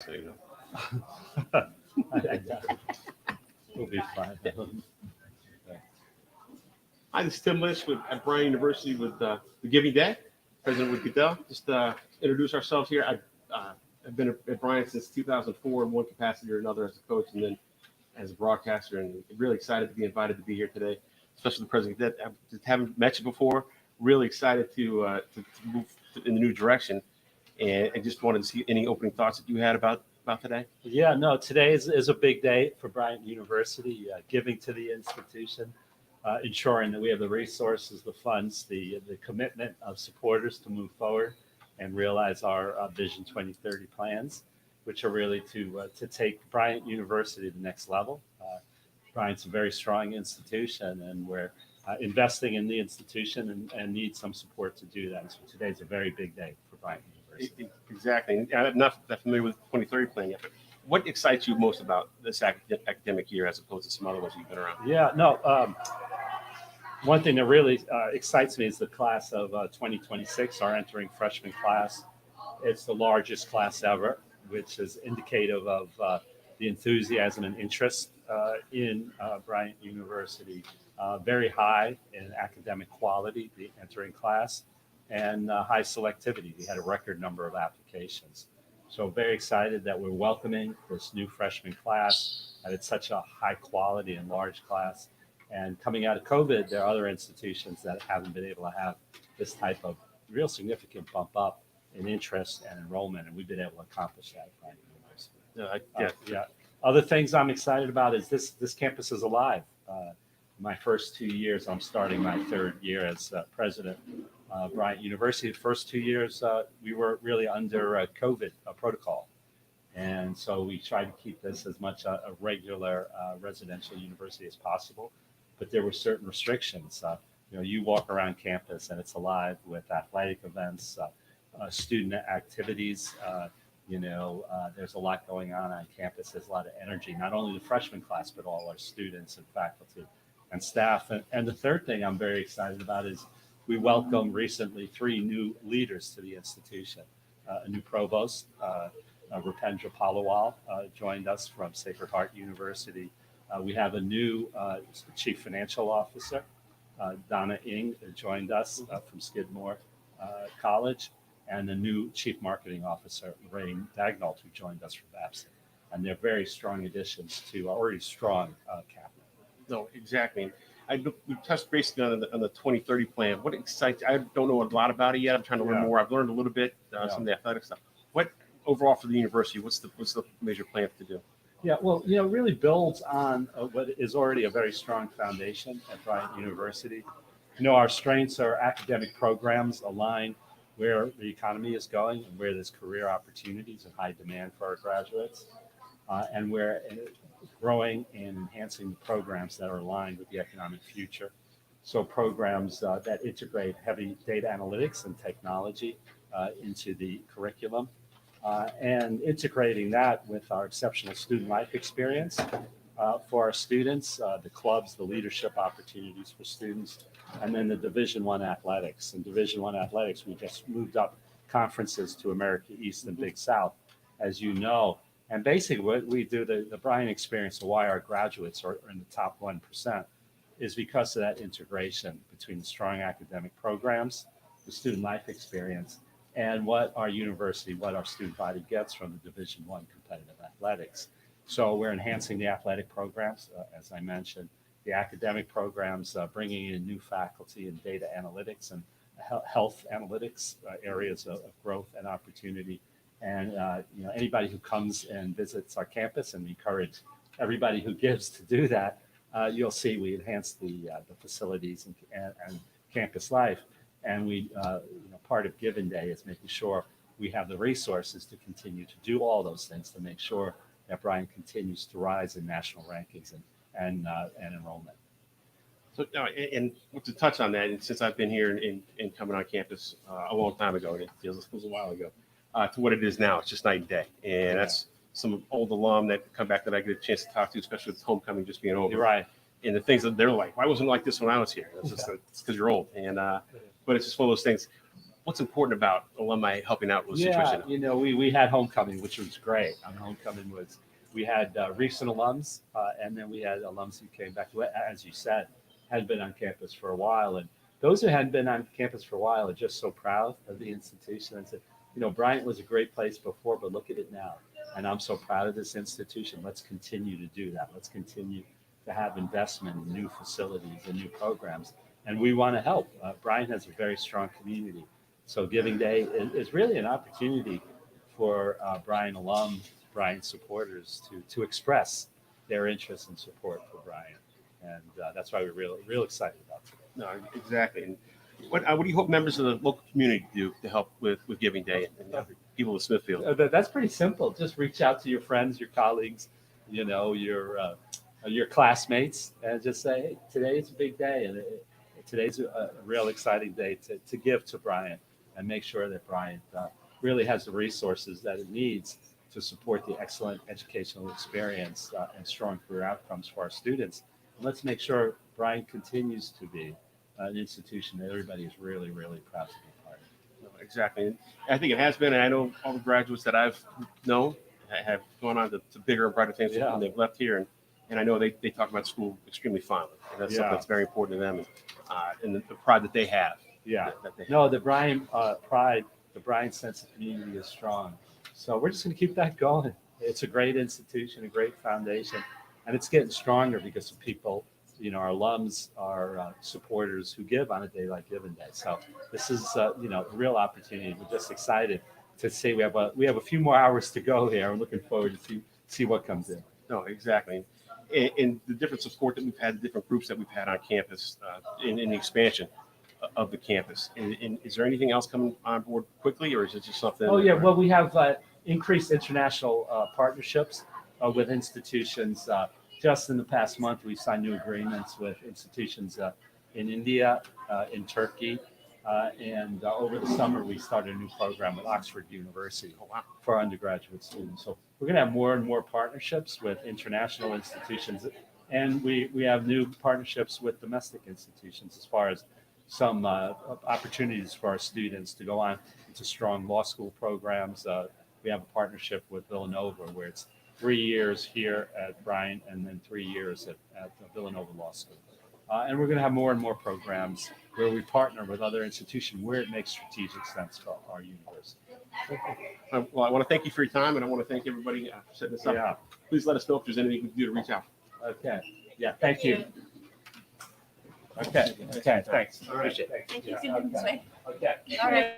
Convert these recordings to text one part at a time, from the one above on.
So, I doubt it. We'll be fine. Hi, this is Tim Lynch with at Bryant University with the Giving Day. President with Goodell. Just introduce ourselves here. I've been at Bryant since 2004 in one capacity or another as a coach, and then as a broadcaster, and really excited to be invited to be here today, especially the president. That I just haven't met you before. Really excited to move in the new direction, and I just wanted to see any opening thoughts that you had about today. Yeah, no, today is a big day for Bryant University, giving to the institution, ensuring that we have the resources, the funds, the commitment of supporters to move forward and realize our Vision 2030 plans, which are really to take Bryant University to the next level. Bryant's a very strong institution, and we're investing in the institution and need some support to do that. So today's a very big day for Bryant University. Exactly. I'm not that familiar with the 2030 plan yet, but what excites you most about this academic year as opposed to some other ones you've been around? Yeah, no. One thing that really excites me is the class of 2026, our entering freshman class. It's the largest class ever, which is indicative of the enthusiasm and interest in Bryant University. Very high in academic quality, the entering class, and high selectivity. We had a record number of applications. So very excited that we're welcoming this new freshman class, and it's such a high quality and large class. And coming out of COVID, there are other institutions that haven't been able to have this type of real significant bump up in interest and enrollment, and we've been able to accomplish that at Bryant University. Yeah. Other things I'm excited about is this campus is alive. My first 2 years, I'm starting my third year as president of Bryant University. The first 2 years, we were really under COVID protocol. And so we tried to keep this as much a regular residential university as possible. But there were certain restrictions. You walk around campus and it's alive with athletic events, student activities. There's a lot going on campus. There's a lot of energy, not only the freshman class, but all our students and faculty and staff. And the third thing I'm very excited about is we welcomed recently 3 new leaders to the institution. A new provost, Rupendra Palawal, joined us from Sacred Heart University. We have a new chief financial officer, Donna Ng, joined us from Skidmore College, and a new chief marketing officer, Lorraine Dagnall, who joined us from Babson. And they're very strong additions to already strong cabinet. No, exactly. We touched basically on the 2030 plan. What excites? I don't know a lot about it yet. I'm trying to learn more. I've learned a little bit some of the athletic stuff. What overall for the university? What's the major plan to do? Yeah, well, really builds on what is already a very strong foundation at Bryant University. Our strengths are academic programs align where the economy is going and where there's career opportunities and high demand for our graduates, and we're growing and enhancing the programs that are aligned with the economic future. So programs that integrate heavy data analytics and technology into the curriculum. And integrating that with our exceptional student life experience for our students, the clubs, the leadership opportunities for students, and then the Division I athletics. In Division I athletics, we just moved up conferences to America East and Big South, as you know. And basically what we do, the Bryant experience, and why our graduates are in the top 1%, is because of that integration between the strong academic programs, the student life experience, and what our university, what our student body gets from the Division I competitive athletics. So we're enhancing the athletic programs, as I mentioned, the academic programs, bringing in new faculty in data analytics and health analytics areas of growth and opportunity. And anybody who comes and visits our campus, and we encourage everybody who gives to do that, you'll see we enhance the facilities and campus life. And we, part of Giving Day is making sure we have the resources to continue to do all those things to make sure that Bryant continues to rise in national rankings and enrollment. So, and to touch on that, and since I've been here and coming on campus a long time ago, and it feels a while ago, to what it is now, it's just night and day. And that's some old alum that come back that I get a chance to talk to, especially with homecoming just being over. You're right. And the things that they're like, why wasn't it like this when I was here? It's just it's because you're old. And but it's just one of those things. what's important about alumni helping out with Yeah, situations? we had homecoming, which was great. Homecoming was we had recent alums, and then we had alums who came back, who, as you said, had been on campus for a while. And those who hadn't been on campus for a while are just so proud of the institution and said, Bryant was a great place before, but look at it now. And I'm so proud of this institution. Let's continue to do that. Let's continue to have investment in new facilities and new programs. And we want to help. Bryant has a very strong community. So Giving Day is really an opportunity for Bryant alum, Bryant supporters to express their interest and support for Bryant. And that's why we're real excited about it. No, exactly. And what do you hope members of the local community do to help with Giving Day and people of Smithfield? That's pretty simple. Just reach out to your friends, your colleagues, your classmates, and just say, hey, today is a big day. And today's a real exciting day to give to Bryant and make sure that Bryant really has the resources that it needs to support the excellent educational experience and strong career outcomes for our students. And let's make sure Bryant continues to be an institution that everybody is really proud to be part of. No, exactly. And I think it has been, and I know all the graduates that I've known have gone on to bigger and brighter things Yeah. when they've left here. And I know they talk about school extremely fondly. And that's something Yeah. that's very important to them and the pride that they have. Yeah. That they have. No, the Bryant pride, the Bryant sense of community is strong. So we're just going to keep that going. It's a great institution, a great foundation, and it's getting stronger because of people, our alums, our supporters who give on a day like Giving Day. So this is, a real opportunity. We're just excited to see we have a few more hours to go here. I'm looking forward to see what comes in. No, exactly. And the different support that we've had, the different groups that we've had on campus in the expansion of the campus. And is there anything else coming on board quickly, or is it just something? Oh yeah, well we have increased international partnerships with institutions. Just in the past month, we've signed new agreements with institutions in India, in Turkey, and over the summer we started a new program with Oxford University for undergraduate students. So we're going to have more and more partnerships with international institutions, and we have new partnerships with domestic institutions as far as some opportunities for our students to go on into strong law school programs. We have a partnership with Villanova where it's 3 years here at Bryant and then 3 years at Villanova Law School. And we're going to have more and more programs where we partner with other institutions where it makes strategic sense for our university. Well, I want to thank you for your time, and I want to thank everybody for setting this up. Yeah. Please let us know if there's anything we can do to reach out. Okay. Yeah. Thank you. Okay. Thanks. All right. Appreciate it. Thank you. Yeah, See you this way. Okay. All right.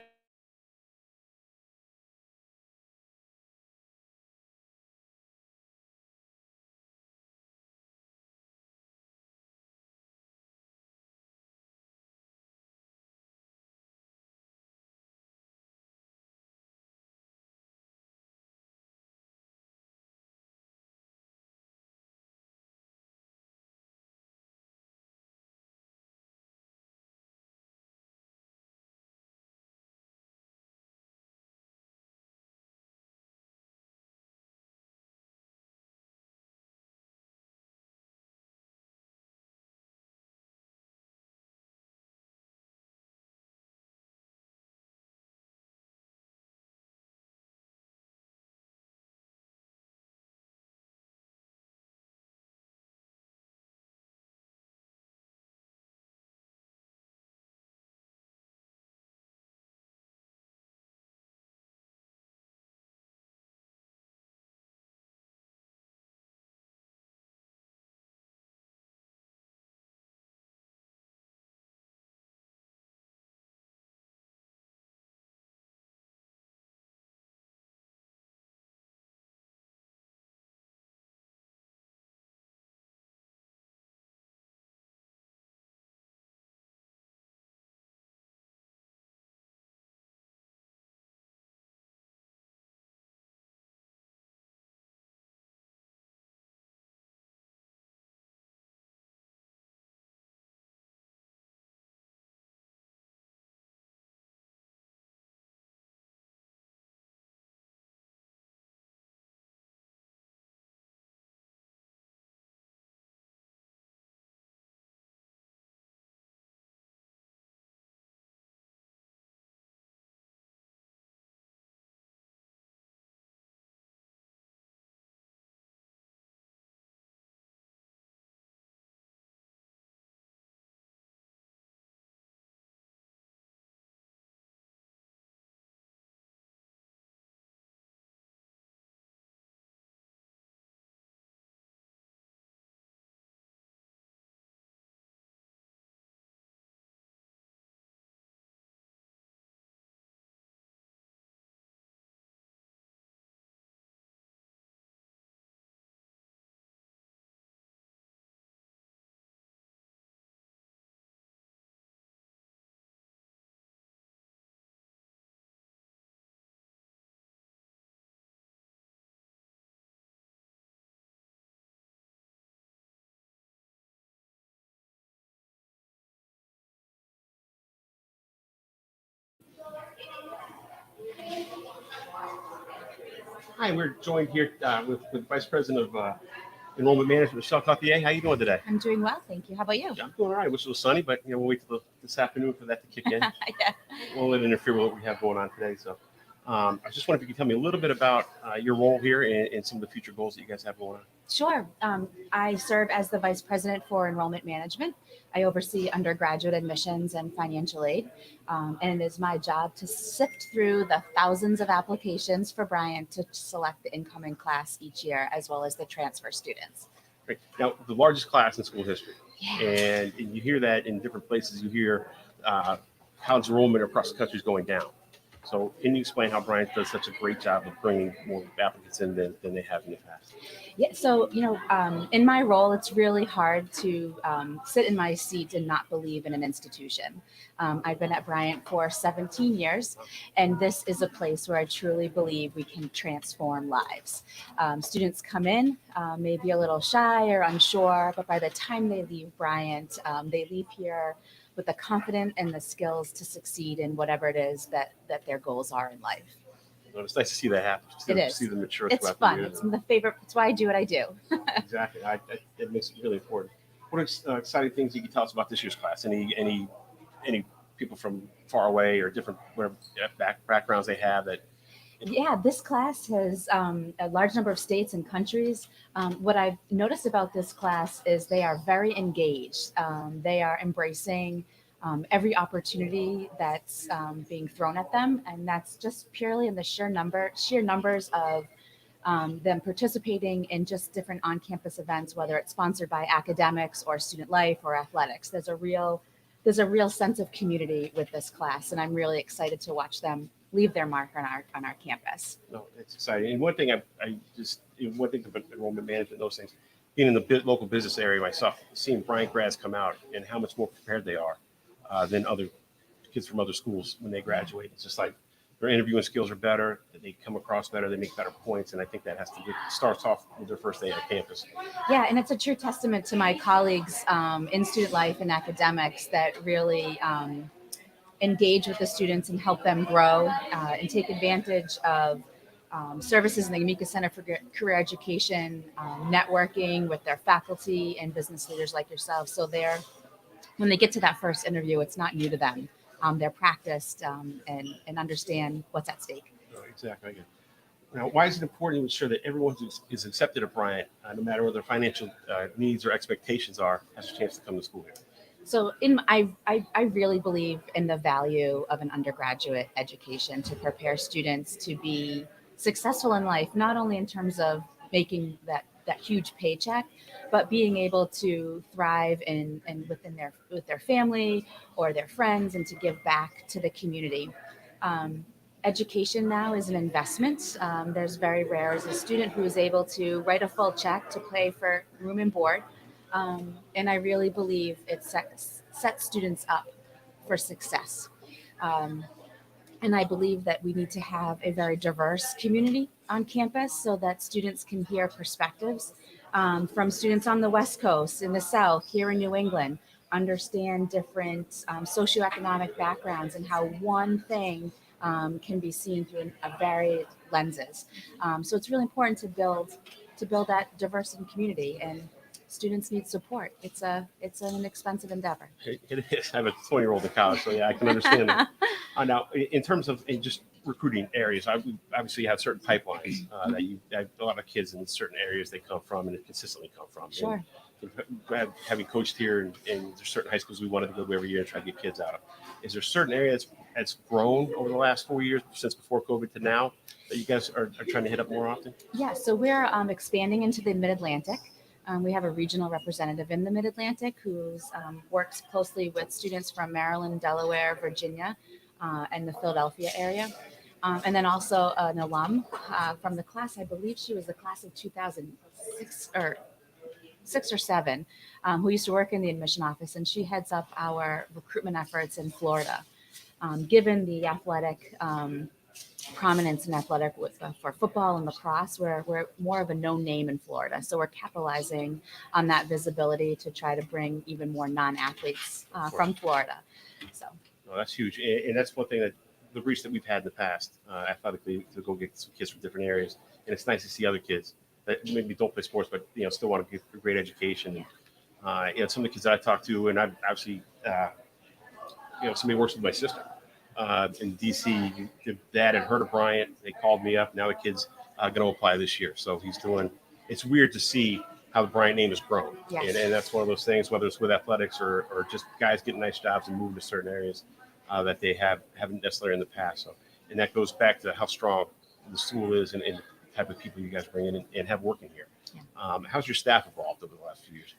Hi, we're joined here with Vice President of Enrollment Management, Michelle Couthier. How you doing today? I'm doing well, thank you. How about you? I'm doing all right. Wish it was sunny, but we'll wait till this afternoon for that to kick in. Yeah. Won't let it interfere with what we have going on today. So, I just wonder if you could tell me a little bit about your role here and some of the future goals that you guys have going on. Sure. I serve as the Vice President for Enrollment Management. I oversee undergraduate admissions and financial aid. And it is my job to sift through the thousands of applications for Bryant to select the incoming class each year, as well as the transfer students. Great. Now, the largest class in school history, Yeah. and you hear that in different places. You hear college enrollment across the country is going down. So, can you explain how Bryant does such a great job of bringing more applicants in than they have in the past? Yeah, so in my role, it's really hard to sit in my seat and not believe in an institution. I've been at Bryant for 17 years, and this is a place where I truly believe we can transform lives. Students come in, maybe a little shy or unsure, but by the time they leave Bryant, they leave here with the confidence and the skills to succeed in whatever it is that their goals are in life. Well, it's nice to see that happen. It is. See them mature It's throughout fun. the years. It's the favorite. It's why I do what I do. Exactly. It makes it really important. What are exciting things you can tell us about this year's class? Any people from far away or different backgrounds they have that? Yeah, this class has a large number of states and countries. What I've noticed about this class is they are very engaged. They are embracing every opportunity that's being thrown at them, and that's just purely in the sheer numbers of them participating in just different on-campus events, whether it's sponsored by academics or student life or athletics. There's a real sense of community with this class, and I'm really excited to watch them leave their mark on our campus. No, it's exciting. And one thing one thing about enrollment management, those things, being in the local business area myself, seeing Bryant grads come out and how much more prepared they are than other kids from other schools when they graduate. It's just like their interviewing skills are better, they come across better, they make better points, and I think that starts off with their first day on campus. Yeah, and it's a true testament to my colleagues in student life and academics that really engage with the students and help them grow and take advantage of services in the Amica Center for Career Education, networking with their faculty and business leaders like yourself. So when they get to that first interview, it's not new to them. They're practiced and understand what's at stake. Oh, exactly. Now, why is it important to ensure that everyone who is accepted at Bryant, no matter what their financial needs or expectations are, has a chance to come to school here? So I really believe in the value of an undergraduate education to prepare students to be successful in life, not only in terms of making that huge paycheck, but being able to thrive with their family or their friends and to give back to the community. Education now is an investment. There's very rare as a student who is able to write a full check to pay for room and board. And I really believe it sets students up for success. And I believe that we need to have a very diverse community on campus so that students can hear perspectives from students on the West Coast, in the South, here in New England, understand different socioeconomic backgrounds and how one thing can be seen through a varied lenses. So it's really important to build that diversity community, and students need support. It's an expensive endeavor. It is. I have a 20-year-old in college, so yeah, I can understand that. Now, in terms of just recruiting areas, obviously you have certain pipelines that you have a lot of kids in certain areas they come from and consistently come from. Sure. And having coached here, and there's certain high schools we wanted to go to every year and try to get kids out of. Is there certain areas that's grown over the last 4 years, since before COVID to now, that you guys are trying to hit up more often? Yeah, so we're expanding into the Mid-Atlantic. We have a regional representative in the Mid-Atlantic who works closely with students from Maryland, Delaware, Virginia, and the Philadelphia area. And then also an alum from the class, I believe she was the class of 2006 or 6 or 7, who used to work in the admission office, and she heads up our recruitment efforts in Florida. Given the athletic prominence in athletic for football and lacrosse, we're more of a known name in Florida. So we're capitalizing on that visibility to try to bring even more non-athletes from Florida. So. No, that's huge, and that's one thing that the reach that we've had in the past athletically to go get some kids from different areas, and it's nice to see other kids that maybe don't play sports but still want to get a great education. And some of the kids that I talked to, and I've actually somebody works with my sister in DC. The dad had heard of Bryant. They called me up. Now the kid's going to apply this year, so he's doing. It's weird to see how the Bryant name has grown, Yes. and that's one of those things. Whether it's with athletics or just guys getting nice jobs and moving to certain areas that they haven't necessarily in the past. So, and that goes back to how strong the school is and the type of people you guys bring in and have working here. Yeah. How's your staff evolved over the last few years?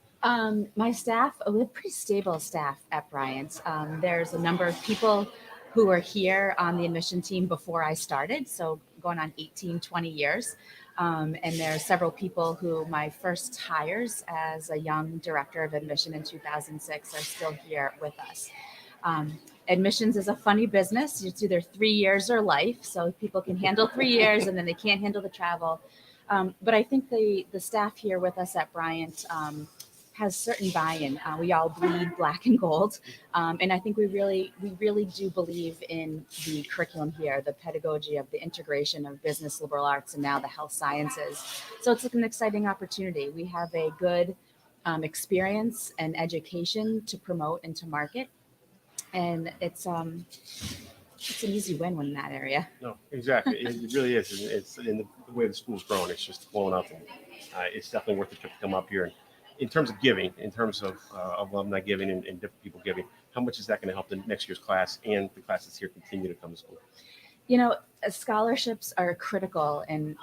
My staff, we have pretty stable staff at Bryant. There's a number of people who were here on the admission team before I started, so going on 18, 20 years. And there are several people who my first hires as a young director of admission in 2006 are still here with us. Admissions is a funny business. It's either 3 years or life. So people can handle 3 years and then they can't handle the travel. But I think the staff here with us at Bryant has certain buy-in. We all bleed black and gold, and I think we really do believe in the curriculum here, the pedagogy of the integration of business, liberal arts, and now the health sciences. So it's an exciting opportunity. We have a good experience and education to promote and to market, and it's an easy win in that area. No, exactly. It really is. And it's in the way the school's grown. It's just blown up, and it's definitely worth the trip to come up here. And in terms of giving, in terms of alumni giving and different people giving, how much is that going to help the next year's class and the classes here continue to come to school? Scholarships are critical in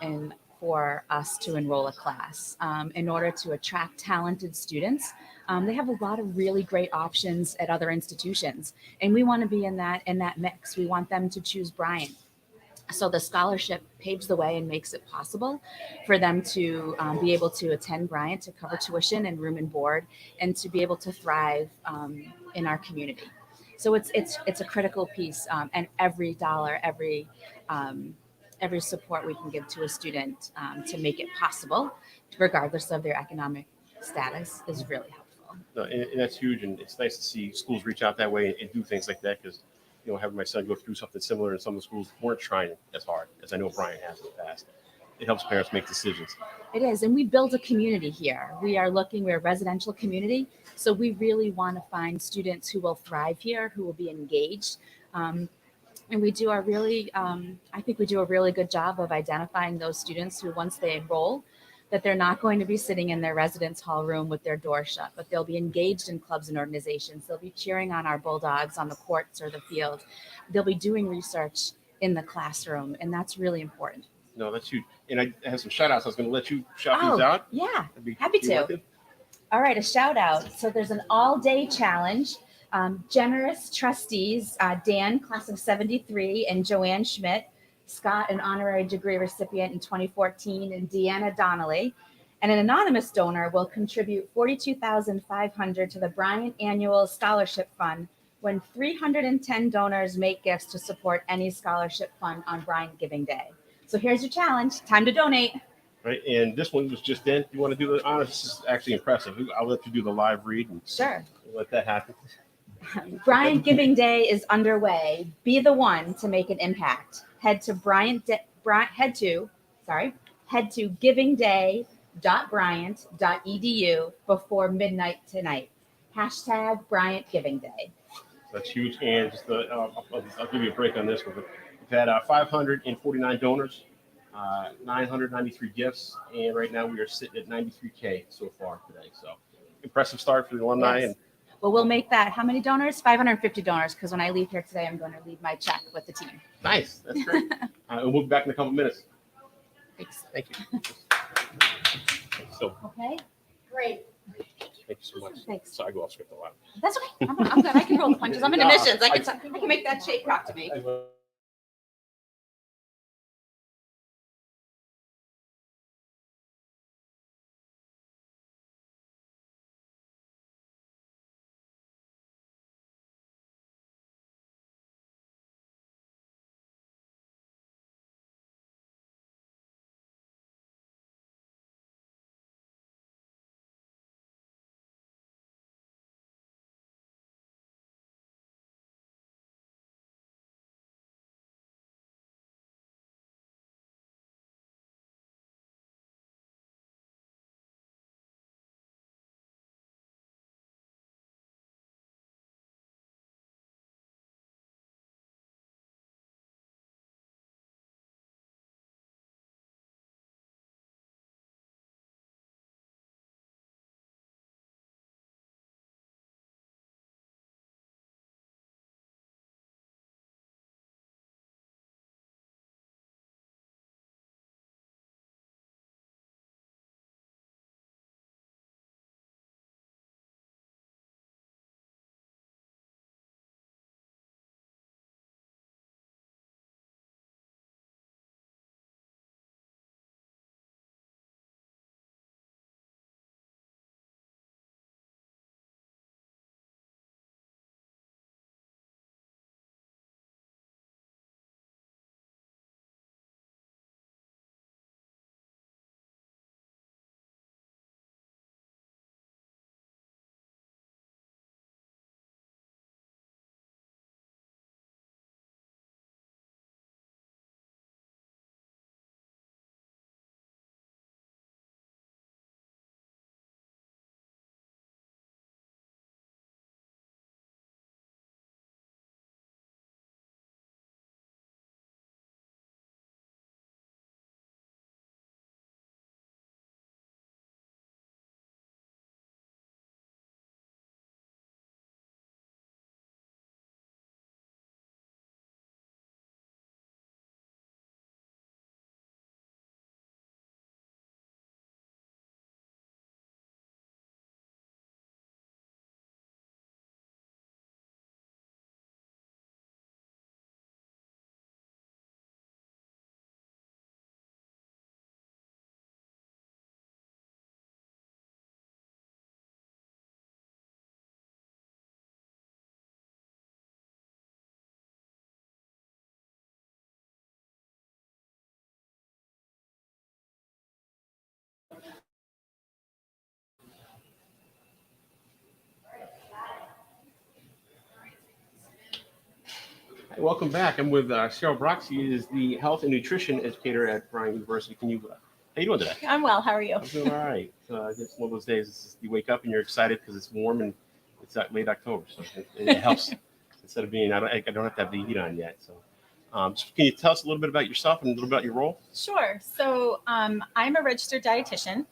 for us to enroll a class in order to attract talented students. They have a lot of really great options at other institutions, and we want to be in that mix. We want them to choose Bryant. So the scholarship paves the way and makes it possible for them to be able to attend Bryant, to cover tuition and room and board, and to be able to thrive in our community. So it's a critical piece, and every dollar, every support we can give to a student to make it possible, regardless of their economic status, is really helpful. No, and that's huge, and it's nice to see schools reach out that way and do things like that because, having my son go through something similar and some of the schools weren't trying as hard as I know Bryant has in the past. It helps parents make decisions. It is, and we build a community here. We're a residential community, so we really want to find students who will thrive here, who will be engaged. And we do I think we do a really good job of identifying those students who, once they enroll, that they're not going to be sitting in their residence hall room with their door shut, but they'll be engaged in clubs and organizations. They'll be cheering on our Bulldogs on the courts or the field. They'll be doing research in the classroom, and that's really important. No, that's huge. And I have some shout outs. I was going to let you shout these out. Yeah, happy to. All right, a shout out. So there's an all-day challenge. Generous trustees, Dan, class of 73, and Joanne Schmidt, Scott, an honorary degree recipient in 2014, and Deanna Donnelly. And an anonymous donor will contribute $42,500 to the Bryant Annual Scholarship Fund when 310 donors make gifts to support any scholarship fund on Bryant Giving Day. So here's your challenge. Time to donate. Right, and this one was just in. You want to do the honors? This is actually impressive. I'll let you do the live read and Sure. Let that happen. Bryant Giving Day is underway. Be the one to make an impact. Head to givingday.bryant.edu before midnight tonight. # Bryant Giving Day. That's huge. And just I'll give you a break on this one. But we've had 549 donors, 993 gifts, and right now we are sitting at 93K so far today. So impressive start for the alumni. Yes. And well, we'll make that. How many donors? 550 donors, because when I leave here today, I'm going to leave my check with the team. Nice. That's great. And we'll be back in a couple minutes. Thanks. Thank you. So, Okay. Great. thank you so much. Thanks. So I go off script a lot. That's okay. I'm good. I can roll the punches. I'm in admissions. I can make that shape rock to me. Welcome back. I'm with Cheryl Brock. She is the health and nutrition educator at Bryant University. Can you, how you doing today? I'm well. How are you? I'm doing all right. It's one of those days. It's just, you wake up and you're excited because it's warm and it's late October, so it helps. Instead of being, I don't have to have the heat on yet. So can you tell us a little bit about yourself and a little bit about your role? Sure. So I'm a registered dietitian,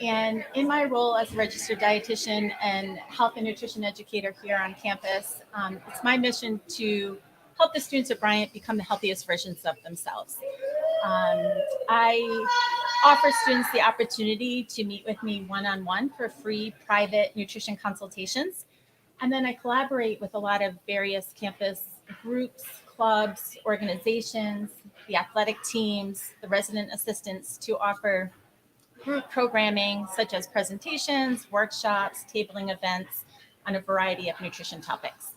and in my role as a registered dietitian and health and nutrition educator here on campus, it's my mission to help the students at Bryant become the healthiest versions of themselves. I offer students the opportunity to meet with me one-on-one for free private nutrition consultations. And then I collaborate with a lot of various campus groups, clubs, organizations, the athletic teams, the resident assistants to offer group programming such as presentations, workshops, tabling events on a variety of nutrition topics.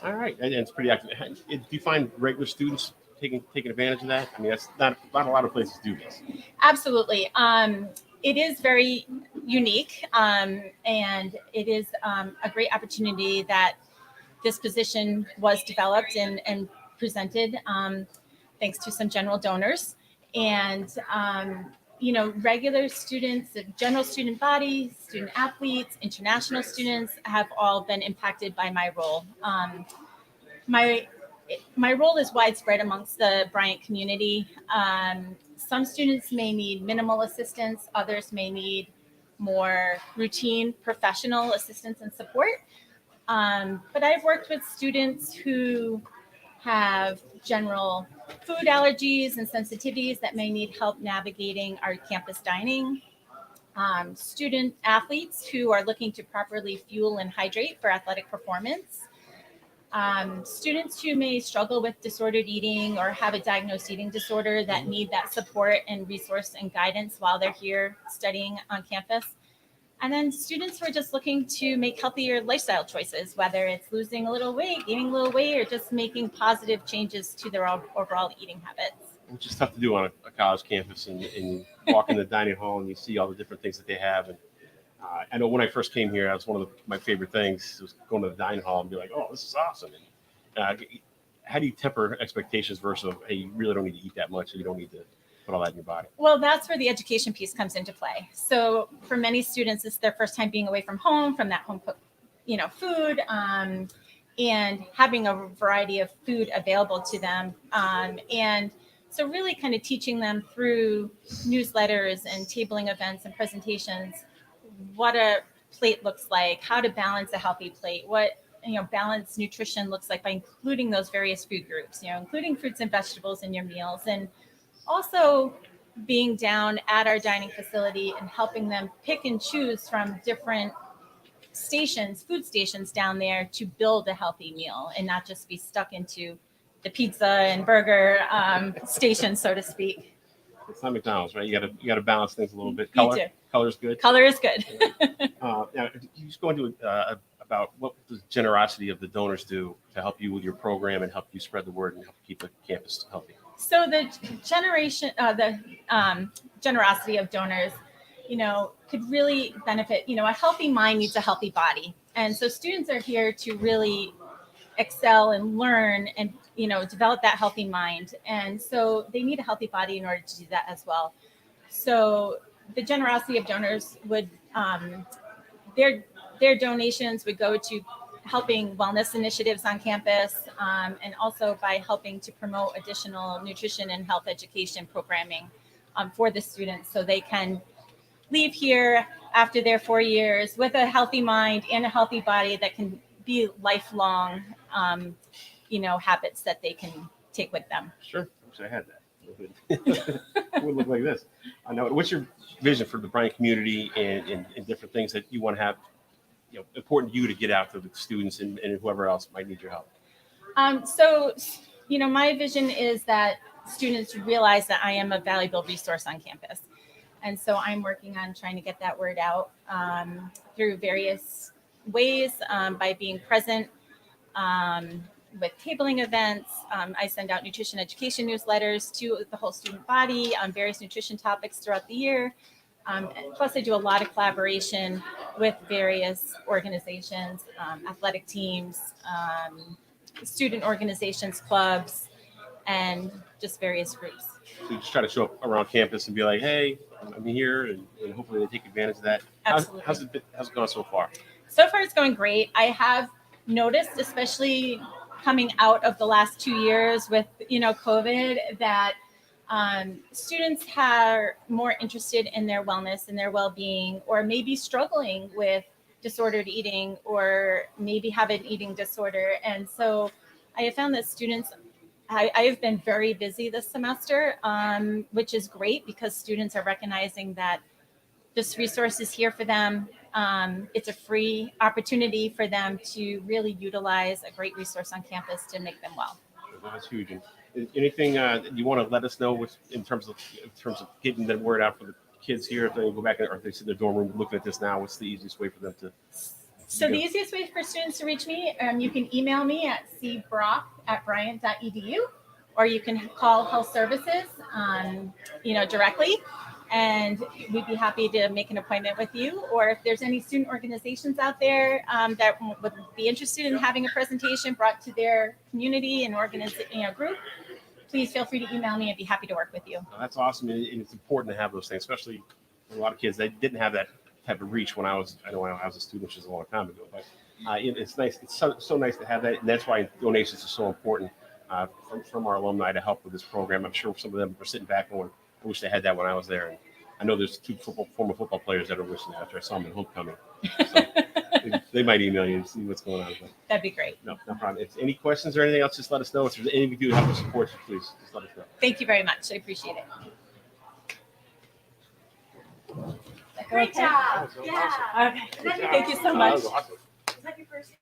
All right, and it's pretty active. Do you find regular students taking advantage of that? I mean, that's not a lot of places do this. Absolutely. It is very unique, and it is a great opportunity that this position was developed and presented thanks to some general donors. And, regular students, the general student body, student athletes, international students have all been impacted by my role. My role is widespread amongst the Bryant community. Some students may need minimal assistance, others may need more routine professional assistance and support. But I've worked with students who have general food allergies and sensitivities that may need help navigating our campus dining. Student athletes who are looking to properly fuel and hydrate for athletic performance. Students who may struggle with disordered eating or have a diagnosed eating disorder that need that support and resource and guidance while they're here studying on campus. And then students who are just looking to make healthier lifestyle choices, whether it's losing a little weight, gaining a little weight, or just making positive changes to their overall eating habits. Which is tough to do on a college campus, and you walk in the dining hall and you see all the different things that they have. And I know when I first came here, that was one of my favorite things was going to the dining hall and be like, oh, this is awesome. And how do you temper expectations versus, hey, you really don't need to eat that much, or you don't need to put all that in your body? Well, that's where the education piece comes into play. So for many students, it's their first time being away from home, from that home cooked, food, and having a variety of food available to them. And so really kind of teaching them through newsletters and tabling events and presentations what a plate looks like, how to balance a healthy plate, what balanced nutrition looks like by including those various food groups, including fruits and vegetables in your meals, and also being down at our dining facility and helping them pick and choose from different food stations down there to build a healthy meal and not just be stuck into the pizza and burger station, so to speak. It's not McDonald's, right? You got to balance things a little bit. You do. Color's good. Color is good. Now, you just go into about what the generosity of the donors do to help you with your program and help you spread the word and help keep the campus healthy. So the generosity of donors, could really benefit. A healthy mind needs a healthy body, and so students are here to really excel and learn and develop that healthy mind, and so they need a healthy body in order to do that as well. So the generosity of donors would their donations would go to helping wellness initiatives on campus, and also by helping to promote additional nutrition and health education programming for the students, so they can leave here after their 4 years with a healthy mind and a healthy body that can be lifelong, habits that they can take with them. Sure. I wish I had that. It would look like this. I know. What's your vision for the Bryant community and different things that you want to have, important to you to get out to the students and whoever else might need your help? My vision is that students realize that I am a valuable resource on campus. And so I'm working on trying to get that word out through various ways, by being present with tabling events. I send out nutrition education newsletters to the whole student body on various nutrition topics throughout the year. Plus, I do a lot of collaboration with various organizations, athletic teams, student organizations, clubs, and just various groups. So you just try to show up around campus and be like, hey, I'm here, and hopefully they take advantage of that. Absolutely. How's it gone so far? So far, it's going great. I have noticed, especially coming out of the last 2 years with COVID, that students are more interested in their wellness and their well-being, or maybe struggling with disordered eating, or maybe have an eating disorder. And so I have found that students, I have been very busy this semester, which is great because students are recognizing that this resource is here for them. It's a free opportunity for them to really utilize a great resource on campus to make them well. That's huge. And anything that you want to let us know in terms of getting the word out for the kids here, if they go back or if they sit in their dorm room looking at this now, what's the easiest way for them to? So the easiest way for students to reach me, you can email me at cbrock@bryant.edu, or you can call health services, directly, and we'd be happy to make an appointment with you. Or if there's any student organizations out there that would be interested in having a presentation brought to their community and group, please feel free to email me. I'd be happy to work with you. That's awesome, and it's important to have those things, especially for a lot of kids. They didn't have that type of reach when I was a student, which is a long time ago. But it's nice. It's so nice to have that, and that's why donations are so important from our alumni to help with this program. I'm sure some of them are sitting back going, I wish they had that when I was there. And I know there's two former football players that are wishing that after I saw them in homecoming. So they might email you and see what's going on. But that'd be great. No problem. If any questions or anything else, just let us know. If there's anything we do to help us support you, please just let us know. Thank you very much. I appreciate it. Great job. Yeah. Okay. Thank you so much. That was awesome. Is that your first?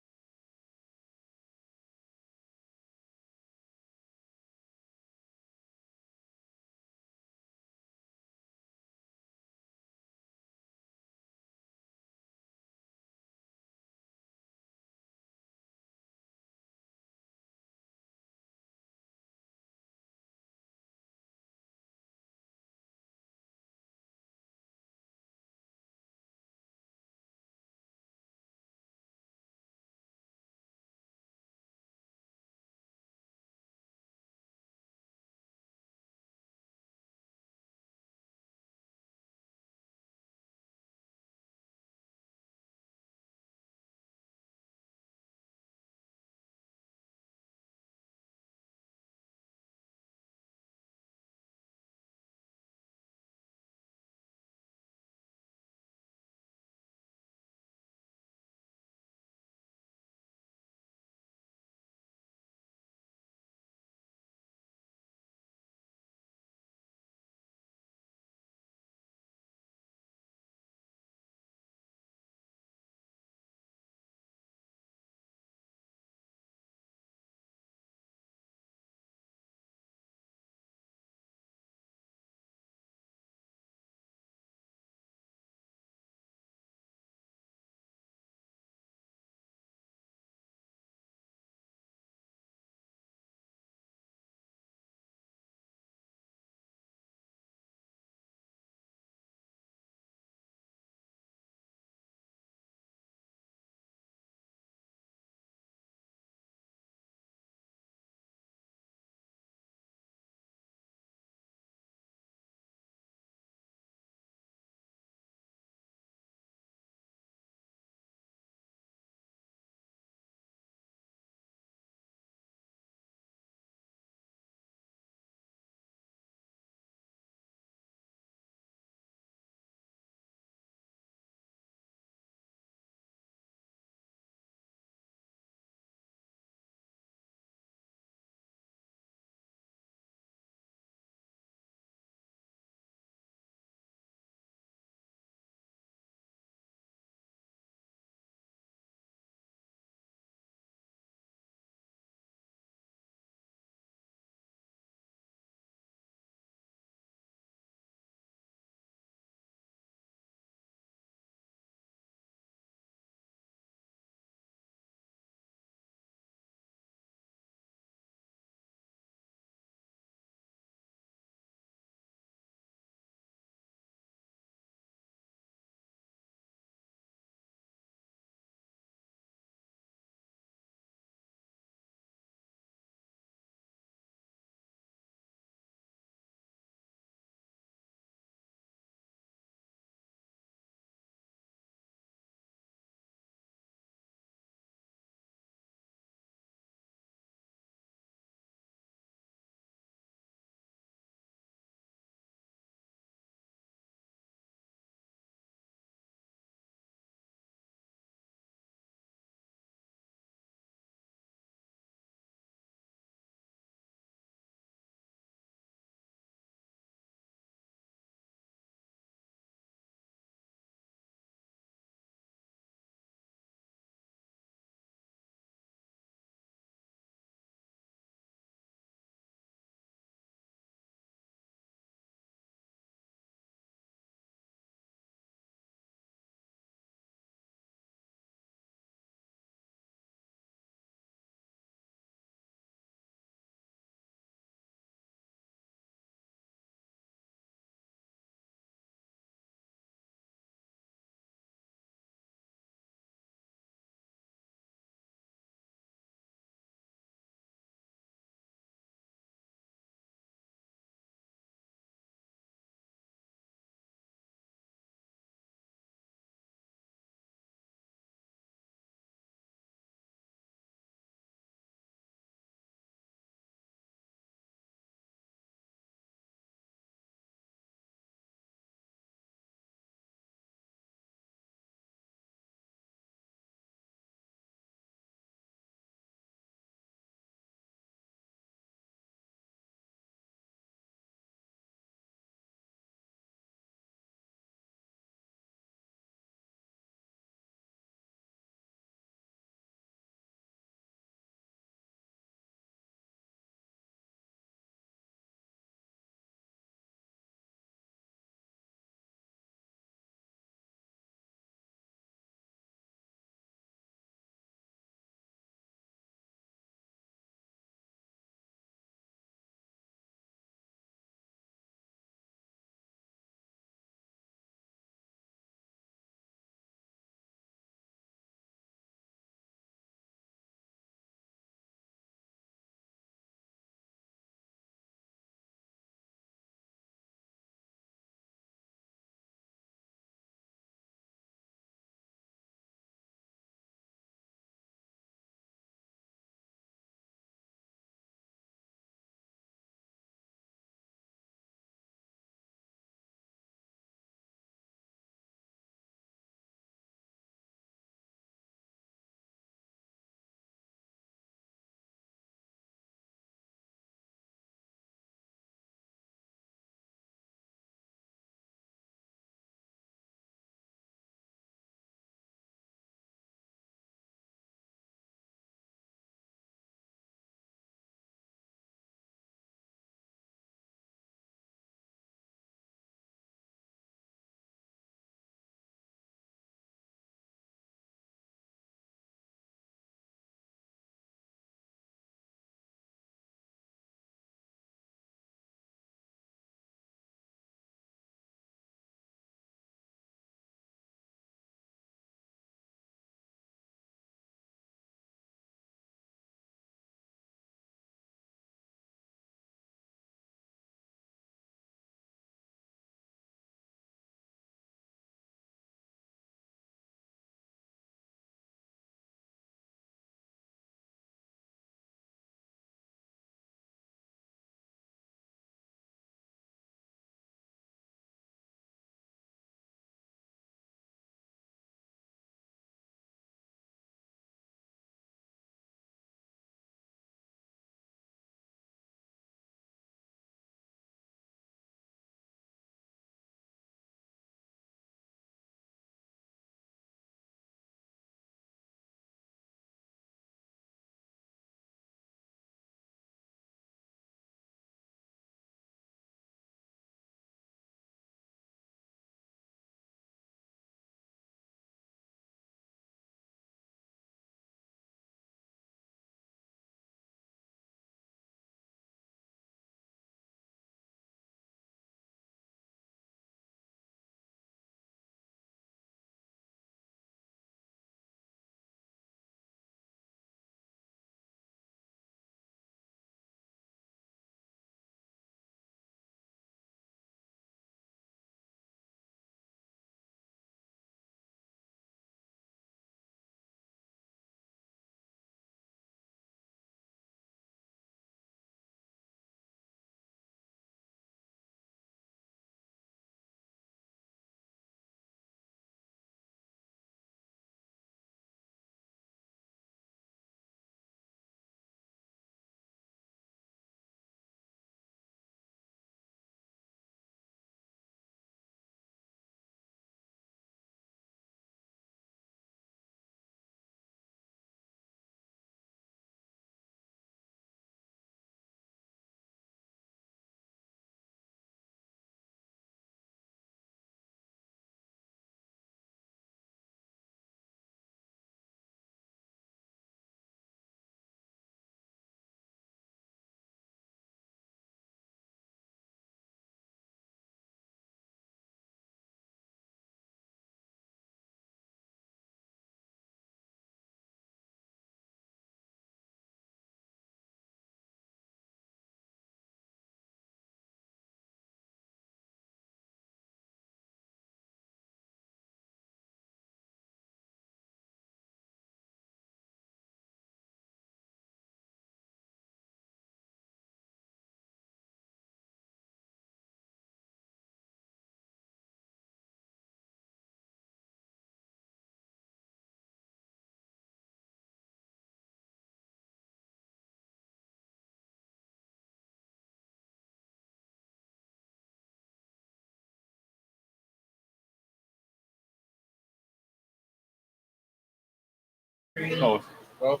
Both. Well,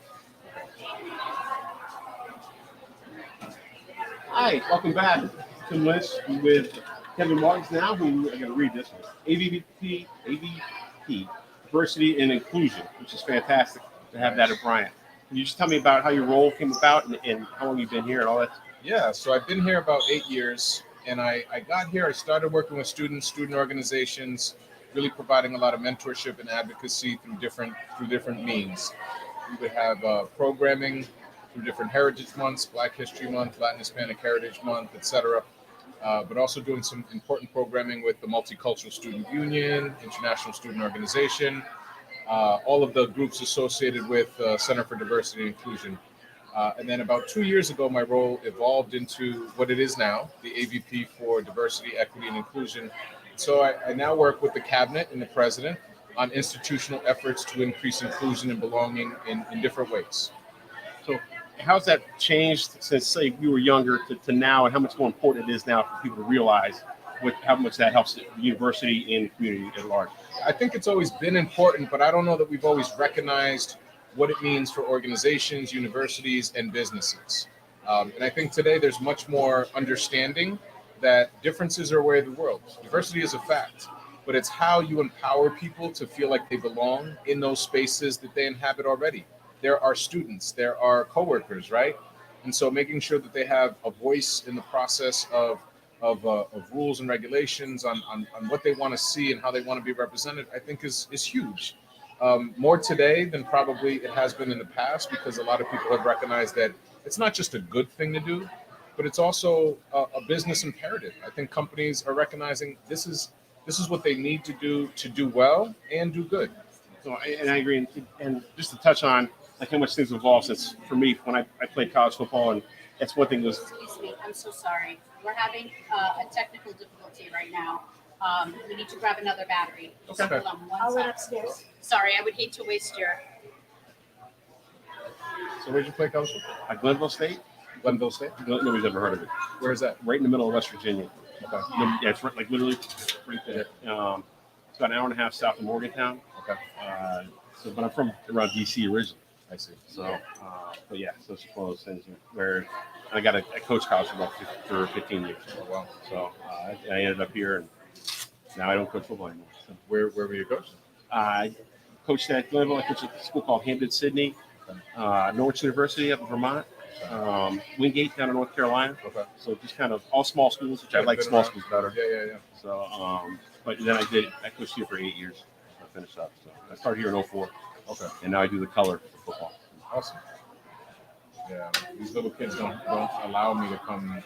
Hi, welcome back to List with Kevin Martins now, who I'm going to read this one. AVP, Diversity and Inclusion, which is fantastic to have that at Bryant. Can you just tell me about how your role came about and how long you've been here and all that? yeah, so I've been here about 8 years, and I got here, I started working with students, student organizations, really providing a lot of mentorship and advocacy through different means. We would have programming through different heritage months, Black History Month, Latin Hispanic Heritage Month, etc. But also doing some important programming with the Multicultural Student Union, International Student Organization, all of the groups associated with Center for Diversity and Inclusion. And then about 2 years ago, my role evolved into what it is now, the AVP for Diversity, Equity, and Inclusion. So I now work with the cabinet and the president on institutional efforts to increase inclusion and belonging in different ways. So how's that changed since, say, you were younger to now, and how much more important it is now for people to realize how much that helps the university and the community at large? I think it's always been important, but I don't know that we've always recognized what it means for organizations, universities, and businesses. And I think today there's much more understanding that differences are a way of the world. Diversity is a fact, but it's how you empower people to feel like they belong in those spaces that they inhabit already. There are students, there are coworkers, right? And so making sure that they have a voice in the process of rules and regulations on what they want to see and how they want to be represented, I think is huge. More today than probably it has been in the past, because a lot of people have recognized that it's not just a good thing to do, but it's also a business imperative. I think companies are recognizing this is what they need to do well and do good. So, and I agree. And just to touch on like how much things have evolved since, for me, when I played college football, and that's one thing was. Excuse me, I'm so sorry. We're having a technical difficulty right now. We need to grab another battery. Just Okay. hold on one I'll run second. upstairs. Sorry, I would hate to waste your. So where'd you play college football? At Glenville State. Glenville State. Nobody's ever heard of it. Where is that? Right in the middle of West Virginia. Okay. Yeah, it's right, like literally right there. It's about an hour and a half south of Morgantown. Okay. But I'm from around DC originally. I see. So, but yeah, so it's one of those things where I coached college for 15 years. Oh, wow. So I ended up here, and now I don't coach football anymore. So, Where were you coaching? I coached at Glenville. I coached at a school called Hampton Sydney, Norwich University up in Vermont, Wingate down in North Carolina. Okay. So just kind of all small schools, which I like Been small around. schools better. Yeah. So, but then I coached here for 8 years. I finished up. So I started here in 2004, Okay. and now I do the color for football. Awesome. Yeah, these little kids don't allow me to come.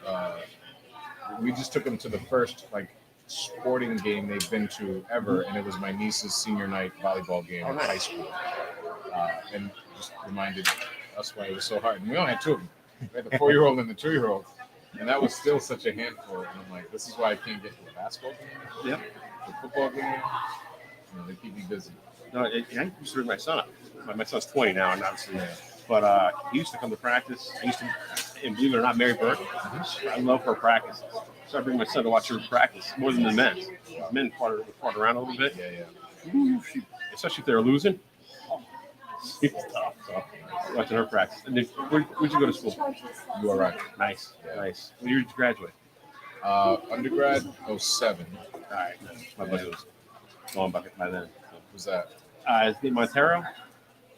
We just took them to the first sporting game they've been to ever, and it was my niece's senior night volleyball game in high school, and just reminded us why it was so hard. And we only had two of them. We had the 4-year-old and the 2-year-old, and that was still such a handful. And I'm like, this is why I can't get to a basketball game, Yep. a football game. They keep me busy. No, I used to bring my son up. My son's 20 now, and obviously, but he used to come to practice. And believe it or not, Mary Burke, I love her practice. So I bring my son to watch her practice more than the men. Men fart around a little bit. Yeah. Ooh, especially if they're losing. It's tough. So watching her practice. And then, where'd you go to school? You are right. Nice. Yeah. Nice. When year did you graduate? Undergrad 07. All right. My buddy was going by then. Who's that? His name Montero.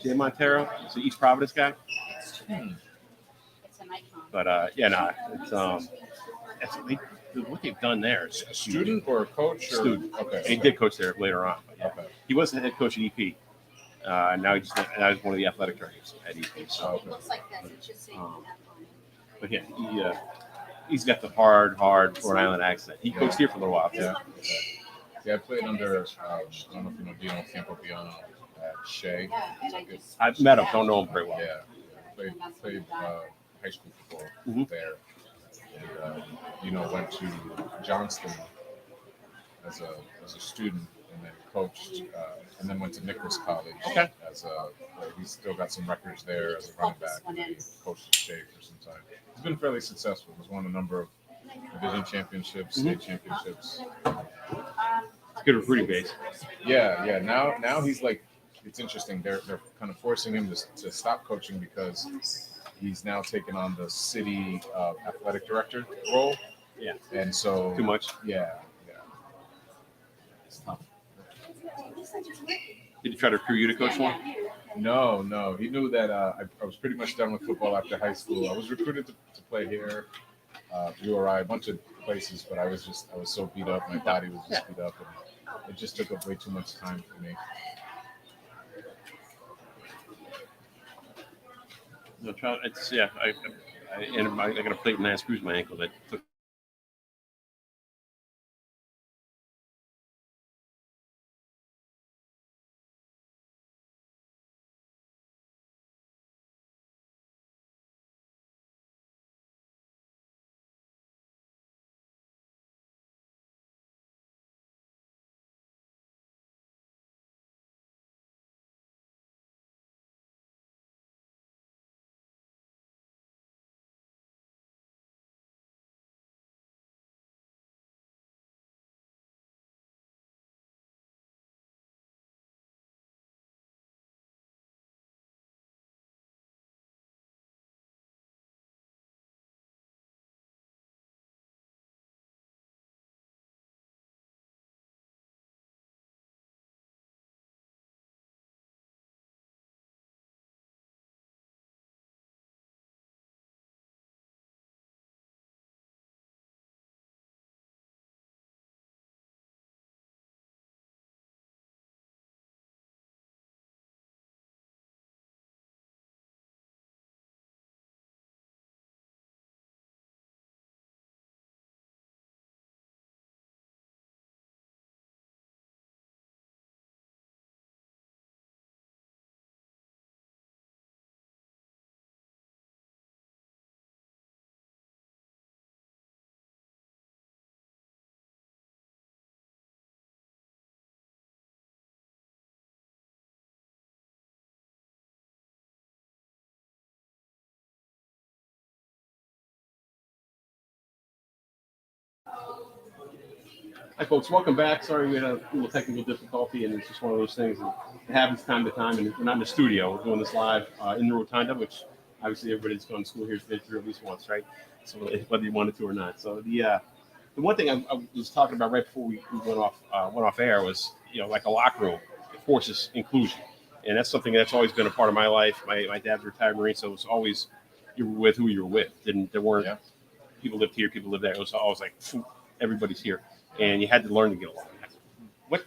Jay Montero. He's an East Providence guy. It's an icon. But it's what they've done there is A student or a coach? Or? Student. Okay. And he did coach there later on. But yeah. Okay. He was the head coach at EP. Now he's one of the athletic directors at EP. So, It looks like this. It should say that on it. but yeah, he's got the hard Rhode Island accent. He coached here for a little while. Yeah. Yeah, I played under, I don't know if you know Dino Campopiano at Shea. Yeah, and I just. I've met him. Don't know him very well. Yeah, played high school football Mhm. there. And, went to Johnston as a student, and then coached, and then went to Nicholas College. Okay. He's still got some records there as a running back. And he coached at Shea for some time. He's been fairly successful. He's won a number of division championships, state championships. It's a good recruiting base. Yeah. Now he's like it's interesting. They're kind of forcing him to stop coaching because he's now taken on the city athletic director role. Yeah. And so Too much. Yeah. It's tough. Did he try to recruit you to coach one? No. He knew that I was pretty much done with football after high school. I was recruited to play here, URI, a bunch of places, but I was so beat up. My body was just beat up, and it just took up way too much time for me. No, it's I got a plate and I screws my ankle that took. Hi, folks. Welcome back. Sorry we had a little technical difficulty, and it's just one of those things that happens time to time. And we're not in the studio. We're doing this live in the Rotunda, which obviously everybody's gone to school here has been through at least once, right? So whether you wanted to or not. So the one thing I was talking about right before we went off air was, like a locker room, it forces inclusion, and that's something that's always been a part of my life. My dad's a retired Marine, so it was always you were with who you were with. There weren't people lived here, people lived there. It was always like everybody's here. And you had to learn to get along. What,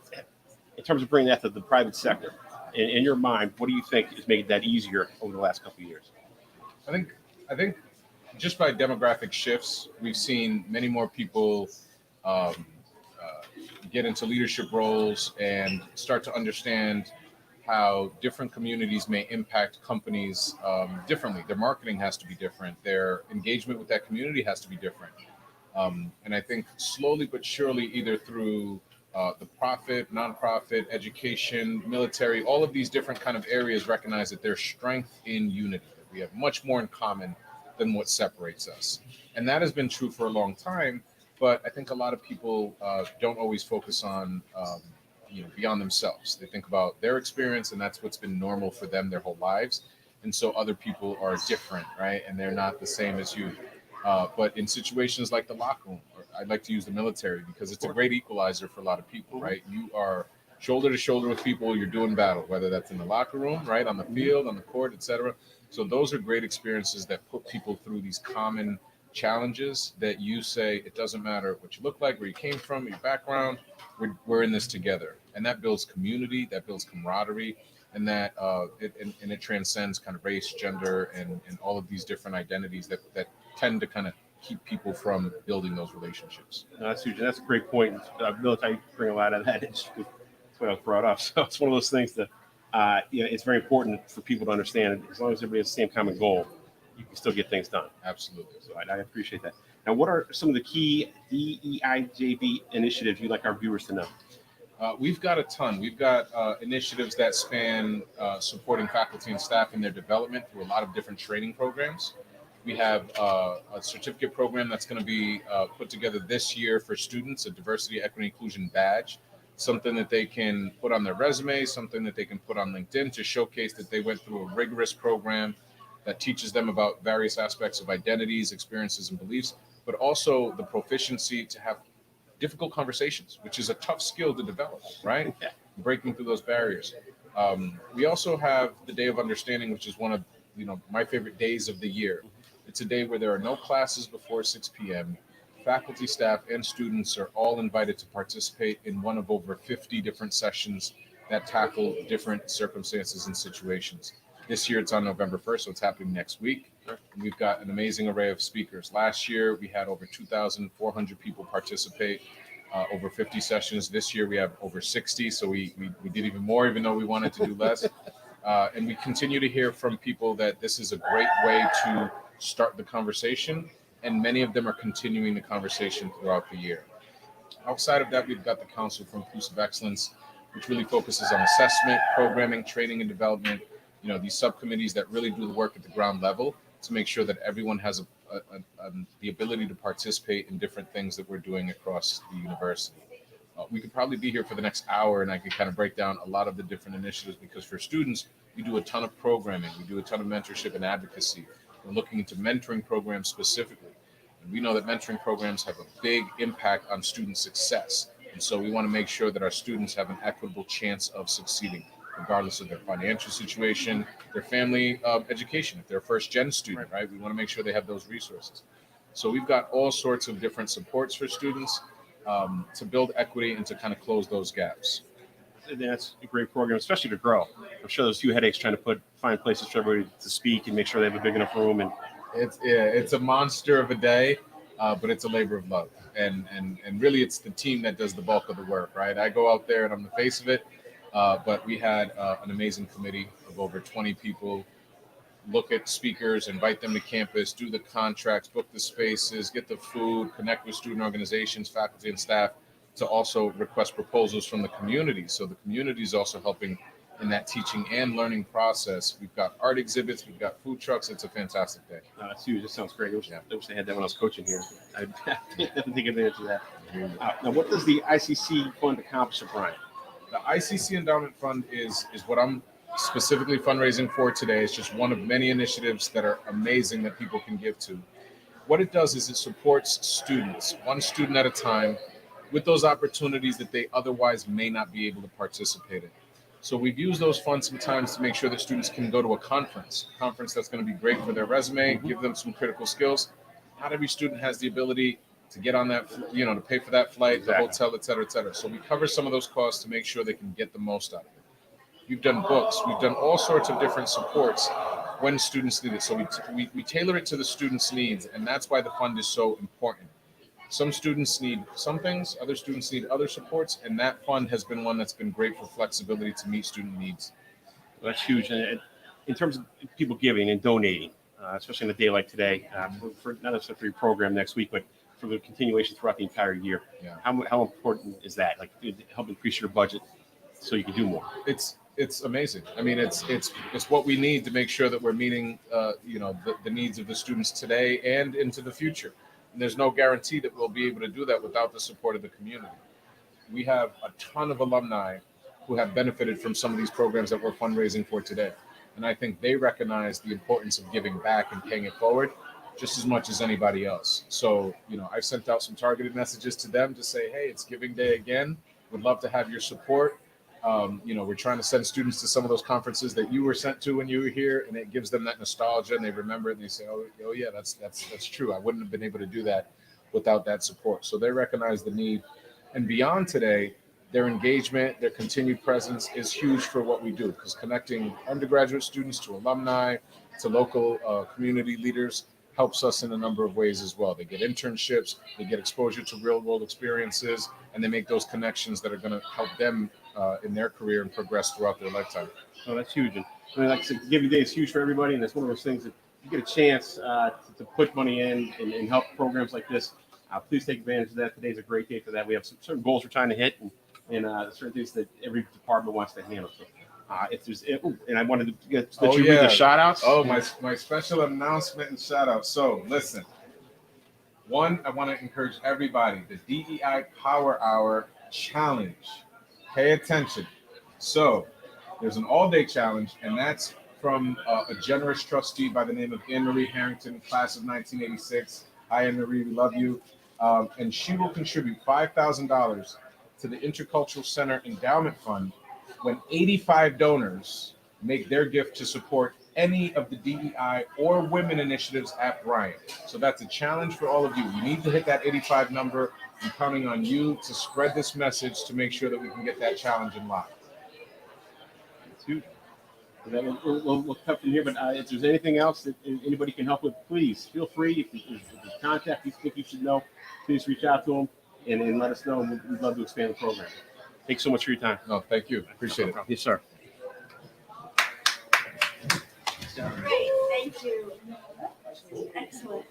in terms of bringing that to the private sector, in your mind, what do you think is making that easier over the last couple of years? I think just by demographic shifts, we've seen many more people get into leadership roles and start to understand how different communities may impact companies differently. Their marketing has to be different. Their engagement with that community has to be different. And I think slowly but surely, either through the profit, nonprofit, education, military, all of these different kind of areas recognize that there's strength in unity. That we have much more in common than what separates us. And that has been true for a long time. But I think a lot of people don't always focus on, beyond themselves. They think about their experience, and that's what's been normal for them their whole lives. And so other people are different, right? And they're not the same as you. But in situations like the locker room, I'd like to use the military because it's a great equalizer for a lot of people, right? You are shoulder to shoulder with people, you're doing battle, whether that's in the locker room, right, on the field, on the court, etc. So those are great experiences that put people through these common challenges that you say, it doesn't matter what you look like, where you came from, your background, we're in this together. And that builds community, that builds camaraderie, and that it transcends kind of race, gender, and all of these different identities that tend to kind of keep people from building those relationships. No, that's huge. That's a great point. Military bring a lot of that. That's why I was brought up. So it's one of those things that, it's very important for people to understand. As long as everybody has the same common goal, you can still get things done. Absolutely. So I appreciate that. Now, what are some of the key DEIJB initiatives you'd like our viewers to know? We've got a ton. We've got initiatives that span supporting faculty and staff in their development through a lot of different training programs. We have a certificate program that's going to be put together this year for students, a diversity, equity, inclusion badge. something that they can put on their resume, something that they can put on LinkedIn to showcase that they went through a rigorous program that teaches them about various aspects of identities, experiences, and beliefs, but also the proficiency to have difficult conversations, which is a tough skill to develop, right? Breaking through those barriers. We also have the Day of Understanding, which is one of my favorite days of the year. It's a day where there are no classes before 6 p.m. Faculty, staff, and students are all invited to participate in one of over 50 different sessions that tackle different circumstances and situations. This year it's on November 1st, so it's happening next week. And we've got an amazing array of speakers. Last year we had over 2,400 people participate, over 50 sessions. This year we have over 60, so we did even more, even though we wanted to do less. And we continue to hear from people that this is a great way to start the conversation, and many of them are continuing the conversation throughout the year. Outside of that, we've got the Council for Inclusive Excellence, which really focuses on assessment, programming, training, and development. These subcommittees that really do the work at the ground level to make sure that everyone has the ability to participate in different things that we're doing across the university. We could probably be here for the next hour, and I could kind of break down a lot of the different initiatives, because for students, we do a ton of programming. We do a ton of mentorship and advocacy. We're looking into mentoring programs specifically. And we know that mentoring programs have a big impact on student success. And so we want to make sure that our students have an equitable chance of succeeding, regardless of their financial situation, their family education. If they're a first-gen student, right? We want to make sure they have those resources. So we've got all sorts of different supports for students to build equity and to kind of close those gaps. And that's a great program, especially to grow. I'm sure there's a few headaches trying to find places for everybody to speak and make sure they have a big enough room. And it's a monster of a day, but it's a labor of love. And really it's the team that does the bulk of the work, right? I go out there and I'm the face of it, but we had an amazing committee of over 20 people look at speakers, invite them to campus, do the contracts, book the spaces, get the food, connect with student organizations, faculty, and staff, to also request proposals from the community. So the community is also helping in that teaching and learning process. We've got art exhibits, we've got food trucks. It's a fantastic day. That's huge. That sounds great. I wish they had that when I was coaching here. I didn't take advantage of that. Now, what does the ICC fund accomplish at Bryant? The ICC Endowment Fund is what I'm specifically fundraising for today. It's just one of many initiatives that are amazing that people can give to. What it does is it supports students, one student at a time, with those opportunities that they otherwise may not be able to participate in. So we've used those funds sometimes to make sure that students can go to a conference that's going to be great for their resume, give them some critical skills. Not every student has the ability to get on that, to pay for that flight, the hotel, et cetera, et cetera. So we cover some of those costs to make sure they can get the most out of it. We've done books. We've done all sorts of different supports when students need it. So we tailor it to the students' needs, and that's why the fund is so important. Some students need some things, other students need other supports, and that fund has been one that's been great for flexibility to meet student needs. Well, that's huge. And in terms of people giving and donating, especially on a day like today, for not necessarily for your program next week, but for the continuation throughout the entire year. Yeah. How important is that? Like, to help increase your budget so you can do more? It's amazing. I mean, it's what we need to make sure that we're meeting, the needs of the students today and into the future. And there's no guarantee that we'll be able to do that without the support of the community. We have a ton of alumni who have benefited from some of these programs that we're fundraising for today. And I think they recognize the importance of giving back and paying it forward just as much as anybody else. So, I've sent out some targeted messages to them to say, hey, it's Giving Day again. Would love to have your support. We're trying to send students to some of those conferences that you were sent to when you were here, and it gives them that nostalgia, and they remember it, and they say, oh yeah, that's true. I wouldn't have been able to do that without that support. So they recognize the need. And beyond today, their engagement, their continued presence is huge for what we do, because connecting undergraduate students to alumni, to local community leaders helps us in a number of ways as well. They get internships, they get exposure to real world experiences, and they make those connections that are going to help them in their career and progress throughout their lifetime. Oh, that's huge. And like I said, Giving Day is huge for everybody, and it's one of those things that you get a chance to put money in and help programs like this. Please take advantage of that. Today's a great day for that. We have some certain goals we're trying to hit, and certain things that every department wants to handle. So, and I wanted to read the shout outs. Oh, my special announcement and shout out. So listen, one, I want to encourage everybody, the DEI Power Hour Challenge Pay attention. So there's an all-day challenge, and that's from a generous trustee by the name of Anne Marie Harrington, class of 1986. Hi, Anne Marie, we love you. And she will contribute $5,000 to the Intercultural Center Endowment Fund when 85 donors make their gift to support any of the DEI or women initiatives at Bryant. So that's a challenge for all of you. You need to hit that 85 number. I'm counting on you to spread this message to make sure that we can get that challenge in line. It's huge. And then we'll cut from here, but if there's anything else that anybody can help with, please feel free. If there's contact you think you should know, please reach out to them and let us know. We'd love to expand the program. Thanks so much for your time. No, thank you. Appreciate it. Yes, sir. Great, thank you. Excellent.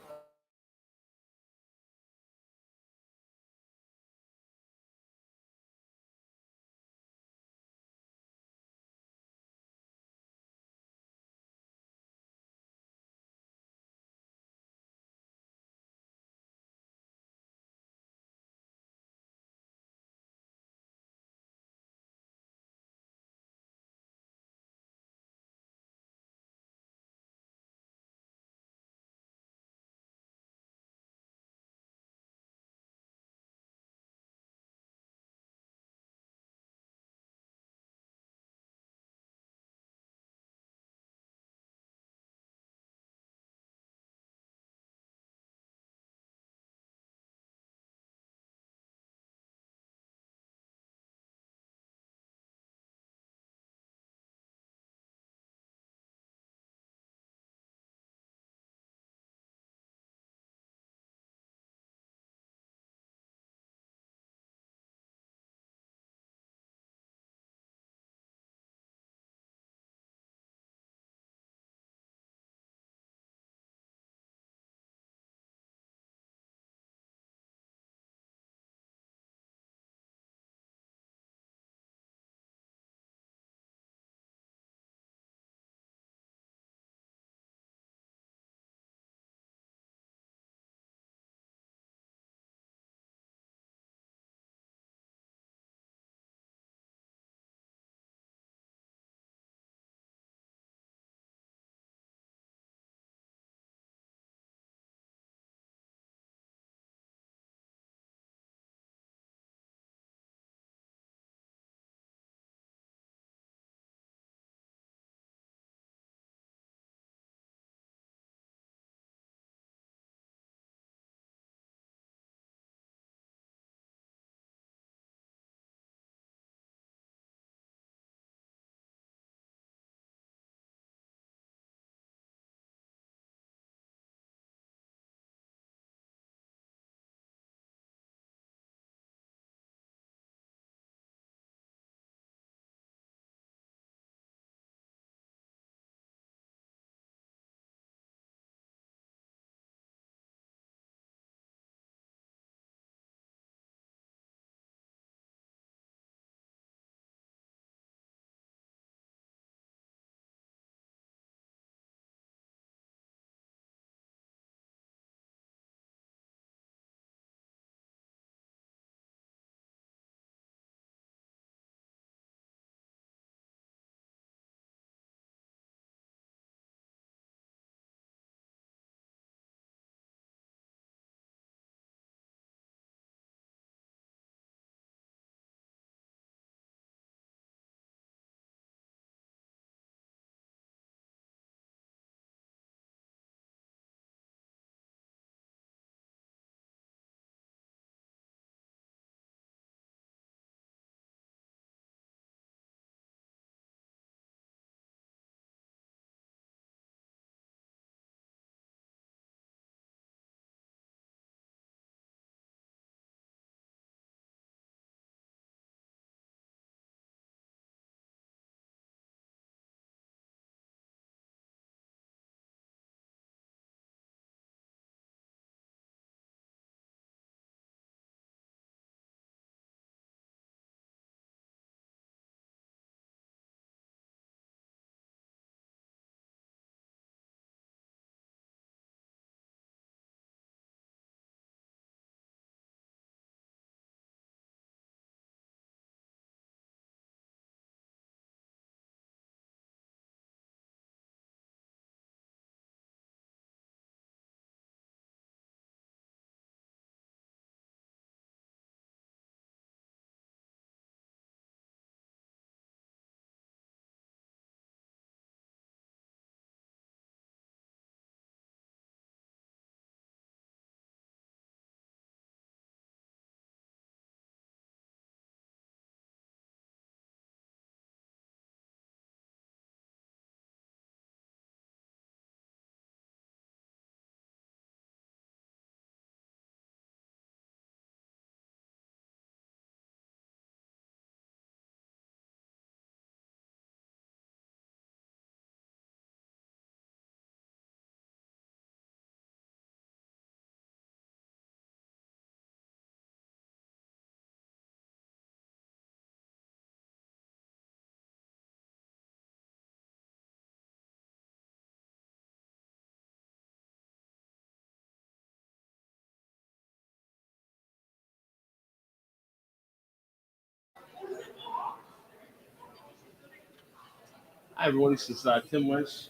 Hi, everyone. This is Tim Lynch,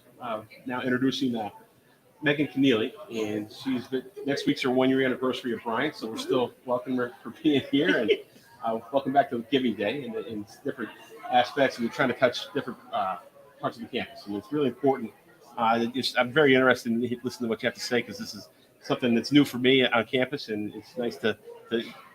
now introducing Megan Keneally, and next week's her 1 year anniversary of Bryant, so we're still welcoming her for being here, and welcome back to Giving Day in different aspects, and we're trying to touch different parts of the campus, and it's really important. I'm very interested in listening to what you have to say because this is something that's new for me on campus, and it's nice to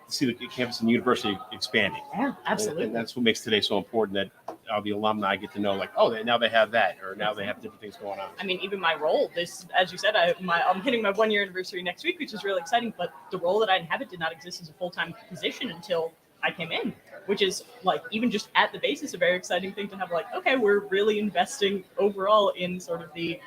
see the campus and the university expanding. Yeah, absolutely. And that's what makes today so important, that all the alumni get to know, like, oh, now they have that, or now they have different things going on. I mean, even my role, as you said, I'm hitting my 1 year anniversary next week, which is really exciting. But the role that I inhabit did not exist as a full-time position until I came in, which is like, even just at the basis, a very exciting thing to have. Like, okay, we're really investing overall in sort of the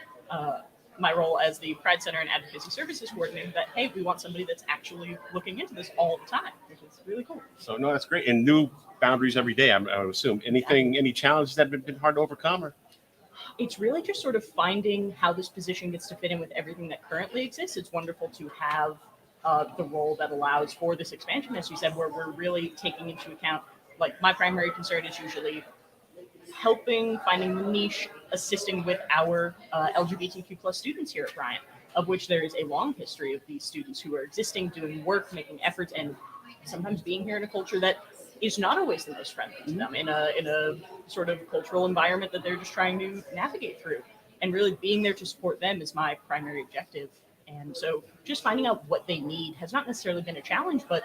my role as the Pride Center and Advocacy Services Coordinator, that, hey, we want somebody that's actually looking into this all the time, which is really cool. So, no, that's great. And new boundaries every day, I would assume. Any challenges that have been hard to overcome? Or? It's really just sort of finding how this position gets to fit in with everything that currently exists. It's wonderful to have the role that allows for this expansion, as you said, where we're really taking into account, like, my primary concern is usually helping, finding the niche, assisting with our LGBTQ plus students here at Bryant, of which there is a long history of these students who are existing, doing work, making efforts, and sometimes being here in a culture that is not always the most friendly to them, in a sort of cultural environment that they're just trying to navigate through. And really being there to support them is my primary objective. And so just finding out what they need has not necessarily been a challenge, but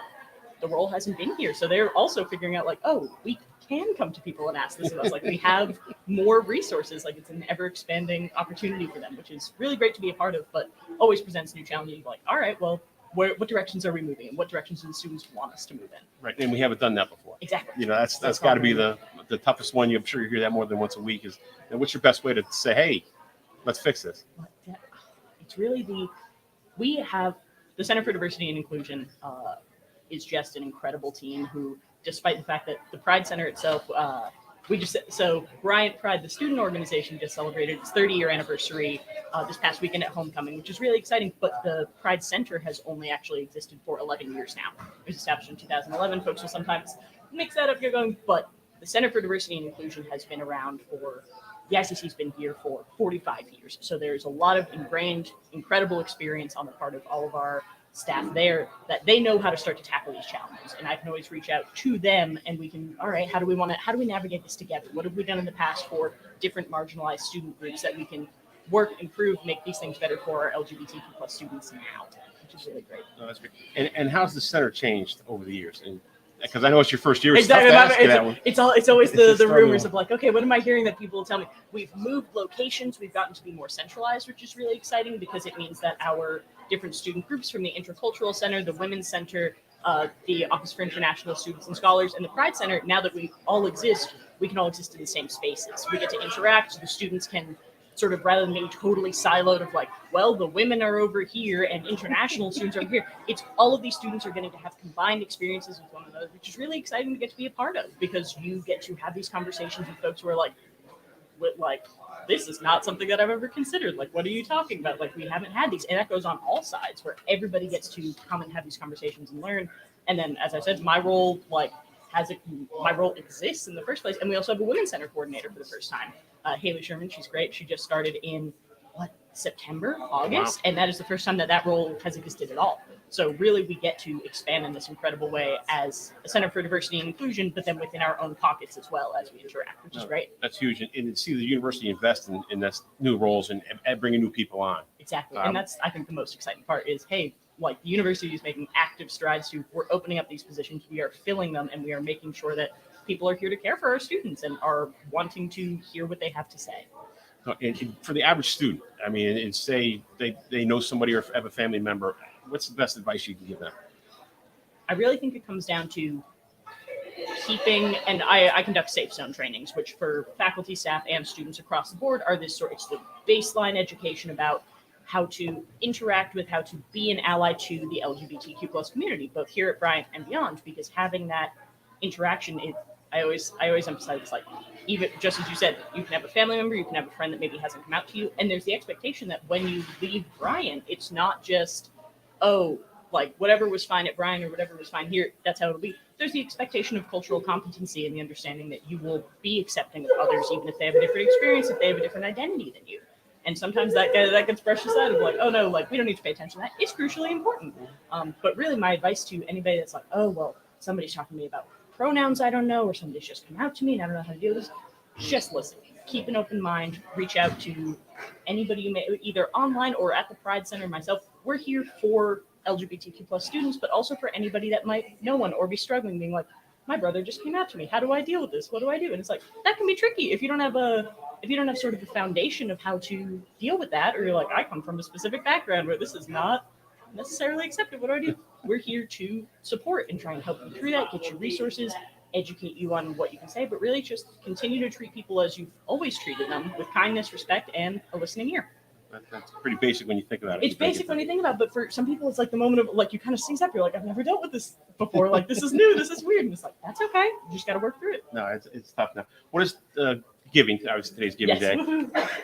the role hasn't been here. So they're also figuring out, like, oh, we can come to people and ask this of us. Like, we have more resources. Like, it's an ever expanding opportunity for them, which is really great to be a part of, but always presents new challenges. Like, all right, well, what directions are we moving in? What directions do the students want us to move in? Right, and we haven't done that before. Exactly. You know, that's got to be the toughest one. I'm sure you hear that more than once a week. Is, and what's your best way to say, hey, let's fix this? It's really we have the Center for Diversity and Inclusion is just an incredible team who, despite the fact that the Pride Center itself, Bryant Pride, the student organization, just celebrated its 30-year anniversary this past weekend at homecoming, which is really exciting. But the Pride Center has only actually existed for 11 years now. It was established in 2011. Folks will sometimes mix that up. You're going, but the Center for Diversity and Inclusion has been around the ICC's been here for 45 years. So there's a lot of ingrained, incredible experience on the part of all of our staff there, that they know how to start to tackle these challenges. And I can always reach out to them, and we can, all right, how do we navigate this together? What have we done in the past for different marginalized student groups that we can work, improve, make these things better for our LGBTQ plus students now, which is really great. No, that's great. And how's the center changed over the years? And because I know it's your first year. Exactly. It's always the struggle. rumors of, like, okay, what am I hearing that people will tell me? We've moved locations. We've gotten to be more centralized, which is really exciting because it means that our different student groups from the Intercultural Center, the Women's Center, the Office for International Students and Scholars, and the Pride Center, now that we all exist, we can all exist in the same spaces. We get to interact. The students can sort of, rather than being totally siloed of, like, well, the women are over here and international students are over here. It's all of these students are getting to have combined experiences with one another, which is really exciting to get to be a part of, because you get to have these conversations with folks who are like, this is not something that I've ever considered. Like, what are you talking about? Like, we haven't had these. And that goes on all sides, where everybody gets to come and have these conversations and learn. And then, as I said, my role exists in the first place. And we also have a Women's Center coordinator for the first time. Haley Sherman, she's great. She just started in September, August, and that is the first time that role has existed at all. So really, we get to expand in this incredible way as a Center for Diversity and Inclusion, but then within our own pockets as well as we interact, which is great. That's huge, and to see the university invest in this new roles and bringing new people on. Exactly, and that's, I think, the most exciting part is, hey, like, the university is making active strides we're opening up these positions, we are filling them, and we are making sure that people are here to care for our students and are wanting to hear what they have to say. And for the average student, I mean, and say they know somebody or have a family member, what's the best advice you can give them? I really think it comes down to keeping, and I conduct safe zone trainings, which for faculty, staff, and students across the board are it's the baseline education about how to interact with, how to be an ally to the LGBTQ plus community, both here at Bryant and beyond, because having that interaction, I always emphasize, it's like, even just as you said, you can have a family member, you can have a friend that maybe hasn't come out to you, and there's the expectation that when you leave Bryant, it's not just, oh, like, whatever was fine at Bryant or whatever was fine here, that's how it'll be. there's the expectation of cultural competency and the understanding that you will be accepting of others, even if they have a different experience, if they have a different identity than you. And sometimes that gets brushed aside of like, oh no, like we don't need to pay attention to that. It's crucially important. But really my advice to anybody that's like, oh, well, somebody's talking to me about pronouns I don't know, or somebody's just come out to me and I don't know how to deal with this, just listen. Keep an open mind. Reach out to anybody you may, either online or at the Pride Center. Myself, we're here for LGBTQ plus students, but also for anybody that might know one or be struggling, being like, my brother just came out to me. How do I deal with this? What do I do? And it's like, that can be tricky if you don't have sort of a foundation of how to deal with that, or you're like, I come from a specific background where this is not necessarily accepted. What do I do? We're here to support and try and help you through that, get you resources, educate you on what you can say, but really just continue to treat people as you've always treated them, with kindness, respect, and a listening ear. That's pretty basic when you think about it. It's basic when you think about it, but for some people, it's like the moment of like, you kind of seize up. You're like, I've never dealt with this before. Like, this is new. This is weird. And it's like, that's okay. You just got to work through it. No, it's tough now. What is giving? Obviously, today's Giving Day.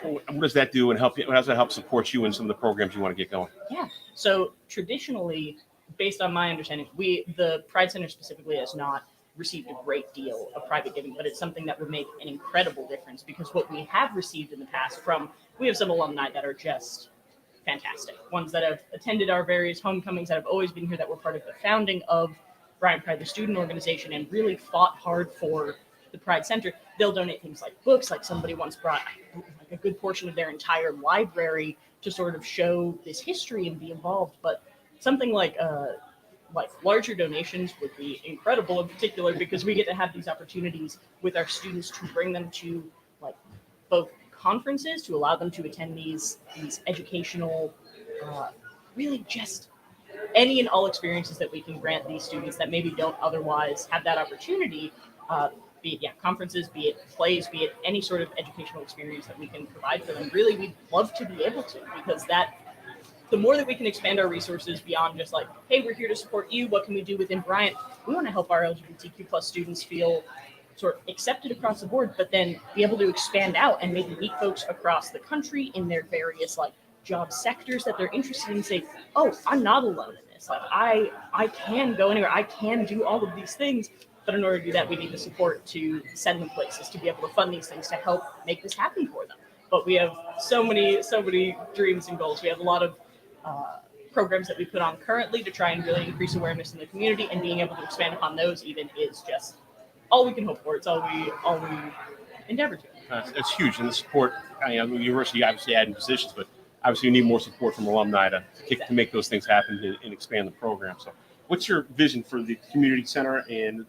What does that do and help you? How does that help support you in some of the programs you want to get going? Yeah. So traditionally, based on my understanding, the Pride Center specifically has not received a great deal of private giving, but it's something that would make an incredible difference, because what we have received in the past we have some alumni that are just fantastic, ones that have attended our various homecomings, that have always been here, that were part of the founding of Bryant Pride, the student organization, and really fought hard for the Pride Center. They'll donate things like books, like somebody once brought like a good portion of their entire library to sort of show this history and be involved. But something like larger donations would be incredible, in particular because we get to have these opportunities with our students to bring them to like both conferences, to allow them to attend these educational, really just any and all experiences that we can grant these students that maybe don't otherwise have that opportunity, be it conferences, be it plays, be it any sort of educational experience that we can provide for them. Really, we'd love to be able to, because the more that we can expand our resources beyond just like, hey, we're here to support you, what can we do within Bryant? We want to help our LGBTQ plus students feel sort of accepted across the board, but then be able to expand out and maybe meet folks across the country in their various like job sectors that they're interested in, and say, oh, I'm not alone in this. Like I can go anywhere, I can do all of these things. But in order to do that, we need the support to send them places, to be able to fund these things, to help make this happen for them. But we have so many dreams and goals. We have a lot of programs that we put on currently to try and really increase awareness in the community, and being able to expand upon those even is just all we can hope for. It's all we endeavor to. It's huge, and the support. The university obviously adding positions, but obviously you need more support from alumni to make those things happen and expand the program. So, what's your vision for the community center and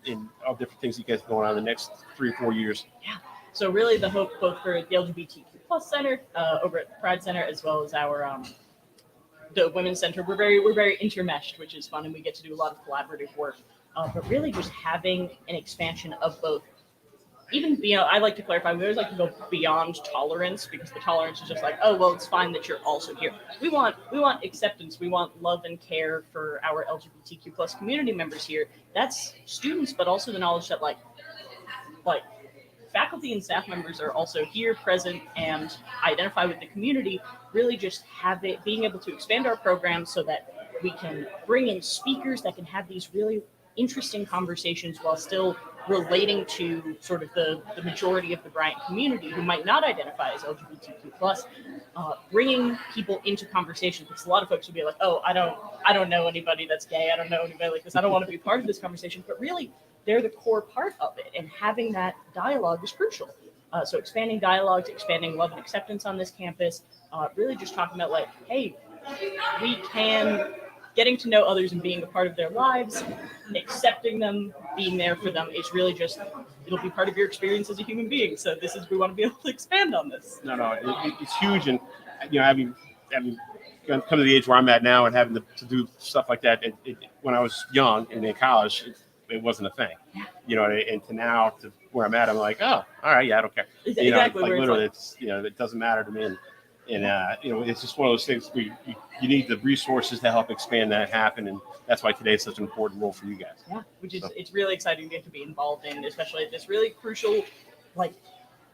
all different things you guys have going on in the next 3 or 4 years? Yeah. So really, the hope both for the LGBTQ plus center over at the Pride Center, as well as our the Women's Center, we're very intermeshed, which is fun, and we get to do a lot of collaborative work. But really, just having an expansion of both. Even I like to clarify, we always like to go beyond tolerance, because the tolerance is just like, oh well, it's fine that you're also here. We want acceptance. We want love and care for our LGBTQ plus community members here. That's students, but also the knowledge that like faculty and staff members are also here, present, and identify with the community. Really just being able to expand our program so that we can bring in speakers that can have these really interesting conversations while still relating to sort of the majority of the Bryant community who might not identify as LGBTQ plus, bringing people into conversation, because a lot of folks would be like, oh, I don't know anybody that's gay. I don't know anybody like this. I don't want to be part of this conversation. But really, they're the core part of it, and having that dialogue is crucial. So expanding dialogues, expanding love and acceptance on this campus, really just talking about like, hey, getting to know others and being a part of their lives, accepting them, being there for them is really just, it'll be part of your experience as a human being. So we want to be able to expand on this. No, it's huge. And, having come to the age where I'm at now and having to do stuff like that, when I was young and in college, it wasn't a thing, and to now to where I'm at, I'm like, oh, all right, yeah, I don't care. Exactly. Like literally, it's it doesn't matter to me. And it's just one of those things where you need the resources to help expand that happen, and that's why today is such an important role for you guys. Yeah, it's really exciting to get to be involved in, especially at this really crucial, like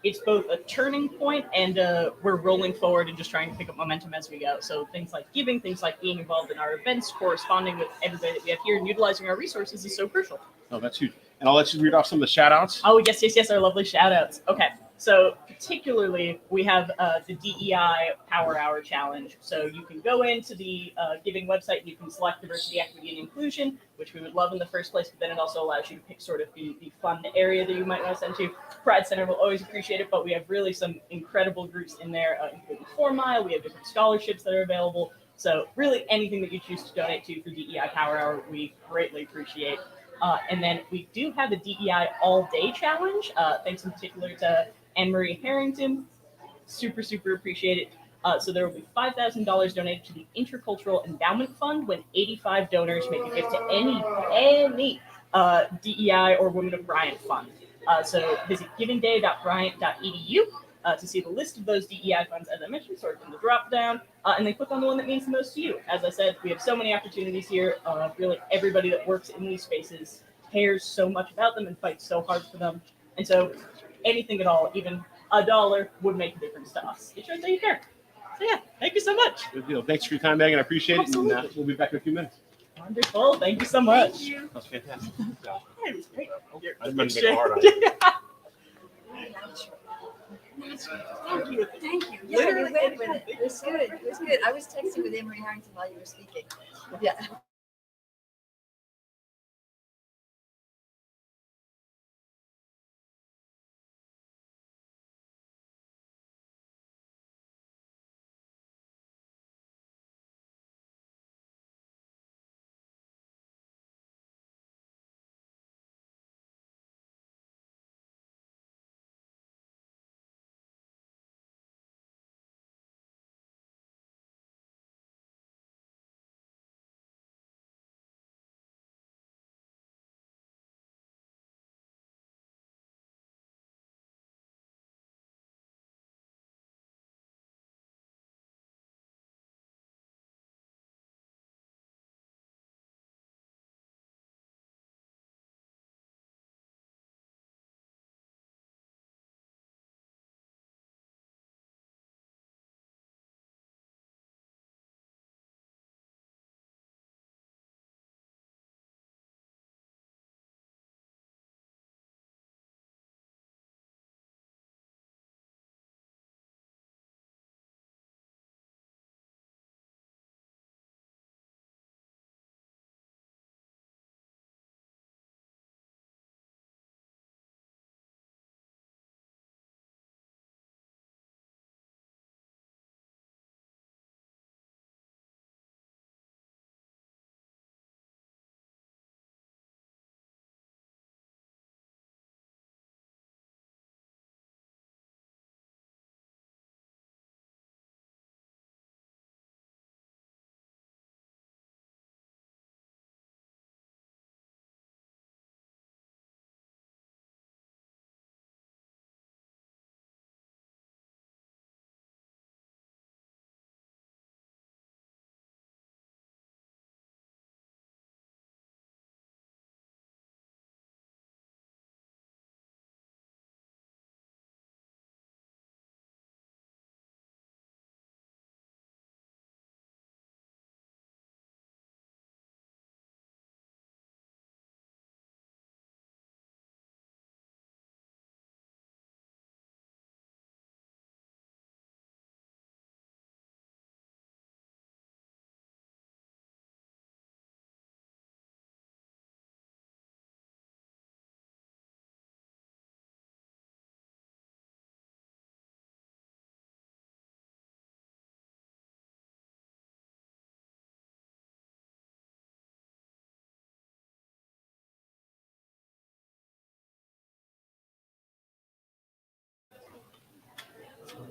it's both a turning point and we're rolling forward and just trying to pick up momentum as we go. So things like giving, things like being involved in our events, corresponding with everybody that we have here, and utilizing our resources is so crucial. Oh, that's huge. And I'll let you read off some of the shout outs. Oh, yes, our lovely shout outs. Okay. So particularly, we have the DEI Power Hour Challenge. So you can go into the Giving website, you can select diversity, equity, and inclusion, which we would love in the first place, but then it also allows you to pick sort of the fun area that you might want to send to. Pride Center will always appreciate it, but we have really some incredible groups in there, including 4 Mile. We have different scholarships that are available. So really anything that you choose to donate to for DEI Power Hour, we greatly appreciate. And then we do have a DEI All Day Challenge, thanks in particular to Anne-Marie Harrington. Super appreciate it. So there will be $5,000 donated to the Intercultural Endowment Fund when 85 donors make a gift to any DEI or Women of Bryant fund. So visit givingday.bryant.edu to see the list of those DEI funds, as I mentioned, sort of in the drop down, and then click on the one that means the most to you. As I said, we have so many opportunities here. Really, everybody that works in these spaces cares so much about them and fights so hard for them. And so anything at all, even $1 would make a difference to us. It shows that you care. So yeah, thank you so much. Good deal. Thanks for your time, Megan. I appreciate it. And we'll be back in a few minutes. Wonderful. Thank you so much. Thank you. That was fantastic. Yeah, it was great. I didn't mean to make it hard on you. Thank you. Thank you. Yeah, Literally you went with anytime. it. It was good. It was good. I was texting with Anne-Marie Harrington while you were speaking. Yeah.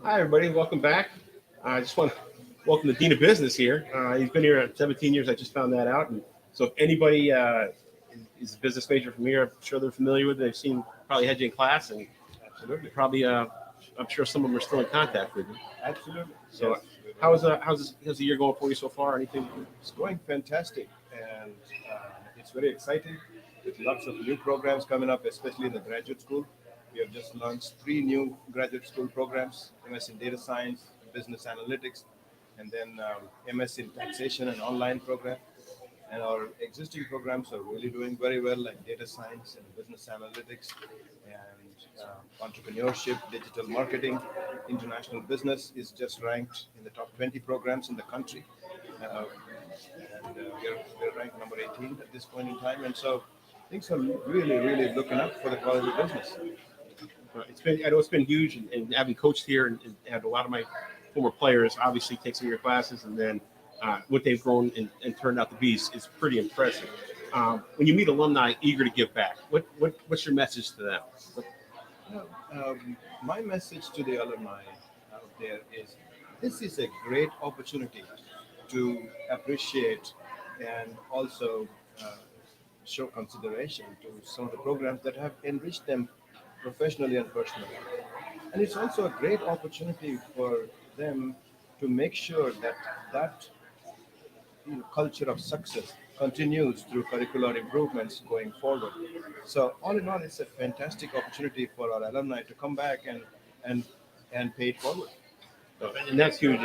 Hi, everybody. Welcome back. I just want to welcome the Dean of Business here. He's been here 17 years. I just found that out. And so if anybody is a business major from here, I'm sure they're familiar with it. They've seen probably had you in class, and Absolutely. probably I'm sure some of them are still in contact with you. Absolutely. So Yes. how's the year going for you so far? Anything? It's going fantastic, and it's very exciting with lots of new programs coming up, especially in the graduate school. We have just launched 3 new graduate school programs: MS in Data Science, Business Analytics, and then MS in Taxation and Online program. And our existing programs are really doing very well, like Data Science and Business Analytics and Entrepreneurship, Digital Marketing. International Business is just ranked in the top 20 programs in the country. Uh, we're ranked number 18 at this point in time. And so things are really, really looking up for the College of Business. I know it's been huge, and having coached here and had a lot of my former players obviously take some of your classes, and then what they've grown and turned out to be is pretty impressive. When you meet alumni eager to give back, what's your message to them? My message to the alumni out there is this is a great opportunity to appreciate and also show consideration to some of the programs that have enriched them professionally and personally. And it's also a great opportunity for them to make sure that culture of success continues through curricular improvements going forward. So all in all, it's a fantastic opportunity for our alumni to come back and pay it forward. And that's huge.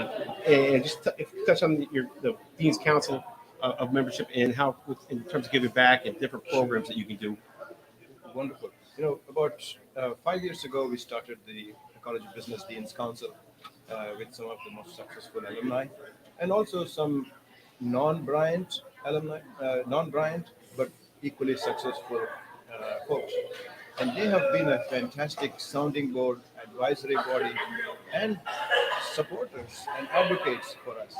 And just if you touch on the Dean's Council of membership and how, in terms of giving back and different programs that you can do. Wonderful. About 5 years ago, we started the College of Business Dean's Council with some of the most successful alumni, and also some non-Bryant alumni, non-Bryant but equally successful folks. And they have been a fantastic sounding board, advisory body, and supporters and advocates for us.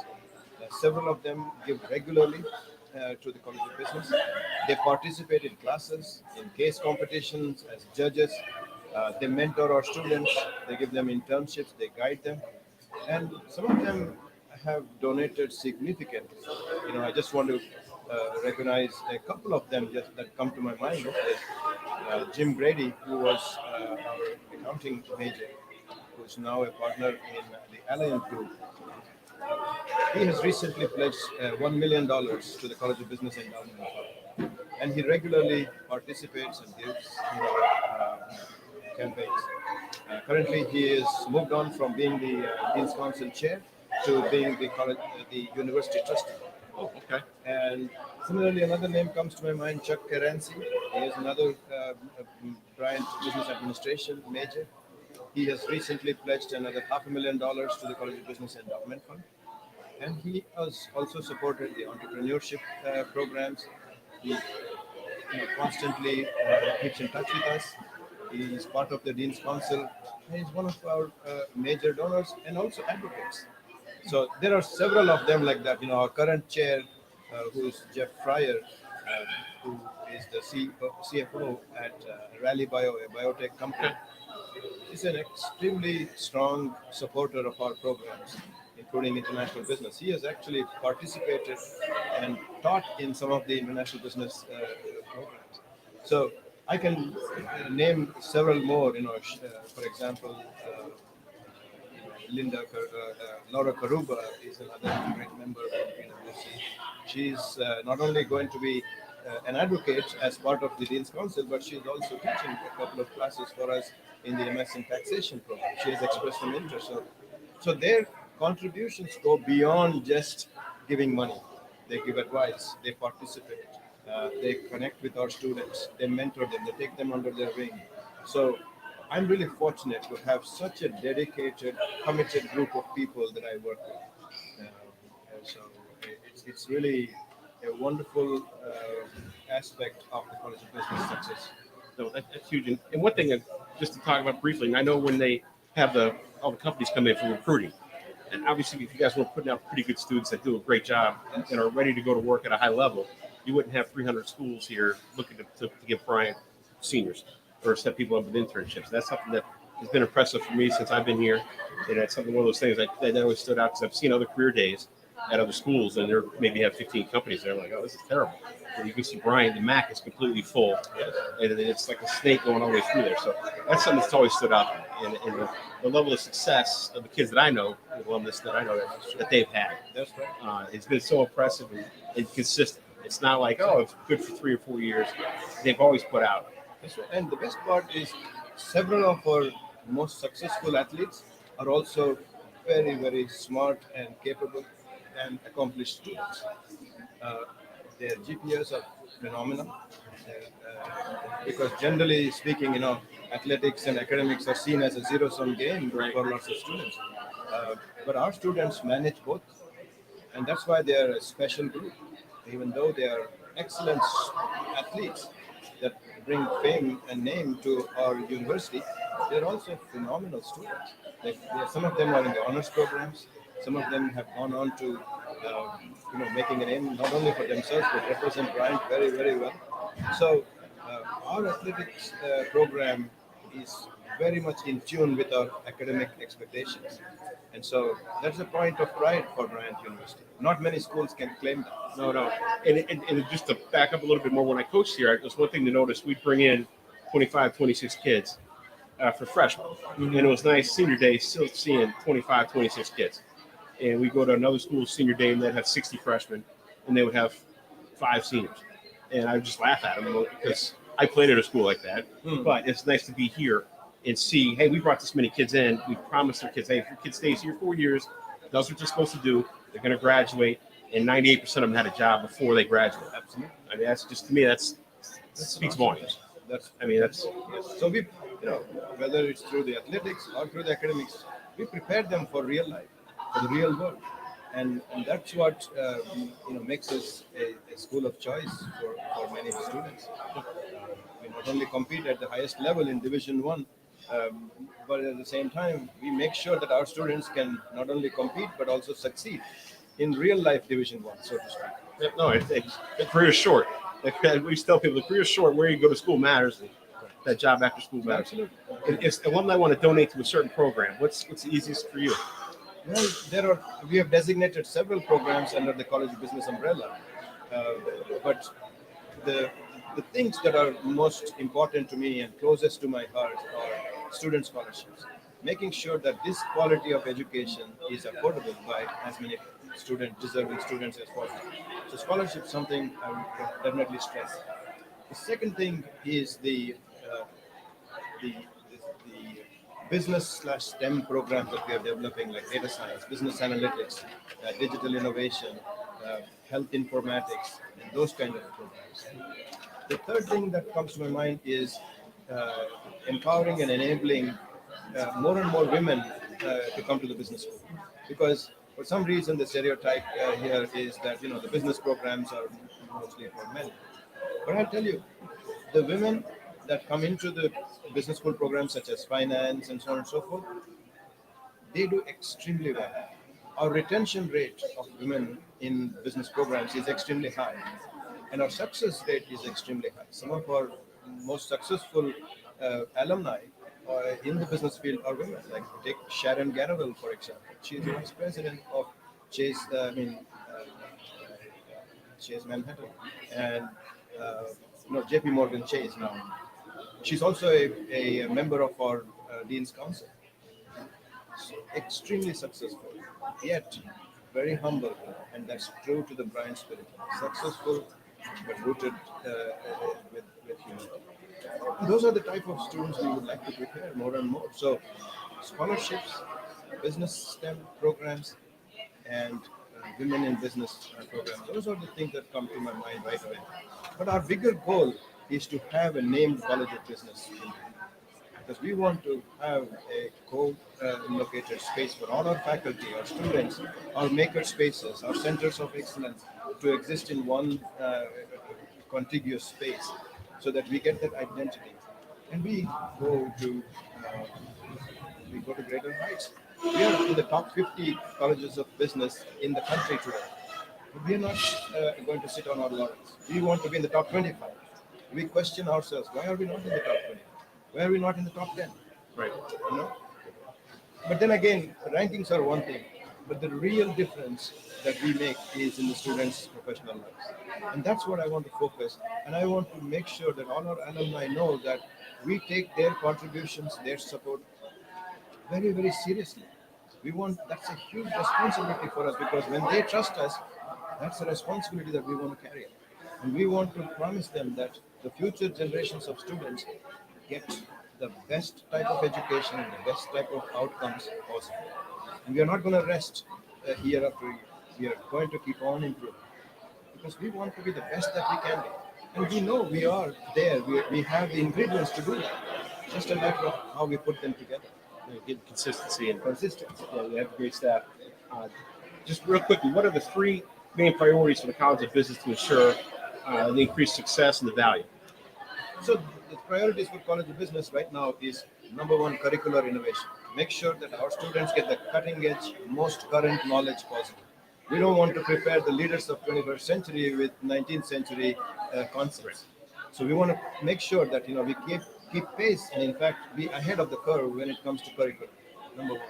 Several of them give regularly to the College of Business. They participate in classes, in case competitions as judges. They mentor our students. They give them internships. They guide them. And some of them have donated significantly. I just want to recognize a couple of them just that come to my mind. Jim Brady, who was our accounting major, who's now a partner in the Alliant Group. He has recently pledged $1 million to the College of Business Endowment Fund, and he regularly participates and gives campaigns. Currently, he is moved on from being the Dean's Council chair to being the university trustee. Oh, okay. And similarly, another name comes to my mind, Chuck Caranci. He is another Bryant Business Administration major. He has recently pledged another $500,000 to the College of Business Endowment Fund. And he has also supported the entrepreneurship programs. He constantly keeps in touch with us. He is part of the Dean's Council. He is one of our major donors and also advocates. So there are several of them like that. Our current chair, who is Jeff Fryer, who is the CFO at Rally Bio, a biotech company, is an extremely strong supporter of our programs, including international business. He has actually participated and taught in some of the international business programs. So I can name several more. For example, Laura Karuba is another great member of the PwC. She's not only going to be an advocate as part of the Dean's Council, but she's also teaching a couple of classes for us in the MS in Taxation program. She has expressed some interest. So their contributions go beyond just giving money. They give advice, they participate, they connect with our students, they mentor them, they take them under their wing. So I'm really fortunate to have such a dedicated, committed group of people that I work with. So it's really a wonderful aspect of the College of Business success. So that's huge. And one thing, just to talk about briefly, and I know when they have all the companies come in for recruiting, and obviously if you guys were putting out pretty good students that do a great job and are ready to go to work at a high level, you wouldn't have 300 schools here looking to give Bryant seniors or set people up with internships. That's something that has been impressive for me since I've been here. And it's something, one of those things that always stood out because I've seen other career days at other schools and they're maybe have 15 companies. They're like, oh, this is terrible. And you can see Bryant, the MAC is completely full. And it's like a snake going all the way through there. So that's something that's always stood out. And the level of success of the kids that I know, the alumnus that I know that they've had. That's right. It's been so impressive and consistent. It's not like, oh, it's good for 3 or 4 years. They've always put out. That's right. And the best part is several of our most successful athletes are also very, very smart and capable and accomplished students. Uh, their GPAs are phenomenal. Because generally speaking, athletics and academics are seen as a zero-sum game for lots of students. But our students manage both, and that's why they are a special group. Even though they are excellent athletes that bring fame and name to our university, they're also phenomenal students. Some of them are in the honors programs. Some of them have gone on to, making a name not only for themselves but represent Bryant very, very well. So our athletics program is very much in tune with our academic expectations. And so that's a point of pride for Bryant University. Not many schools can claim that. No, no. And just to back up a little bit more, when I coached here, there's one thing to notice. We'd bring in 25, 26 kids for freshmen. And it was nice senior day still seeing 25, 26 kids. And we go to another school senior day and they'd have 60 freshmen and they would have 5 seniors. And I would just laugh at them because I played at a school like that. But it's nice to be here and see, hey, we brought this many kids in. We promised our kids, hey, if your kid stays here 4 years, does what you're supposed to do, they're going to graduate. And 98% of them had a job before they graduate. Absolutely. I mean, that's just, to me, that speaks volumes. That's Yes. So we, whether it's through the athletics or through the academics, we prepare them for real life, for the real world, and that's what makes us a school of choice for many students. We not only compete at the highest level in Division One, but at the same time, we make sure that our students can not only compete but also succeed in real life Division One, so to speak. No, the career is short. We used to tell people the career is short. Where you go to school matters. That job after school matters. Absolutely. If alumni want to donate to a certain program, what's the easiest for you? Well, we have designated several programs under the College of Business umbrella, but the things that are most important to me and closest to my heart are student scholarships. Making sure that this quality of education is affordable by as many deserving students as possible. So scholarship is something I would definitely stress. The second thing is the business/STEM programs that we are developing, like data science, business analytics, digital innovation, health informatics, and those kind of programs. The third thing that comes to my mind is empowering and enabling more and more women to come to the business school, because for some reason the stereotype here is that the business programs are mostly for men. But I'll tell you, the women that come into the business school programs such as finance and so on and so forth, they do extremely well. Our retention rate of women in business programs is extremely high, and our success rate is extremely high. Some of our most successful alumni in the business field are women. Like take Sharon Garrawell, for example. She is the vice president of Chase Manhattan, and JP Morgan Chase now. She's also a member of our Dean's Council. So extremely successful, yet very humble, and that's true to the Bryant spirit. Successful, but rooted with humility. And those are the type of students we would like to prepare more and more. So scholarships, business STEM programs, and women in business programs. Those are the things that come to my mind right away. But our bigger goal is to have a named college of business, because we want to have a co-located space for all our faculty, our students, our maker spaces, our centers of excellence to exist in one contiguous space, so that we get that identity and we go to greater heights. We are in the top 50 colleges of business in the country today. But we are not going to sit on our laurels. We want to be in the top 25. We question ourselves, why are we not in the top 20? Why are we not in the top 10? Right. But then again, rankings are one thing, but the real difference that we make is in the students' professional lives. And that's what I want to focus. And I want to make sure that all our alumni know that we take their contributions, their support very, very seriously. That's a huge responsibility for us, because when they trust us, that's a responsibility that we want to carry. And we want to promise them that the future generations of students get the best type of education and the best type of outcomes possible. And we are not going to rest year after year. We are going to keep on improving because we want to be the best that we can be. And we know we are there. We have the ingredients to do that. Just a matter of how we put them together. Get consistency and Consistency. yeah, you have a great staff. Uh, just real quickly, what are the three main priorities for the College of Business to ensure the increased success and the value? So the priorities for College of Business right now is number one, curricular innovation. Make sure that our students get the cutting edge, most current knowledge possible. We don't want to prepare the leaders of 21st century with 19th century concepts. So we want to make sure that we keep pace and in fact be ahead of the curve when it comes to curriculum. Number one.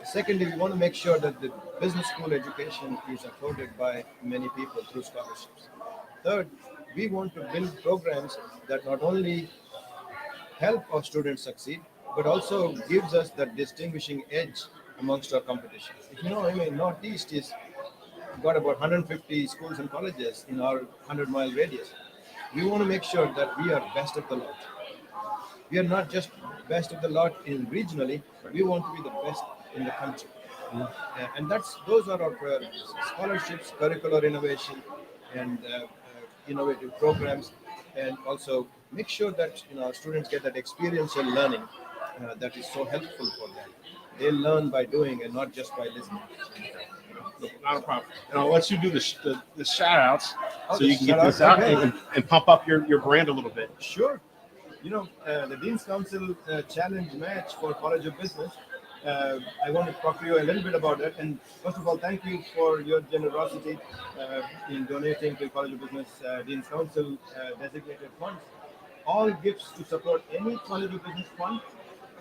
Secondly, we want to make sure that the business school education is afforded by many people through scholarships. Third, we want to build programs that not only help our students succeed, but also gives us that distinguishing edge amongst our competition. If you know, Northeast is got about 150 schools and colleges in our 100-mile radius. We want to make sure that we are best of the lot. We are not just best of the lot in regionally. We want to be the best in the country. And those are our priorities: scholarships, curricular innovation, and innovative programs, and also make sure that our students get that experiential learning that is so helpful for them. They learn by doing and not just by listening. Not a problem. And I'll let you do the shout outs Oh, so the you can get shout-outs, this out okay. and pump up your brand a little bit. Sure. The Dean's Council Challenge match for College of Business. I want to talk to you a little bit about that. And first of all, thank you for your generosity in donating to College of Business Dean's Council designated funds. All gifts to support any College of Business fund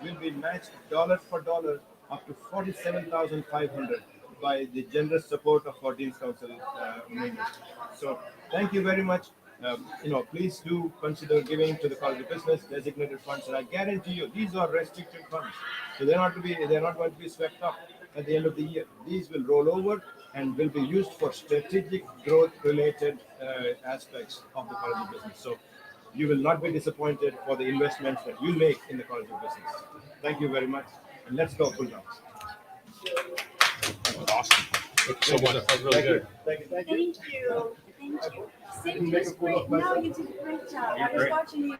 will be matched dollar for dollar up to 47,500 by the generous support of our Dean's Council members. So thank you very much. Please do consider giving to the College of Business designated funds, and I guarantee you these are restricted funds, so they're not going to be swept up at the end of the year. These will roll over and will be used for strategic growth related aspects of the College of Business. So you will not be disappointed for the investments that you make in the College of Business. Thank you very much, and let's go full down. Awesome. Thank you so much. That was really good. Thank you. Thank you. Thank you. Cindy Make a was fool great. of No, myself. you did a great job. You're I was great. watching you.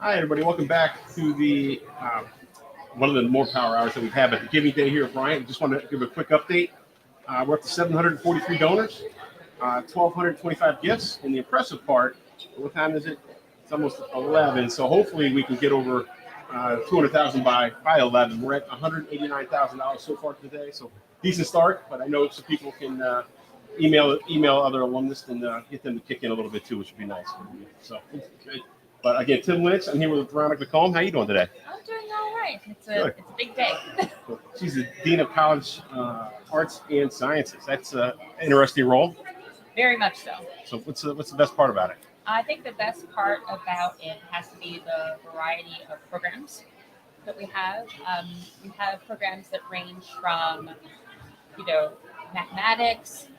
Hi, everybody. Welcome back to the one of the more power hours that we have at the Giving Day here at Bryant. Just want to give a quick update. We're up to 743 donors, 1,225 gifts, and the impressive part, what time is it? It's almost 11, so hopefully we can get over 200,000 by 11. We're at $189,000 so far today, so decent start, but I know some people can email other alumnus and get them to kick in a little bit too, which would be nice. So, but again, Tim Lynch, I'm here with Veronica Combe. How you doing today? I'm doing all right. It's a big day. She's the Dean of College Arts and Sciences. That's an interesting role. Very much so. So what's the best part about it? I think the best part about it has to be the variety of programs that we have. We have programs that range from, mathematics,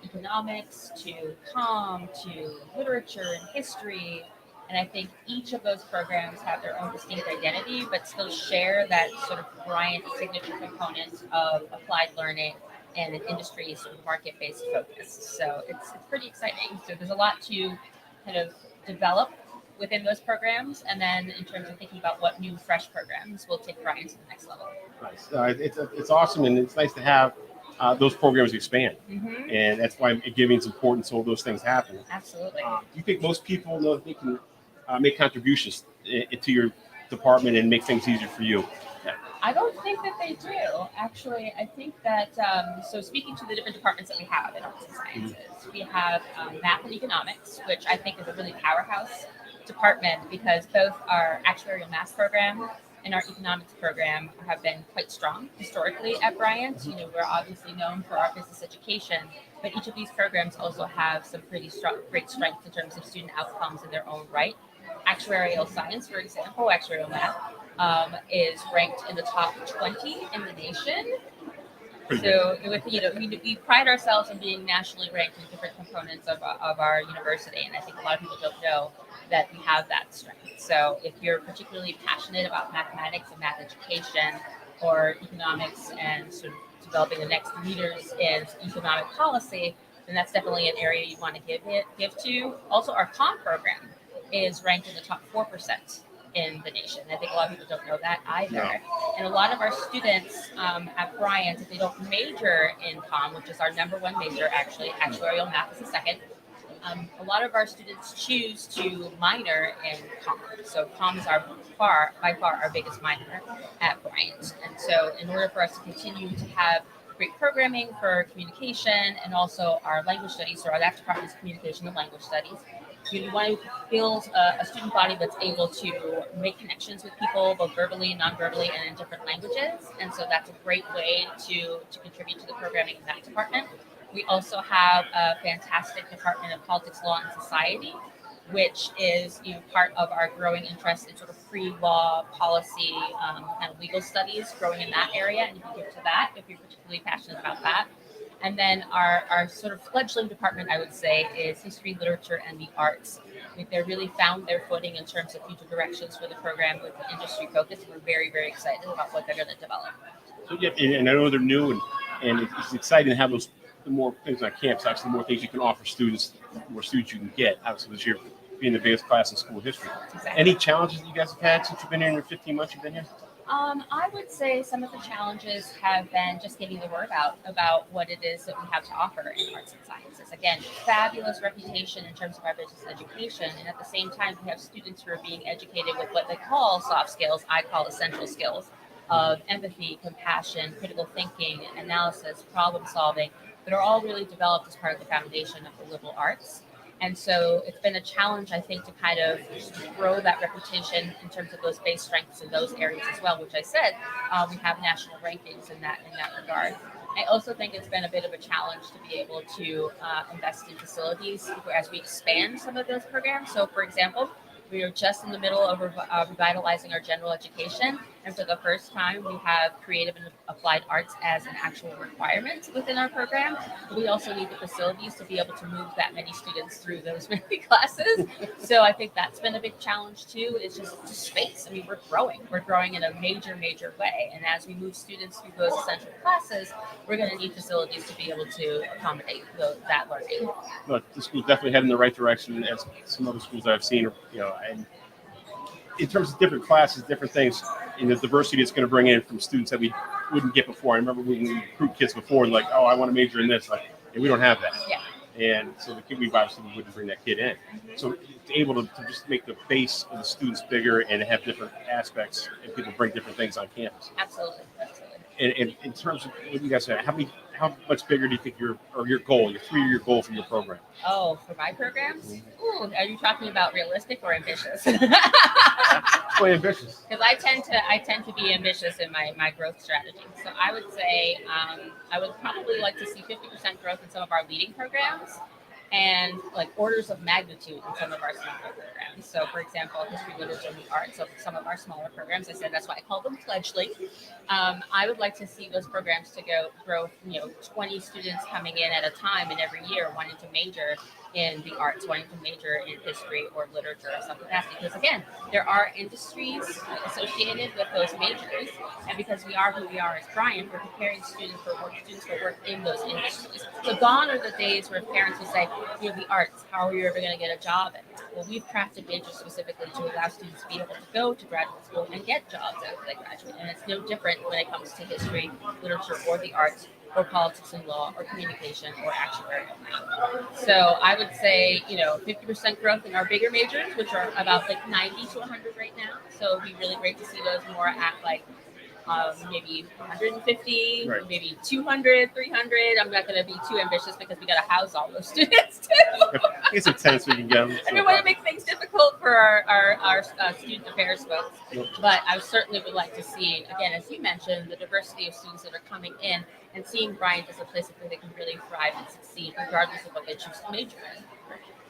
economics, to comm, to literature and history. And I think each of those programs have their own distinct identity, but still share that sort of Bryant signature component of applied learning and an industry sort of market-based focus. So it's pretty exciting. So there's a lot to kind of develop within those programs, and then in terms of thinking about what new fresh programs will take Bryant to the next level. Nice. It's awesome, and it's nice to have those programs expand, and that's why giving is important. So those things happen. Absolutely. Do you think most people know that they can make contributions to your department and make things easier for you? I don't think that they do. Actually, I think that, so speaking to the different departments that we have in arts and sciences, we have math and economics, which I think is a really powerhouse department because both our actuarial math program and our economics program have been quite strong historically at Bryant. We're obviously known for our business education, but each of these programs also have some pretty great strengths in terms of student outcomes in their own right. Actuarial science, for example, actuarial math, is ranked in the top 20 in the nation. So we pride ourselves in being nationally ranked in different components of our university, and I think a lot of people don't know that we have that strength. So if you're particularly passionate about mathematics and math education, or economics and sort of developing the next leaders in economic policy, then that's definitely an area you want to give to. Also, our comm program is ranked in the top 4% in the nation. I think a lot of people don't know that either. No. And a lot of our students at Bryant, if they don't major in comm, which is our number one major, actually, actuarial math is the second, a lot of our students choose to minor in comm. So comm is by far our biggest minor at Bryant. And so in order for us to continue to have great programming for communication and also our language studies, so our that department is communication and language studies, you want to build a student body that's able to make connections with people, both verbally and non-verbally, and in different languages. And so that's a great way to contribute to the programming in that department. We also have a fantastic department of politics, law, and society, which is part of our growing interest in sort of pre-law policy kind of legal studies, growing in that area. And you can give to that if you're particularly passionate about that. And then our sort of fledgling department, I would say, is history, literature, and the arts. I think they've really found their footing in terms of future directions for the program with the industry focus. We're very, very excited about what they're going to develop. So yeah, and I know they're new, and it's exciting to have the more things on campus. Obviously, the more things you can offer students, the more students you can get. Obviously, this year being the biggest class in school history. Exactly. Any challenges that you guys have had since you've been here in your 15 months you've been here? I would say some of the challenges have been just getting the word out about what it is that we have to offer in arts and sciences. Again, fabulous reputation in terms of our business education, and at the same time, we have students who are being educated with what they call soft skills, I call essential skills, of empathy, compassion, critical thinking, analysis, problem solving, that are all really developed as part of the foundation of the liberal arts. And so it's been a challenge, I think, to kind of grow that reputation in terms of those base strengths in those areas as well, which I said, we have national rankings in that regard. I also think it's been a bit of a challenge to be able to invest in facilities as we expand some of those programs. So, for example, we are just in the middle of revitalizing our general education. And for the first time, we have creative and applied arts as an actual requirement within our program. We also need the facilities to be able to move that many students through those many classes. So I think that's been a big challenge too, is just space. I mean, we're growing in a major, major way. And as we move students through those essential classes, we're going to need facilities to be able to accommodate that learning. But the school's definitely heading in the right direction, as some other schools I've seen, and in terms of different classes, different things, the diversity it's going to bring in from students that we wouldn't get before. I remember when we recruit kids before, like, oh, I want to major in this, like, and we don't have that. Yeah. And so the kid, we obviously wouldn't bring that kid in. So it's able to just make the base of the students bigger and have different aspects, and people bring different things on campus. Absolutely. And in terms of what you guys said, how much bigger do you think your 3-year goal for your program? Oh, for my programs? Ooh, are you talking about realistic or ambitious? Quite ambitious. Because I tend to be ambitious in my growth strategy. So I would say I would probably like to see 50% growth in some of our leading programs, and like orders of magnitude in some of our smaller programs. So, for example, history, literature, and the arts of some of our smaller programs. I said that's why I call them fledgling. I would like to see those programs to grow. 20 students coming in at a time in every year, wanting to major in the arts, wanting to major in history or literature or something like that. Because again, there are industries associated with those majors, and because we are who we are as Bryant, we're preparing students for work in those industries. So gone are the days where parents will say, the arts, how are you ever going to get a job in that? Well, we've crafted majors specifically to allow students to be able to go to graduate school and get jobs after they graduate. And it's no different when it comes to history, literature, or the arts, or politics and law, or communication, or actuarial math. So I would say, 50% growth in our bigger majors, which are about like 90 to 100 right now. So it'd be really great to see those more at like maybe 150, Right. maybe 200, 300. I'm not going to be too ambitious because we got to house all those students too. It's intense we can get them. I don't want to make things difficult for our student affairs folks. Yep. But I certainly would like to see, again, as you mentioned, the diversity of students that are coming in and seeing Bryant as a place where they can really thrive and succeed, regardless of what they choose to major in.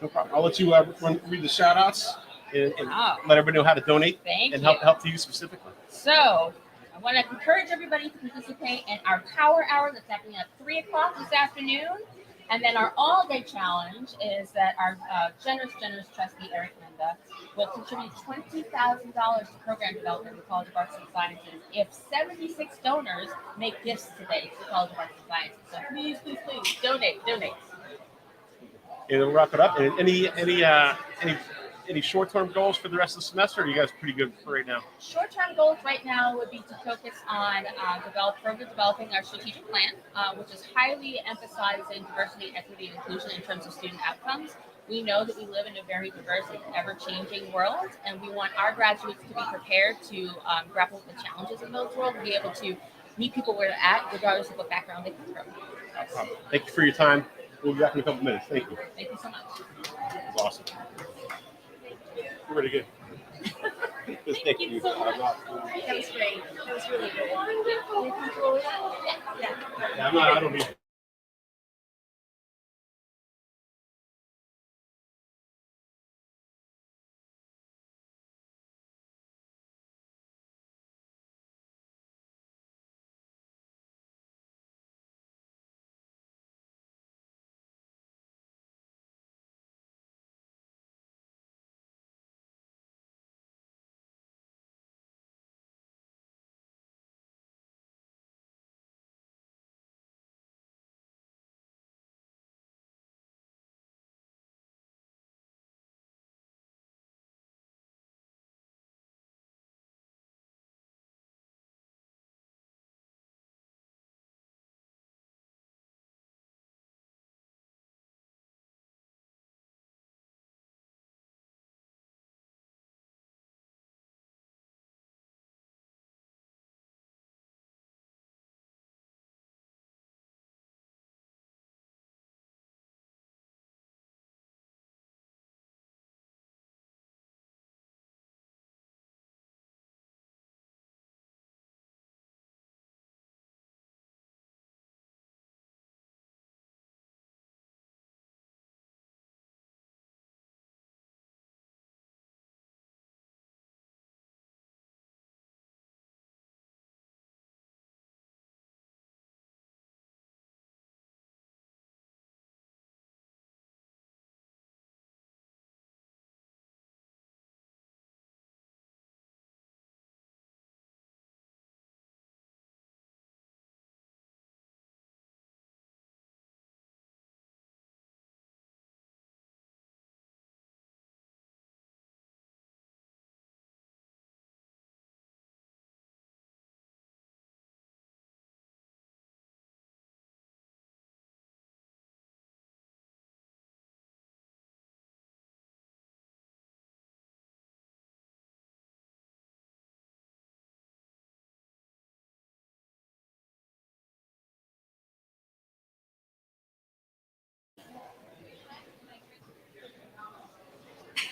No problem. I'll let you read the shout outs and Oh. let everybody know how to donate Thank and you. help to you specifically. So I want to encourage everybody to participate in our Power Hour that's happening at 3 o'clock this afternoon. And then our all-day challenge is that our generous trustee, Eric Linda, will contribute $20,000 to program development in the College of Arts and Sciences if 76 donors make gifts today to the College of Arts and Sciences. So please, donate. And we'll wrap it up. And any short-term goals for the rest of the semester? Or are you guys pretty good for right now? Short-term goals right now would be to focus on developing our strategic plan, which is highly emphasizing diversity, equity, and inclusion in terms of student outcomes. We know that we live in a very diverse and ever-changing world, and we want our graduates to be prepared to grapple with the challenges in those worlds and be able to meet people where they're at, regardless of what background they come from. Thank you for your time. We'll be back in a couple minutes. Thank you. Thank you so much. It was awesome. You're really good. Thank you so much. That was great. That was really good. Yeah, I don't need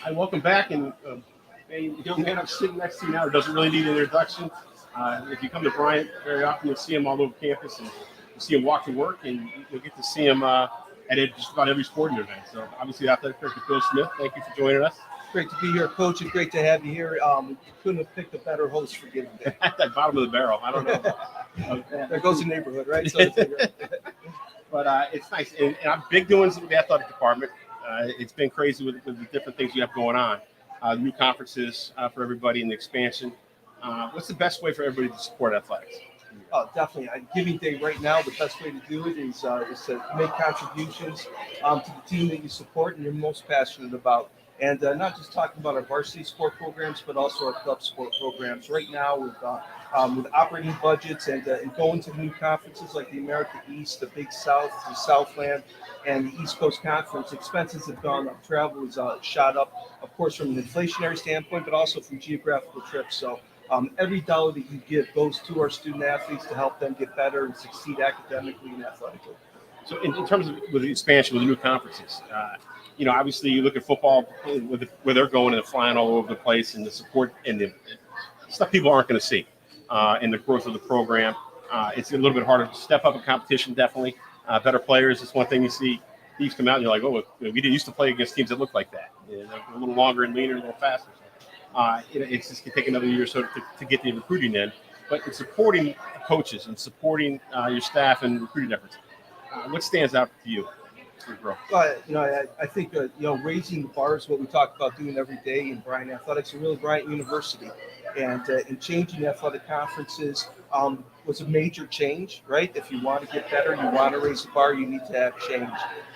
I welcome back, and a young man I'm sitting next to you now doesn't really need an introduction. If you come to Bryant very often, you'll see him all over campus, and you'll see him walk to work, and you'll get to see him at just about every sporting event. So obviously, athletic director Bill Smith, thank you for joining us. Great to be here, Coach, and great to have you here. Couldn't have picked a better host for Giving Day. At the bottom of the barrel, I don't know. There goes the neighborhood, right? So But it's nice, and I'm big doings with the athletic department. It's been crazy with the different things you have going on. New conferences for everybody in the expansion. What's the best way for everybody to support athletics? Definitely. Giving Day right now, the best way to do it is to make contributions to the team that you support and you're most passionate about. And not just talking about our varsity sport programs, but also our club sport programs. Right now, with operating budgets and going to new conferences like the America East, the Big South, the Southland, and the East Coast Conference, expenses have gone up. Travel is shot up, of course, from an inflationary standpoint, but also from geographical trips. So every dollar that you give goes to our student athletes to help them get better and succeed academically and athletically. So in terms of with the expansion with the new conferences, obviously you look at football where they're going and they're flying all over the place, and the support and the stuff people aren't going to see, and the growth of the program. It's a little bit harder to step up in competition, definitely. Better players is one thing you see. Teams come out and you're like, oh, we didn't used to play against teams that look like that. They're a little longer and leaner and a little faster. It's just going to take another year or so to get the recruiting in. But it's supporting coaches and supporting your staff and recruiting efforts. What stands out to you? I think raising the bar is what we talk about doing every day in Bryant Athletics and really Bryant University, and changing athletic conferences was a major change, right? If you want to get better, you want to raise the bar, you need to have change,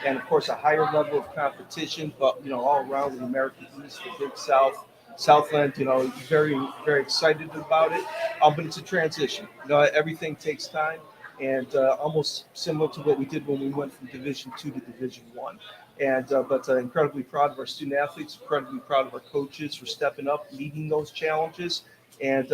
and of course a higher level of competition. But all around the America East, the Big South, Southland, very very excited about it. But it's a transition. Everything takes time. And almost similar to what we did when we went from Division II to Division I. And but incredibly proud of our student athletes, incredibly proud of our coaches for stepping up, meeting those challenges. And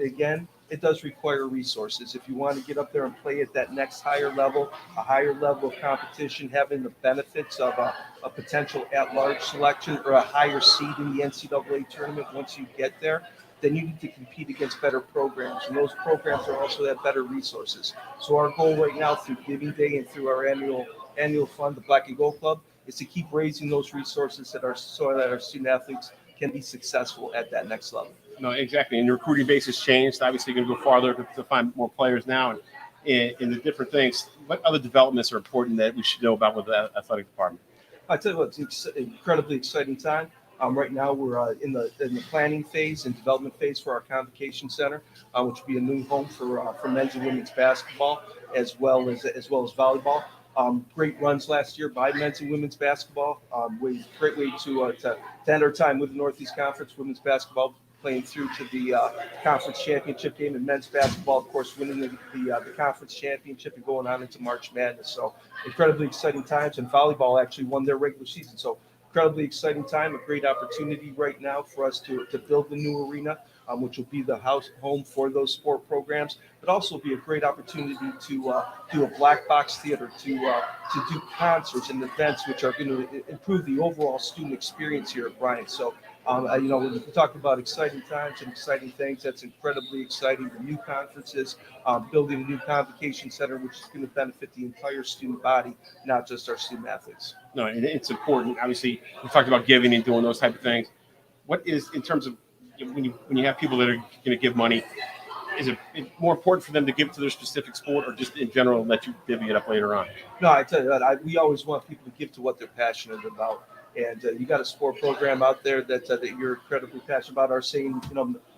again, it does require resources. If you want to get up there and play at that next higher level, a higher level of competition, having the benefits of a potential at-large selection or a higher seed in the NCAA tournament once you get there, then you need to compete against better programs. And those programs are also have better resources. So our goal right now through Giving Day and through our annual fund, the Black and Gold Club, is to keep raising those resources so that our student athletes can be successful at that next level. No, exactly. And your recruiting base has changed. Obviously, you're going to go farther to find more players now. And in the different things, what other developments are important that we should know about with the athletic department? I tell you what, it's an incredibly exciting time. Right now, we're in the planning phase and development phase for our convocation center, which will be a new home for men's and women's basketball, as well as volleyball. Great runs last year by men's and women's basketball. Great way to end our time with the Northeast Conference women's basketball, playing through to the conference championship game, and men's basketball, of course, winning the conference championship and going on into March Madness. So incredibly exciting times. And volleyball actually won their regular season. So incredibly exciting time, a great opportunity right now for us to build the new arena, which will be the home for those sport programs, but also be a great opportunity to do a black box theater, to do concerts and events which are going to improve the overall student experience here at Bryant. So, when we talk about exciting times and exciting things, that's incredibly exciting. The new conferences, building a new convocation center, which is going to benefit the entire student body, not just our student athletes. No, and it's important. Obviously, we talked about giving and doing those type of things. What is, in terms of when you have people that are going to give money, is it more important for them to give to their specific sport, or just in general let you divvy it up later on? No, I tell you that we always want people to give to what they're passionate about. And you got a sport program out there that you're incredibly passionate about. Our saying,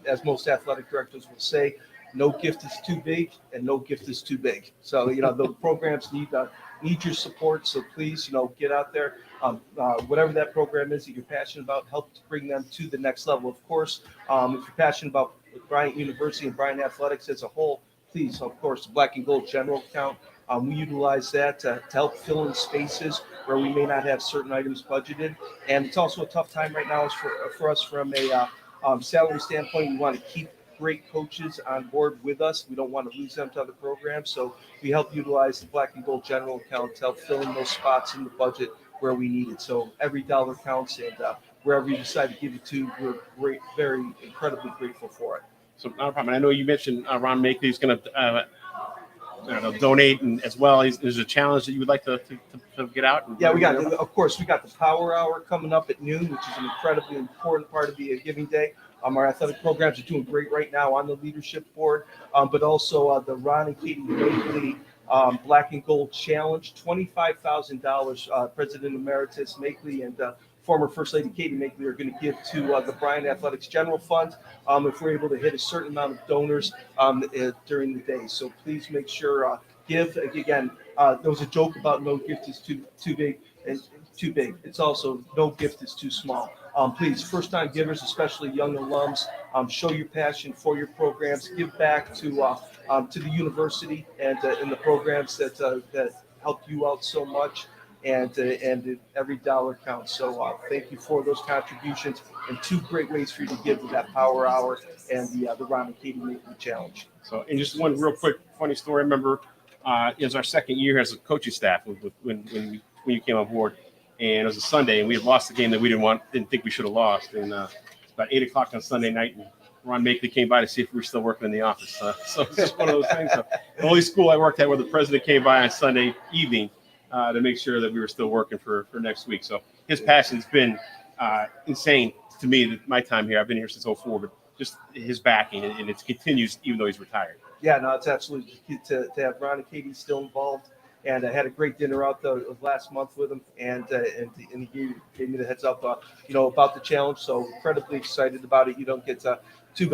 as most athletic directors will say, no gift is too big and no gift is too big. So, the programs need your support. So please, get out there. Whatever that program is that you're passionate about, help to bring them to the next level. Of course, if you're passionate about Bryant University and Bryant Athletics as a whole, please, of course, the Black and Gold General Account. We utilize that to help fill in spaces where we may not have certain items budgeted. And it's also a tough time right now for us from a salary standpoint. We want to keep great coaches on board with us. We don't want to lose them to other programs. So we help utilize the Black and Gold General Account to help fill in those spots in the budget where we need it. So every dollar counts, and wherever you decide to give it to. We're very incredibly grateful for it. So not a problem. I know you mentioned Ron Makeley is going to donate, and as well, there's a challenge that you would like to get out. Yeah, of course, we got the Power Hour coming up at noon, which is an incredibly important part of the Giving Day. Our athletic programs are doing great right now on the leadership board, but also the Ron and Katie Makeley Black and Gold Challenge, $25,000. President Emeritus Makeley and former First Lady Katie Makeley are going to give to the Bryant Athletics General Fund if we're able to hit a certain amount of donors during the day. So please make sure give. Again, there was a joke about no gift is too big and too big. It's also no gift is too small. Please, first-time givers, especially young alums, show your passion for your programs. Give back to the university and the programs that helped you out so much. And every dollar counts. So thank you for those contributions, and two great ways for you to give to that Power Hour and the Ron and Katie Makeley Challenge. So, and just one real quick funny story. I remember it was our second year as a coaching staff when you came on board, and it was a Sunday, and we had lost the game that we didn't think we should have lost. And it's about 8:00 on Sunday night, and Ron Makeley came by to see if we were still working in the office. So it's just one of those things. So the only school I worked at where the president came by on Sunday evening to make sure that we were still working for next week. So his passion's been insane to me. My time here, I've been here since '04, but just his backing, and it continues even though he's retired. Yeah, no, it's absolutely key to have Ron and Katie still involved. And I had a great dinner out last month with him, and he gave me the heads up, about the challenge. So incredibly excited about it. You don't get you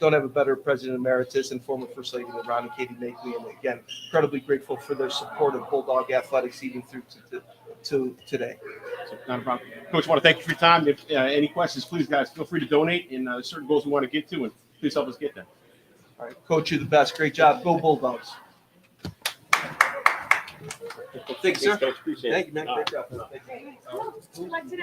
don't have a better president emeritus and former first lady than Ron and Katie Makeley. And again, incredibly grateful for their support of Bulldog athletics even through to today. So not a problem. Coach, I want to thank you for your time. If any questions, please, guys, feel free to donate. And certain goals we want to get to, and please help us get them. All right, Coach, you're the best. Great job. Go Bulldogs. Thanks, sir. Coach. Appreciate it. Thank you, man. Great job. Thank you.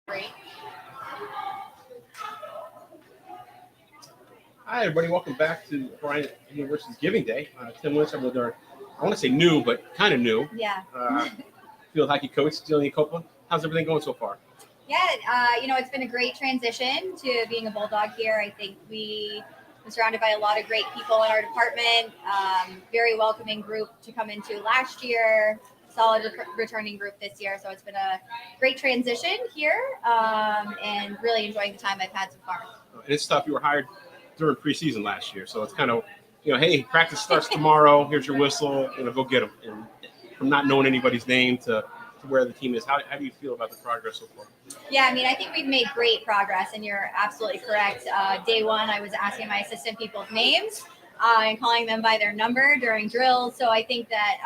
Great. Hi, everybody. Welcome back to Bryant University's Giving Day. Tim Lynch, I'm with our, I want to say new, but kind of new, Yeah. field hockey coach, Jillian Copeland. How's everything going so far? Yeah, it's been a great transition to being a Bulldog here. I think we were surrounded by a lot of great people in our department. Very welcoming group to come into last year. Solid returning group this year. So it's been a great transition here, and really enjoying the time I've had so far. And it's tough. You were hired during preseason last year, so it's kind of, hey, practice starts tomorrow. Here's your whistle. Go get them. And from not knowing anybody's name to where the team is, how do you feel about the progress so far? Yeah, I think we've made great progress, and you're absolutely correct. Day one, I was asking my assistant people's names and calling them by their number during drills. So I think that,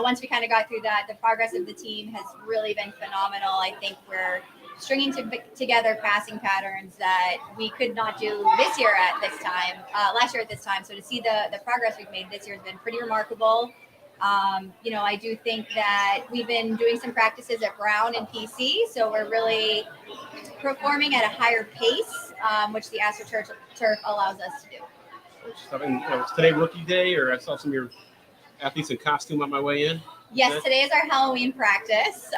once we kind of got through that, the progress of the team has really been phenomenal. I think we're stringing together passing patterns that we could not do this year at this time, last year at this time. So to see the progress we've made this year has been pretty remarkable. I do think that we've been doing some practices at Brown and PC, so we're really performing at a higher pace, which the AstroTurf allows us to do. Was today rookie day, or I saw some of your athletes in costume on my way in? Yes, today is our Halloween practice.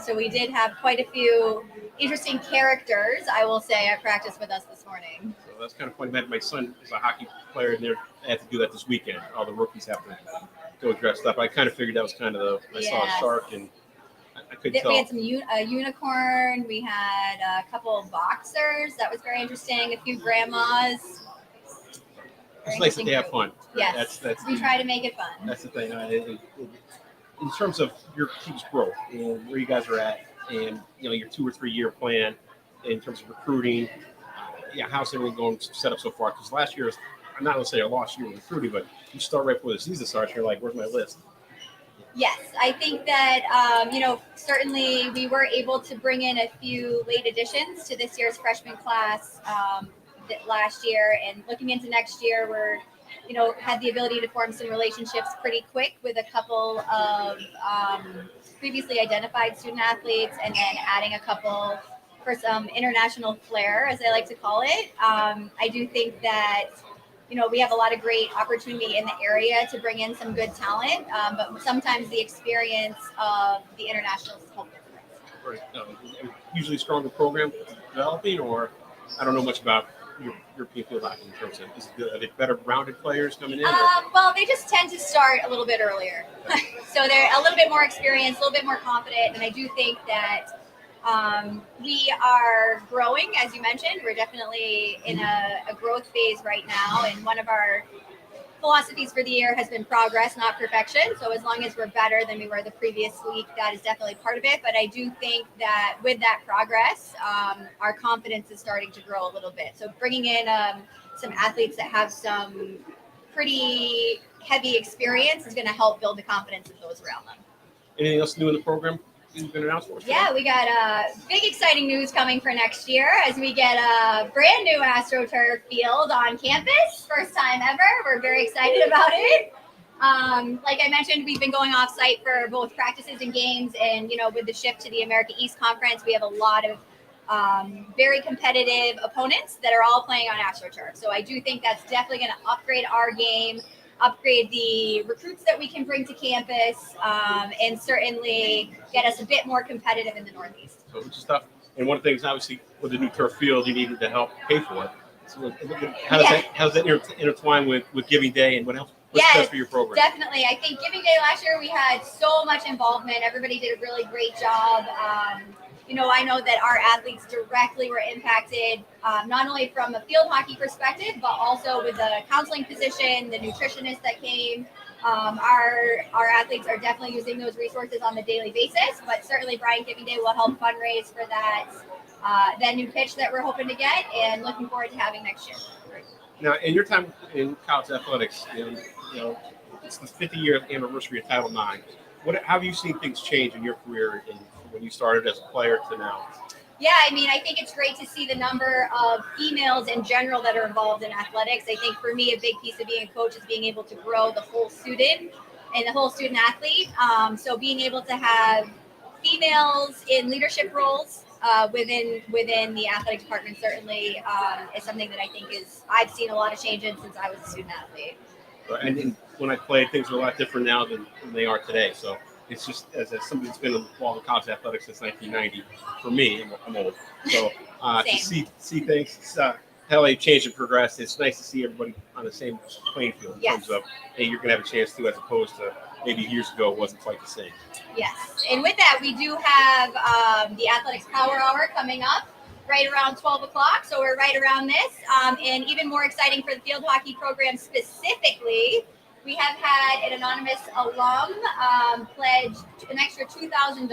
So we did have quite a few interesting characters, I will say, at practice with us this morning. So that's kind of funny. My son is a hockey player, and I had to do that this weekend. All the rookies have to go dressed up. I kind of figured that was kind of I saw a shark, and I couldn't tell. We had a unicorn. We had a couple of boxers. That was very interesting. A few grandmas. It's nice that they have fun. Yes, we try to make it fun. That's the thing. In terms of your team's growth and where you guys are at, and your 2 or 3 year plan in terms of recruiting, how's everything going set up so far? Because last year, I'm not going to say a lost year in recruiting, but you start right before the season starts, you're like, where's my list? Yes, I think that, certainly we were able to bring in a few late additions to this year's freshman class last year. And looking into next year, we're, had the ability to form some relationships pretty quick with a couple of previously identified student athletes, and then adding a couple for some international flair, as I like to call it. I do think that we have a lot of great opportunity in the area to bring in some good talent, but sometimes the experience of the internationals is helpful for us. Right. Usually stronger program developing, or I don't know much about European field hockey in terms of, are they better rounded players coming in? Well, they just tend to start a little bit earlier. So they're a little bit more experienced, a little bit more confident, and I do think that we are growing, as you mentioned. We're definitely in a growth phase right now, and one of our philosophies for the year has been progress, not perfection. So as long as we're better than we were the previous week, that is definitely part of it. But I do think that with that progress, our confidence is starting to grow a little bit. So bringing in some athletes that have some pretty heavy experience is going to help build the confidence of those around them. Anything else new in the program you've been announced for us? Yeah, we got big exciting news coming for next year as we get a brand new AstroTurf field on campus. First time ever. We're very excited about it. Like I mentioned, we've been going off site for both practices and games, and with the shift to the America East Conference, we have a lot of very competitive opponents that are all playing on AstroTurf. So I do think that's definitely going to upgrade our game, upgrade the recruits that we can bring to campus, and certainly get us a bit more competitive in the Northeast. So which is tough. And one of the things, obviously, with the new turf field, you needed to help pay for it. So how does that intertwine with Giving Day, and what's best for your program? Definitely. I think Giving Day last year, we had so much involvement. Everybody did a really great job. I know that our athletes directly were impacted, not only from a field hockey perspective, but also with the counseling position, the nutritionist that came. Our athletes are definitely using those resources on a daily basis, but certainly Bryant Giving Day will help fundraise for that new pitch that we're hoping to get, and looking forward to having next year. Now, in your time in college athletics, it's the 50-year anniversary of Title IX. How have you seen things change in your career when you started as a player to now? Yeah, I think it's great to see the number of females in general that are involved in athletics. I think for me, a big piece of being a coach is being able to grow the whole student and the whole student athlete. So being able to have females in leadership roles within the athletic department certainly is something that I think I've seen a lot of changes since I was a student athlete. And when I played, things are a lot different now than they are today. So it's just as somebody that's been involved in college athletics since 1990. For me, I'm old. So to Same. see things how they change and progress, it's nice to see everybody on the same playing field in Yes. terms of hey, you're gonna have a chance to, as opposed to maybe years ago it wasn't quite the same. Yes. And with that, we do have the Athletics Power Hour coming up right around 12 o'clock. So we're right around this. And even more exciting for the field hockey program specifically, we have had an anonymous alum pledge an extra $2,000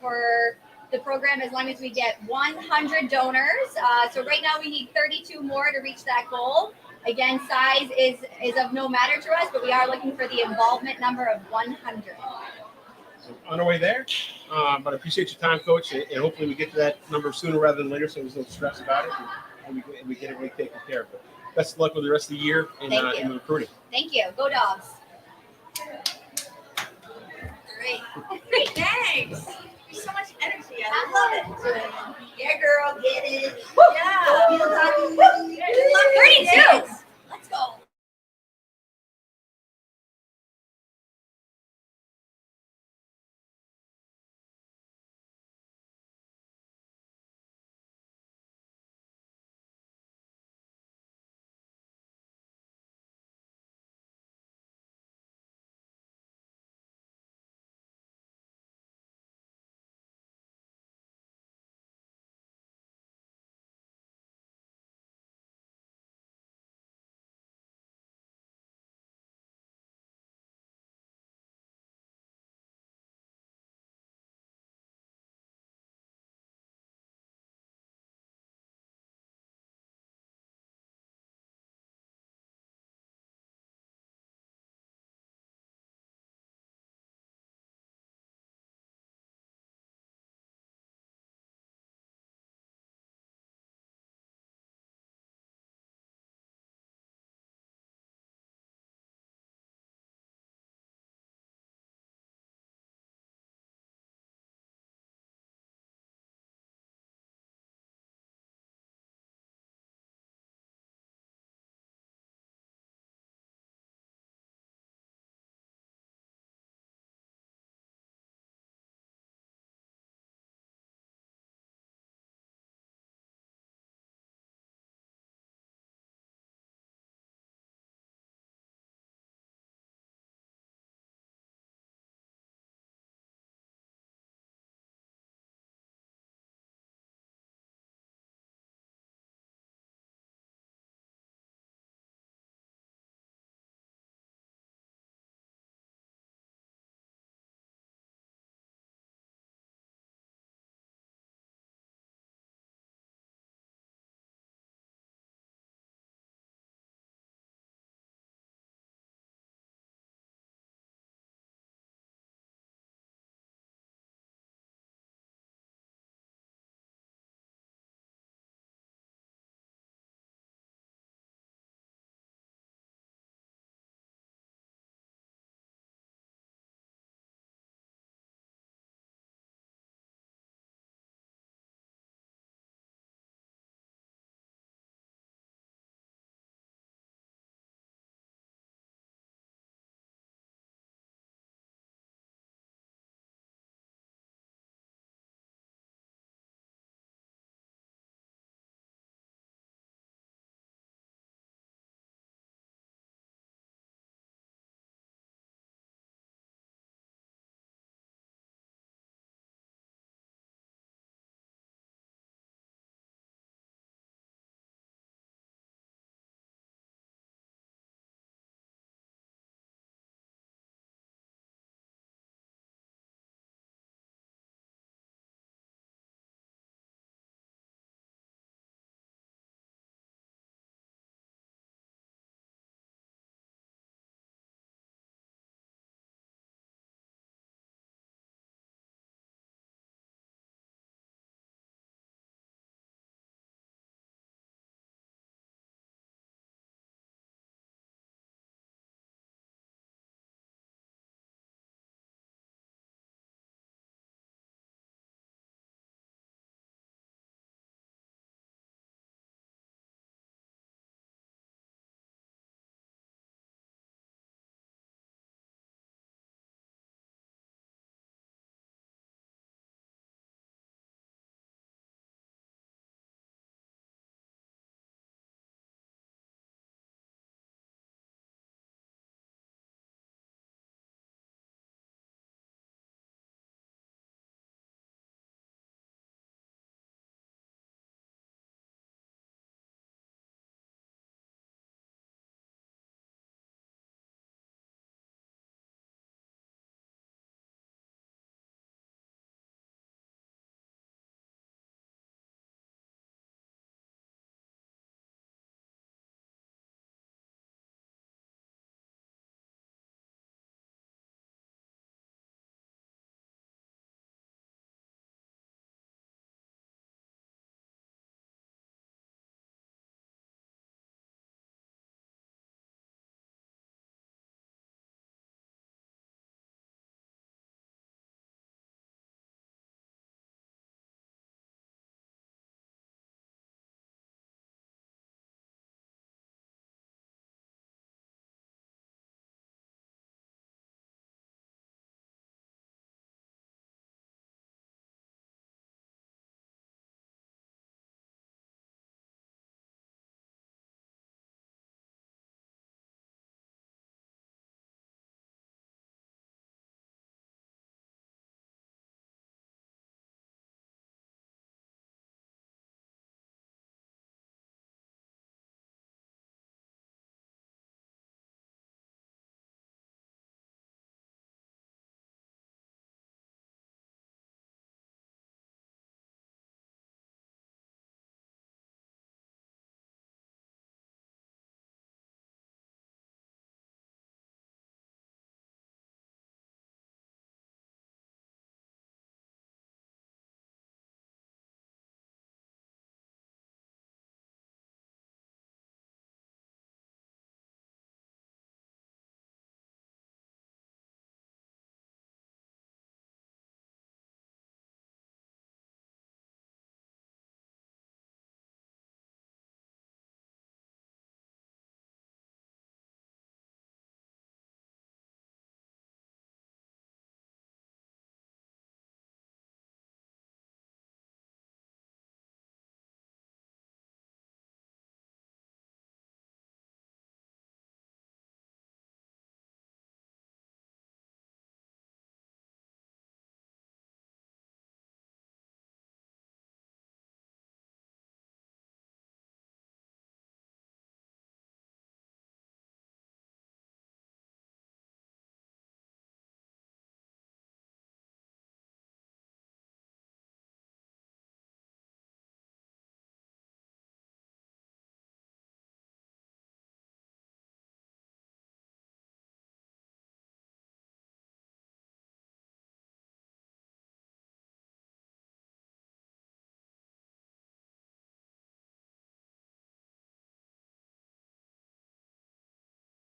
for the program as long as we get 100 donors. So right now we need 32 more to reach that goal. Again, size is of no matter to us, but we are looking for the involvement number of 100. So on our way there, but I appreciate your time, Coach, and hopefully we get to that number sooner rather than later, so there's no stress about it, and we get everybody taken care of. But best of luck with the rest of the year in the recruiting. Thank you. Go Dogs. Great. Great. Thanks. There's so much energy. I love it. Yeah, girl, get it. Yeah. 32. Let's go.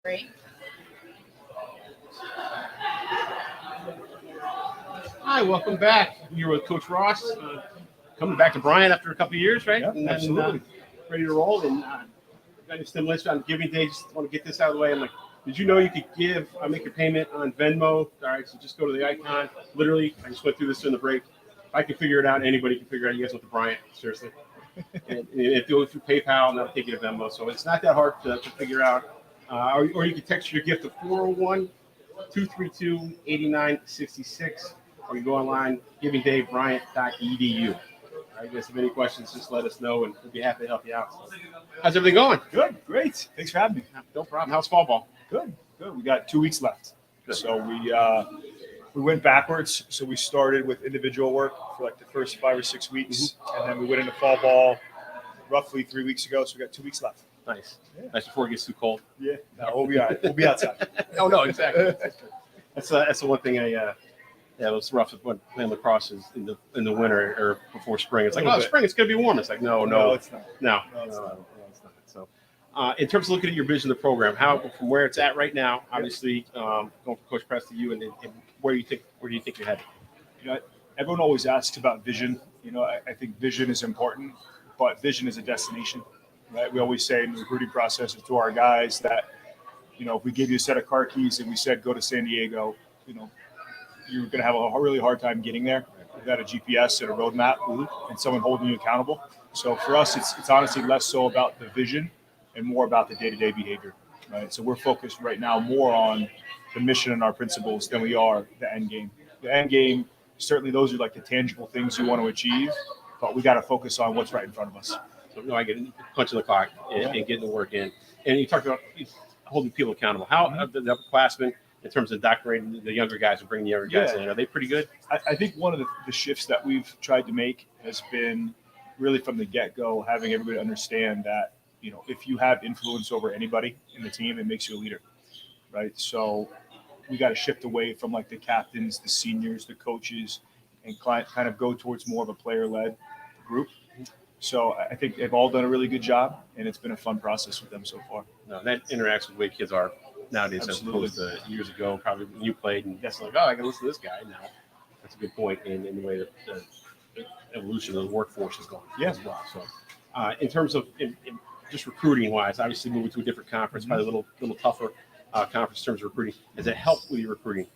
Great. Hi, welcome back. You're with Coach Ross, coming back to Bryant after a couple of years, right? Yeah, And then, absolutely. ready to roll. And got any stimulus on Giving Day. Just want to get this out of the way. I'm like, did you know you could make your payment on Venmo? All right, so just go to the icon. Literally, I just went through this in the break. If I can figure it out, anybody can figure it out. You guys went to Bryant, seriously. And if you go through PayPal, and that'll take you to Venmo. So it's not that hard to figure out. Or you can text your gift to 401-232-8966. Or you go online, givingdaybryant.edu. All right, guys, have any questions, just let us know, and we'll be happy to help you out. So, how's everything going? Good, great. Thanks for having me. No problem. How's fall ball? Good, good. We got 2 weeks left. Good. So we went backwards. So we started with individual work for like the first 5 or 6 weeks, and then we went into fall ball roughly 3 weeks ago. So we got 2 weeks left. Nice. Yeah. Nice before it gets too cold. Yeah, no, we'll be all right. We'll be outside. Oh no, exactly. That's the one thing it was rough when playing lacrosse is in the winter or before spring. It's like, Little oh, bit. spring, it's gonna be warm. It's like, no, it's not. no, it's not. it's not. So, in terms of looking at your vision of the program, how from where it's at right now, obviously, going from Coach Press to you, and where do you think you're headed? You know, everyone always asks about vision. You know, I think vision is important, but vision is a destination, right? We always say in the recruiting process to our guys that, you know, if we gave you a set of car keys and we said go to San Diego, you know, you're going to have a really hard time getting there without a GPS and a roadmap and someone holding you accountable. So for us, it's honestly less so about the vision and more about the day-to-day behavior, right? So we're focused right now more on the mission and our principles than we are the end game. The end game, certainly those are like the tangible things you want to achieve, but we got to focus on what's right in front of us. So, no, I get it. Punching the clock and getting the work in. And you talked about holding people accountable. How the upperclassmen, in terms of indoctrinating the younger guys and bringing the younger guys in, are they pretty good? I think one of the shifts that we've tried to make has been really from the get-go, having everybody understand that, you know, if you have influence over anybody in the team, it makes you a leader, right? So we got to shift away from like the captains, the seniors, the coaches, and kind of go towards more of a player-led group. So I think they've all done a really good job, and it's been a fun process with them so far. No, that interacts with the way kids are nowadays, Absolutely. as opposed to years ago, probably when you played, and that's like, oh, I can listen to this guy now. That's a good point in the way that the evolution of the workforce has gone as well. So, in terms of in just recruiting wise, obviously moving to a different conference, probably a little tougher conference in terms of recruiting. Has it helped with your recruiting?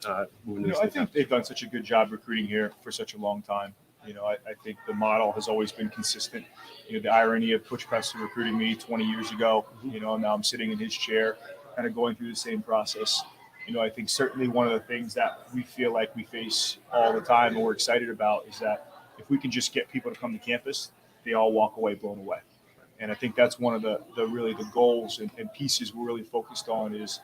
Moving to this I new think they've done such a good job recruiting here for such a long time. You know, I think the model has always been consistent. You know, the irony of Coach Preston recruiting me 20 years ago, you know, now I'm sitting in his chair, kind of going through the same process. You know, I think certainly one of the things that we feel like we face all the time and we're excited about is that if we can just get people to come to campus, they all walk away blown away. And I think that's one of the goals and pieces we're really focused on is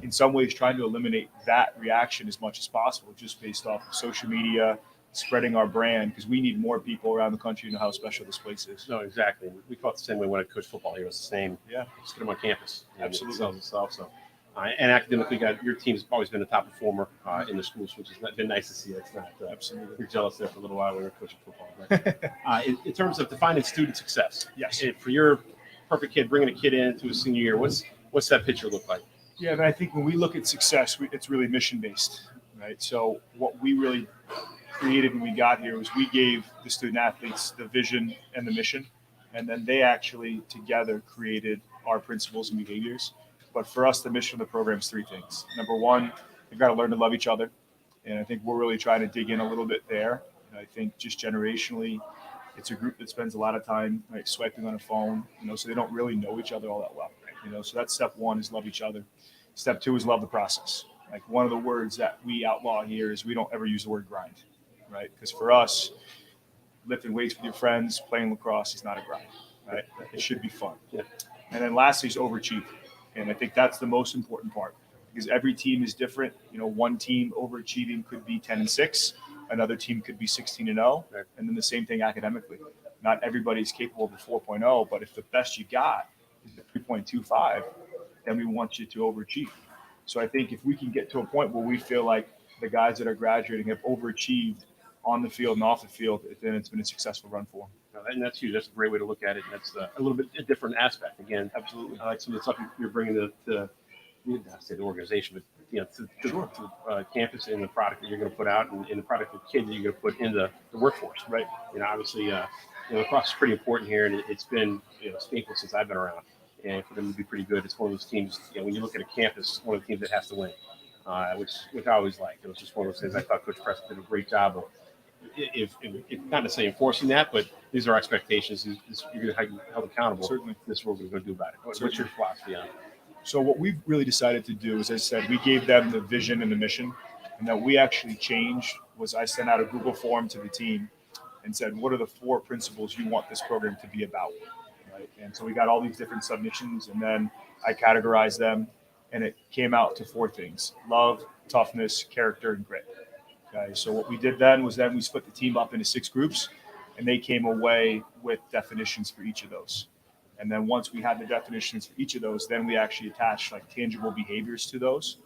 in some ways trying to eliminate that reaction as much as possible, just based off of social media, spreading our brand, because we need more people around the country to know how special this place is. No, exactly. We felt the same way when I coached football here. It was the same. Yeah. Just get them on campus. Absolutely. It sells itself. So, and academically, your team's always been a top performer in the schools, which has been nice to see. It's not Absolutely. We're jealous there for a little while when we were coaching football. But, in terms of defining student success, Yes. for your perfect kid, bringing a kid into a senior year, what's that picture look like? Yeah, but I think when we look at success, it's really mission based, right? So what we really created when we got here was we gave the student athletes the vision and the mission, and then they actually together created our principles and behaviors. But for us, the mission of the program is three things. Number one, they've got to learn to love each other. And I think we're really trying to dig in a little bit there. And I think just generationally, it's a group that spends a lot of time swiping on a phone, you know, so they don't really know each other all that well. You know, so that's step one, is love each other. Step two is love the process. Like one of the words that we outlaw here is we don't ever use the word grind, right? Because for us, lifting weights with your friends, playing lacrosse is not a grind, right? It should be fun. Yeah. And then lastly is overachieve. And I think that's the most important part, because every team is different. You know, one team overachieving could be 10-6, another team could be 16-0, Right. and then the same thing academically. Not everybody's capable of a 4.0, but if the best you got is a 3.25, then we want you to overachieve. So I think if we can get to a point where we feel like the guys that are graduating have overachieved on the field and off the field, then it's been a successful run for them. And that's huge. That's a great way to look at it. That's a little bit a different aspect. Again, Absolutely. I like some of the stuff you're bringing to I said organization, but campus and the product that you're going to put out, and the product of kids that you're going to put into the workforce. Right. Obviously, lacrosse is pretty important here, and it's been staple since I've been around. And for them to be pretty good, it's one of those teams. When you look at a campus, one of the teams that has to win, which I always liked. It was just one of those things. I thought Coach Preston did a great job of, if not necessarily enforcing that, but these are expectations. You're going to be held accountable. Certainly. This is what we're going to do about it. What's Certainly. your philosophy on it? So what we've really decided to do is, as I said, we gave them the vision and the mission, and that we actually changed was I sent out a Google form to the team and said, what are the 4 principles you want this program to be about? Right. And so we got all these different submissions, and then I categorized them, and it came out to 4 things: love, toughness, character, and grit. Okay. So what we did then was we split the team up into 6 groups, and they came away with definitions for each of those. And then once we had the definitions for each of those, then we actually attached like tangible behaviors to those.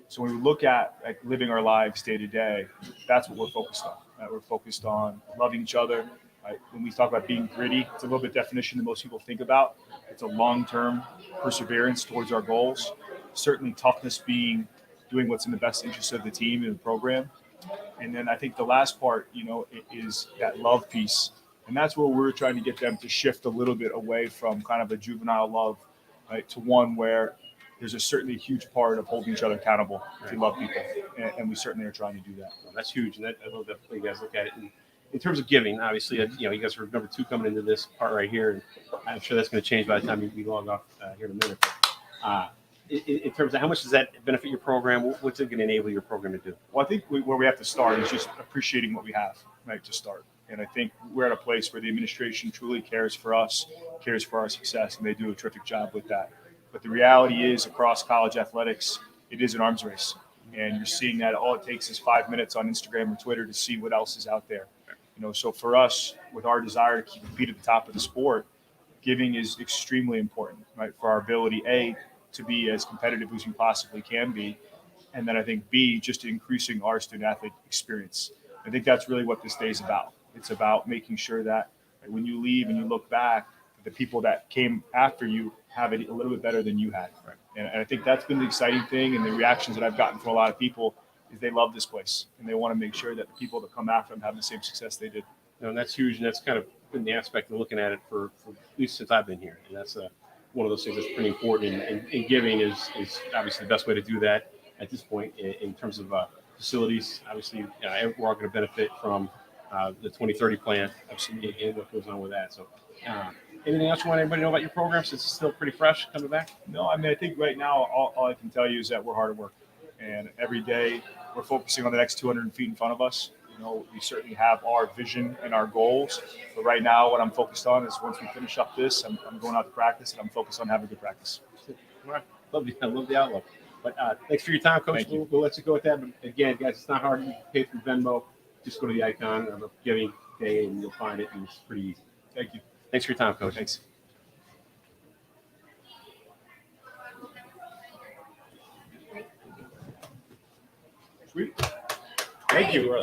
So when we look at like living our lives day to day, that's what we're focused on. Right? We're focused on loving each other. Right? When we talk about being gritty, it's a little bit definition that most people think about. It's a long-term perseverance towards our goals. Certainly toughness being doing what's in the best interest of the team and the program. And then I think the last part, is that love piece. And that's where we're trying to get them to shift a little bit away from kind of a juvenile love, right, to one where there's a certainly huge part of holding each other accountable if you love people. And we certainly are trying to do that. Well, that's huge. And I love that you guys look at it. And in terms of giving, obviously, you guys are number 2 coming into this part right here. And I'm sure that's going to change by the time we log off here in a minute. But, in terms of how much does that benefit your program? What's it going to enable your program to do? Well, I think where we have to start is just appreciating what we have, right, to start. And I think we're at a place where the administration truly cares for us, cares for our success, and they do a terrific job with that. But the reality is, across college athletics, it is an arms race. And you're seeing that all it takes is 5 minutes on Instagram or Twitter to see what else is out there. So for us, with our desire to compete at the top of the sport, giving is extremely important, right, for our ability, to be as competitive as we possibly can be. And then I think B, just increasing our student athlete experience. I think that's really what this day is about. It's about making sure that when you leave and you look back, the people that came after you have it a little bit better than you had. Right. And I think that's been the exciting thing, and the reactions that I've gotten from a lot of people is they love this place and they want to make sure that the people that come after them have the same success they did. And that's huge, and that's kind of been the aspect of looking at it for at least since I've been here. And that's one of those things that's pretty important. And giving is obviously the best way to do that at this point in terms of facilities. Obviously, we're all going to benefit from the 2030 plan, absolutely, and what goes on with that. So, anything else you want anybody to know about your program since it's still pretty fresh coming back? No, I mean, I think right now all I can tell you is that we're hard at work, and every day we're focusing on the next 200 feet in front of us. We certainly have our vision and our goals, but right now what I'm focused on is once we finish up this, I'm going out to practice, and I'm focused on having good practice. All right. I love the outlook. But thanks for your time, Coach. We'll let you go with that. But again, guys, it's not hard. You can pay through Venmo. Just go to the icon of the Giving Day, and you'll find it. And it's pretty easy. Thank you. Thanks for your time, Coach. Thanks. Sweet. Thank you.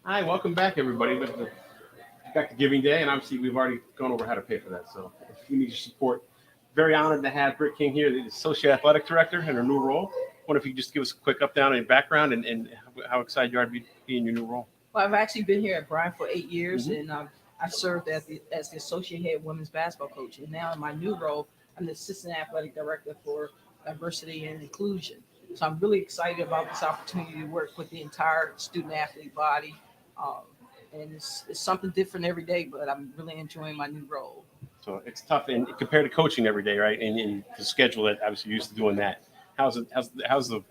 Hi, welcome back, everybody. Back to Giving Day, and obviously we've already gone over how to pay for that. So if you need your support, very honored to have Britt King here, the Associate Athletic Director in her new role. I wonder if you could just give us a quick up down on your background and how excited you are to be in your new role. Well, I've actually been here at Bryant for 8 years, Mhm. and I served as the associate head women's basketball coach. And now in my new role, I'm the assistant athletic director for diversity and inclusion. So I'm really excited about this opportunity to work with the entire student athlete body. Um, and it's something different every day, but I'm really enjoying my new role. So it's tough, and compared to coaching every day, right? And the schedule that obviously you're used to doing that. How's the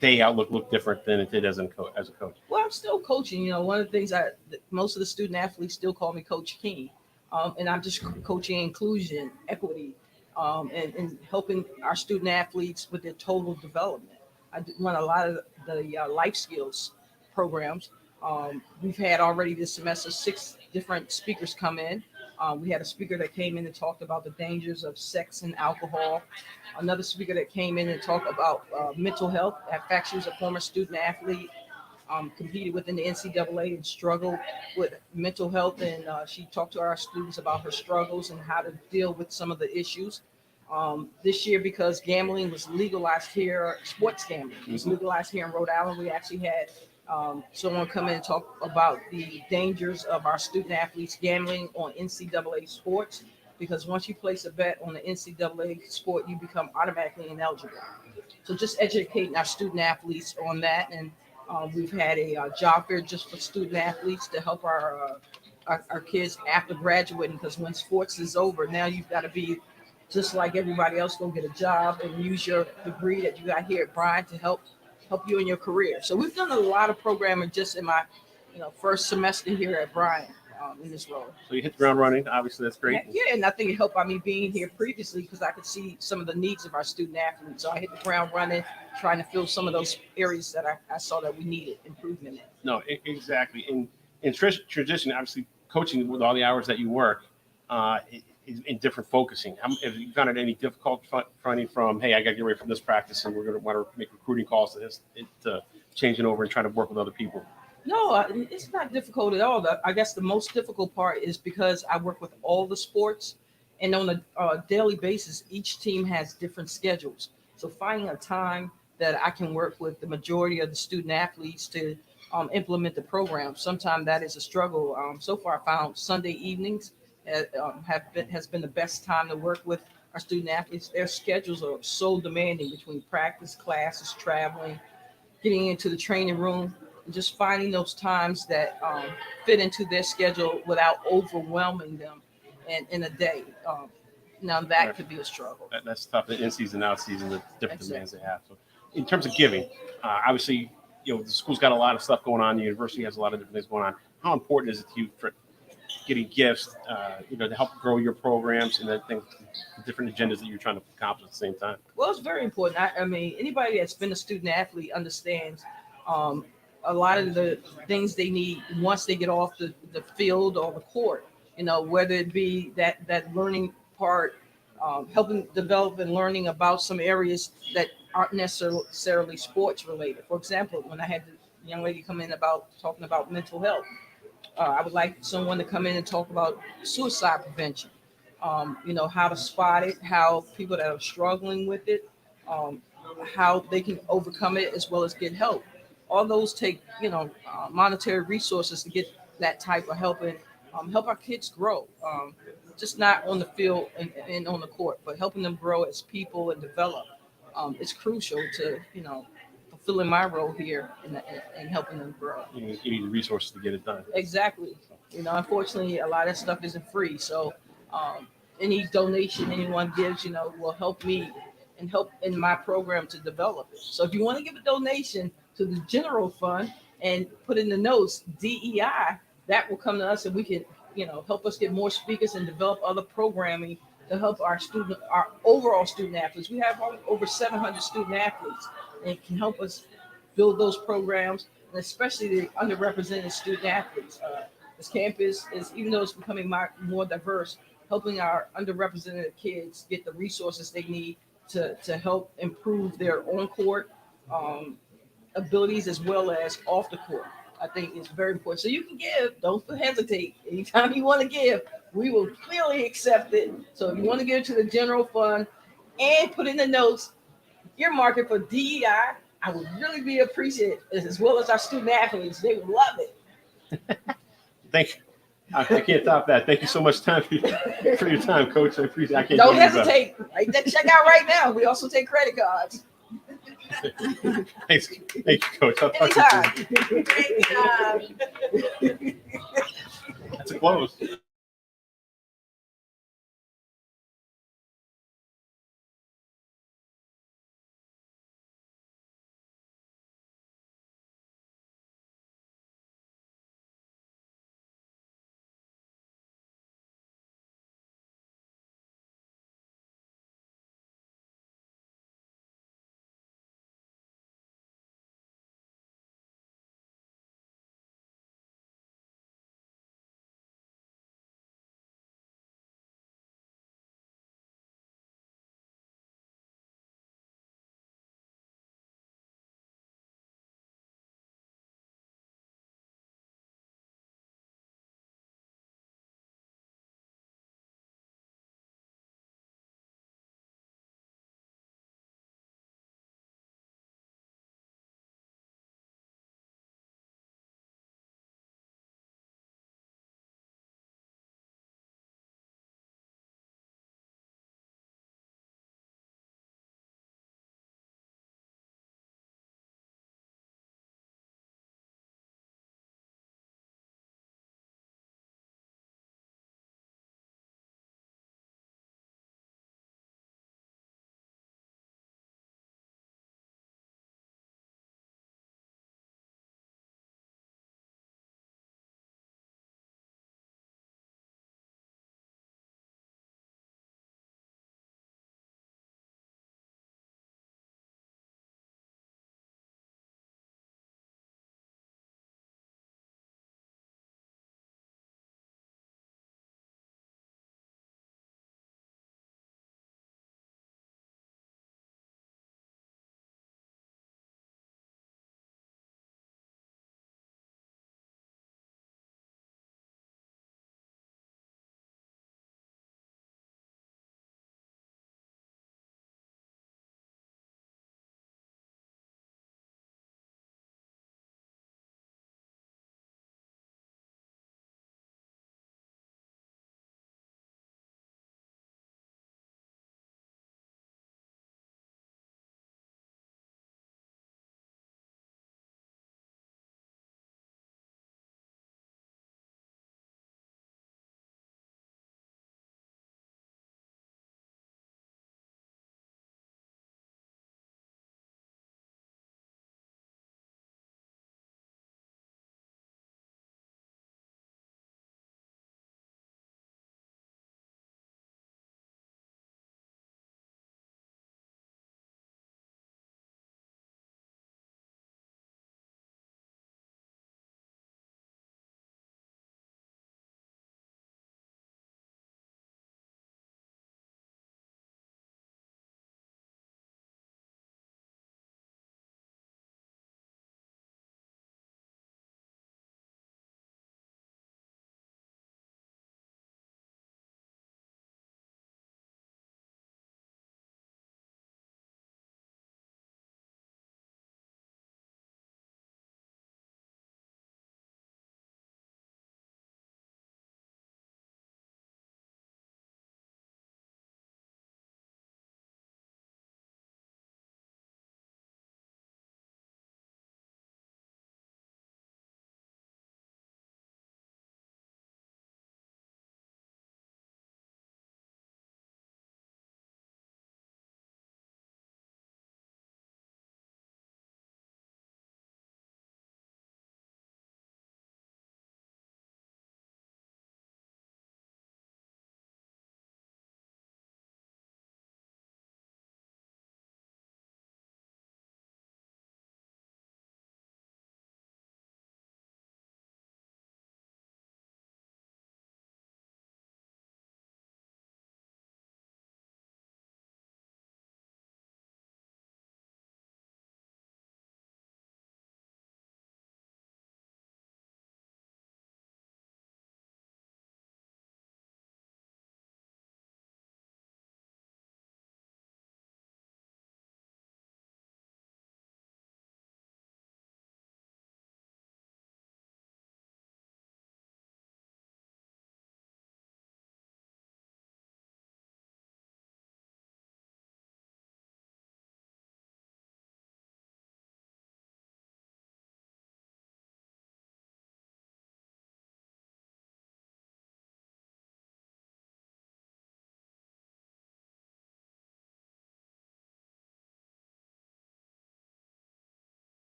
day outlook look different than it did as a coach? Well, I'm still coaching. You know, one of the things most of the student athletes still call me Coach King, and I'm just coaching inclusion, equity, and helping our student athletes with their total development. Run a lot of the life skills programs. We've had already this semester 6 different speakers come in. We had a speaker that came in and talked about the dangers of sex and alcohol. Another speaker that came in and talked about mental health. In fact, she was a former student athlete, competed within the NCAA and struggled with mental health. And she talked to our students about her struggles and how to deal with some of the issues. This year, because gambling was legalized here, sports gambling was legalized here in Rhode Island, we actually had someone come in and talk about the dangers of our student athletes gambling on NCAA sports. Because once you place a bet on the NCAA sport, you become automatically ineligible. So just educating our student athletes on that. And we've had a job fair just for student athletes to help our kids after graduating. Because when sports is over, now you've got to be just like everybody else, go get a job and use your degree that you got here at Bryant to help you in your career. So we've done a lot of programming just in my first semester here at Bryant in this role. So you hit the ground running. Obviously, that's great. Yeah, and I think it helped by me being here previously because I could see some of the needs of our student athletes. So I hit the ground running, trying to fill some of those areas that I saw that we needed improvement in. No, exactly. In tradition, obviously, coaching with all the hours that you work, in different focusing. Have you found it any difficult finding from, hey, I got to get away from this practice and we're going to want to make recruiting calls to this, changing over and trying to work with other people? No, it's not difficult at all. I guess the most difficult part is because I work with all the sports, and on a daily basis, each team has different schedules. So finding a time that I can work with the majority of the student athletes to implement the program, sometimes that is a struggle. So far, I found Sunday evenings has been the best time to work with our student athletes. Their schedules are so demanding between practice, classes, traveling, getting into the training room, and just finding those times that fit into their schedule without overwhelming them in a day. Now that could be a struggle. That's tough. In season, out season, the different demands they have. So, in terms of giving, obviously, the school's got a lot of stuff going on. The university has a lot of different things going on. How important is it to you for getting gifts, to help grow your programs and the different agendas that you're trying to accomplish at the same time? Well, it's very important. I mean, anybody that's been a student athlete understands a lot of the things they need once they get off the field or the court, whether it be that learning part, helping develop and learning about some areas that aren't necessarily sports related. For example, when I had the young lady come in talking about mental health, I would like someone to come in and talk about suicide prevention, how to spot it, how people that are struggling with it, how they can overcome it as well as get help. All those take, monetary resources to get that type of help and help our kids grow, just not on the field and on the court, but helping them grow as people and develop. It's crucial to, fulfilling my role here and helping them grow. You need the resources to get it done. Exactly. Unfortunately, a lot of stuff isn't free. So any donation anyone gives, will help me and help in my program to develop it. So if you want to give a donation to the general fund and put in the notes DEI, that will come to us and we can, help us get more speakers and develop other programming to help our overall student athletes. We have over 700 student athletes, and it can help us build those programs, and especially the underrepresented student athletes. This campus is, even though it's becoming more diverse, helping our underrepresented kids get the resources they need to help improve their on-court abilities as well as off the court. I think is very important. So you can give, don't hesitate. Anytime you want to give, we will clearly accept it. So if you want to give to the general fund and put in the notes, your market for DEI, I would really be appreciated, as well as our student athletes. They would love it. Thank you. I can't top that. Thank you so much for your time, Coach. I appreciate. I can't Don't do any better. hesitate. Write that check out right now. We also take credit cards. Thanks. Thank you, Coach. I'll talk to you soon. Anytime. That's a close.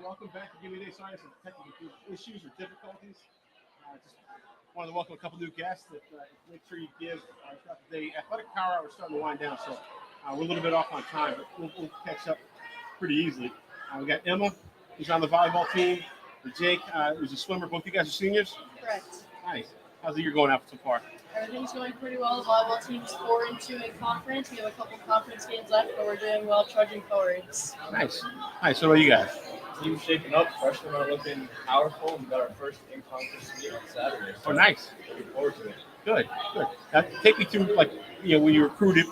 welcome back to Give Me Day. Sorry, some technical issues or difficulties. Just wanted to welcome a couple new guests. Make sure you give throughout the day. Athletic Power Hour is starting to wind down, so we're a little bit off on time, but we'll catch up pretty easily. We got Emma, who's on the volleyball team, and Jake, who's a swimmer. Both you guys are seniors? Correct. Nice. How's the year going out so far? Everything's going pretty well. The volleyball team's 4-2 in conference. We have a couple conference games left, but we're doing well, trudging forwards. Nice. Nice. So what about you guys? Team's shaping up. Freshmen are looking powerful. We got our first in-conference meet on Saturday. So Oh, nice. looking forward to it. Good. Good. Now, take me through, like, when you recruited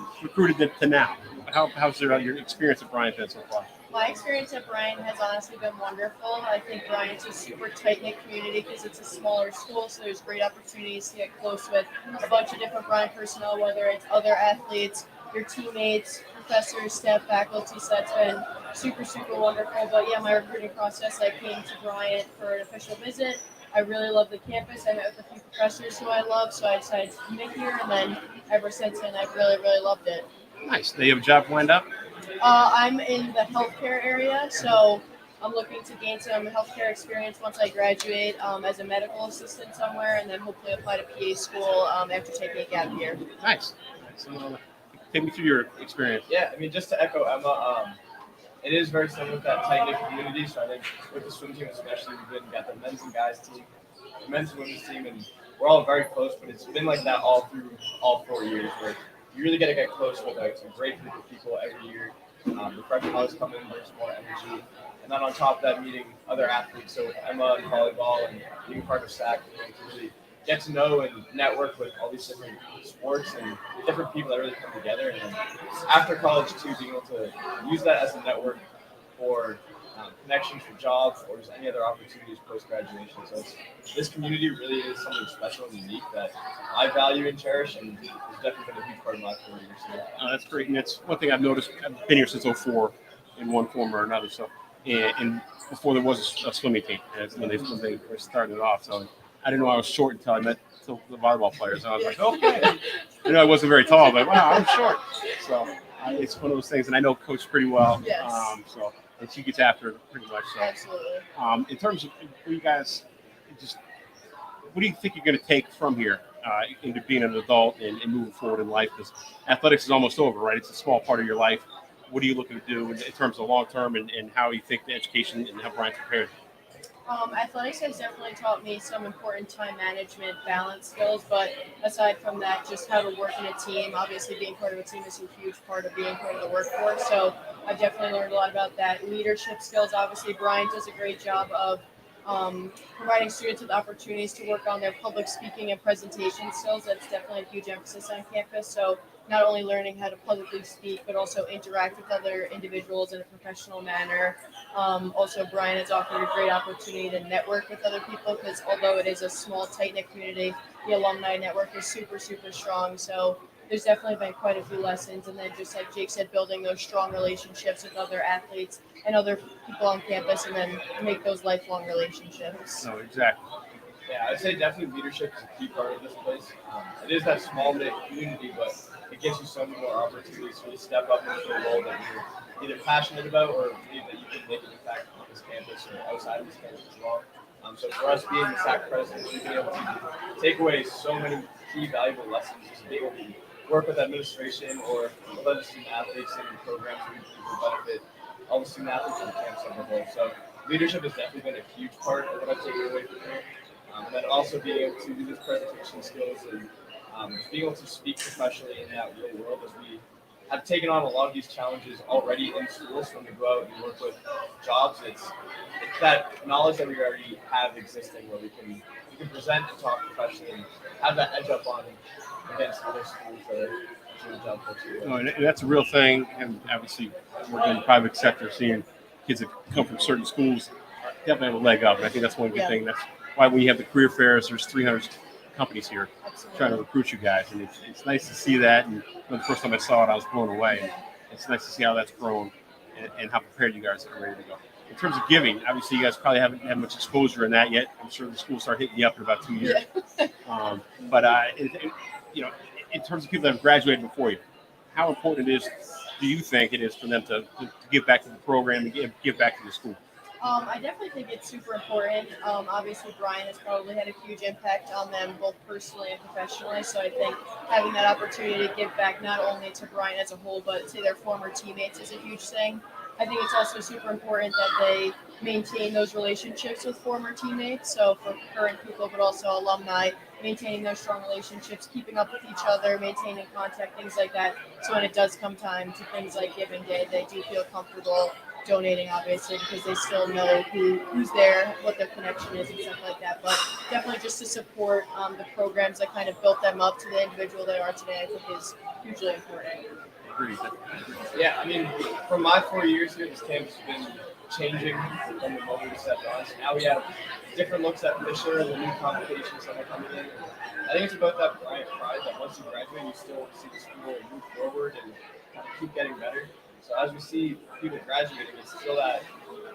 to now. How's your experience at Bryant been so far? My experience at Bryant has honestly been wonderful. I think Bryant's a super tight-knit community because it's a smaller school, so there's great opportunities to get close with a bunch of different Bryant personnel, whether it's other athletes, your teammates, professors, staff, faculty. So that's been super, super wonderful. But yeah, my recruiting process, I came to Bryant for an official visit. I really love the campus. I met with a few professors who I love, so I decided to commit here, and then ever since then, I've really, really loved it. Nice. Do you have a job lined up? I'm in the healthcare area, so I'm looking to gain some healthcare experience once I graduate as a medical assistant somewhere, and then hopefully apply to PA school after taking a gap year. Nice. So, take me through your experience. Yeah, I mean, just to echo Emma, it is very similar to that tight-knit community. So I think with the swim team especially, we've got the men's and guys team, the men's and women's team, and we're all very close, but it's been like that all through all 4 years where you really got to get close with a great group of people every year. The freshmen always come in, there's more energy. And then on top of that, meeting other athletes. So Emma and volleyball and being part of SAC, to really get to know and network with all these different sports and different people that really come together. And then after college, too, being able to use that as a network for connections for jobs or just any other opportunities post-graduation. So this community really is something special and unique that I value and cherish, and it's definitely been a huge part of my 4 years here. That's great. And that's one thing I've noticed. I've been here since 04 in one form or another. So, and before there was a swimming team, when they were starting it off. So I didn't know I was short until I met the volleyball players. And I was like, okay. I know I wasn't very tall, but wow, I'm short. So it's one of those things. And I know Coach pretty well. Yes. And she gets after it pretty much. So, Absolutely. in terms of you guys, what do you think you're going to take from here into being an adult and moving forward in life? Because athletics is almost over, right? It's a small part of your life. What are you looking to do in terms of long term and how you think the education and how Bryant's prepared? Athletics has definitely taught me some important time management, balance skills, but aside from that, just how to work in a team. Obviously, being part of a team is a huge part of being part of the workforce, so I've definitely learned a lot about that. Leadership skills, obviously, Bryant does a great job of providing students with opportunities to work on their public speaking and presentation skills. That's definitely a huge emphasis on campus, so not only learning how to publicly speak, but also interact with other individuals in a professional manner. Also, Bryant has offered a great opportunity to network with other people because although it is a small, tight-knit community, the alumni network is super, super strong. So there's definitely been quite a few lessons. And then just like Jake said, building those strong relationships with other athletes and other people on campus and then make those lifelong relationships. No, exactly. Yeah, I'd say definitely leadership is a key part of this place. It is that small knit community, but it gives you so many more opportunities to really step up into a role that you're either passionate about or believe that you can make an impact on this campus or outside of this campus as well. So for us being the SAC president, we've been able to take away so many key valuable lessons, just being able to work with administration or with other student athletes and programs that will benefit all the student athletes on the campus as a whole. So leadership has definitely been a huge part of what I've taken away from here. And then also being able to do this presentation skills and just being able to speak professionally in that real world as we have taken on a lot of these challenges already in schools when we go out and work with jobs. It's that knowledge that we already have existing where we can present and talk professionally and have that edge up on against other schools that are doing job too. No, and that's a real thing. And obviously, working in the private sector, seeing kids that come from certain schools definitely have a leg up. And I think that's one good thing. That's why when you have the career fairs, there's 300 companies here trying to recruit you guys. And it's nice to see that. And the first time I saw it, I was blown away. And it's nice to see how that's grown and how prepared you guys are ready to go. In terms of giving, obviously you guys probably haven't had much exposure in that yet. I'm sure the schools start hitting you up in about 2 years. In terms of people that have graduated before you, how important do you think it is for them to give back to the program and give back to the school? I definitely think it's super important. Obviously, Brian has probably had a huge impact on them both personally and professionally. So I think having that opportunity to give back not only to Brian as a whole, but to their former teammates is a huge thing. I think it's also super important that they maintain those relationships with former teammates. So for current people, but also alumni, maintaining those strong relationships, keeping up with each other, maintaining contact, things like that. So when it does come time to things like Giving Day, they do feel comfortable donating, obviously, because they still know who's there, what their connection is, and stuff like that. But definitely just to support the programs that kind of built them up to the individual they are today, I think is hugely important. Agreed. Yeah, I mean, from my 4 years here, this campus has been changing from the moment we stepped on. So now we have different looks at Fisher and the new complications that are coming in. I think it's about that Bryant pride that once you graduate, you still want to see the school move forward and kind of keep getting better. So as we see people graduating, it's still that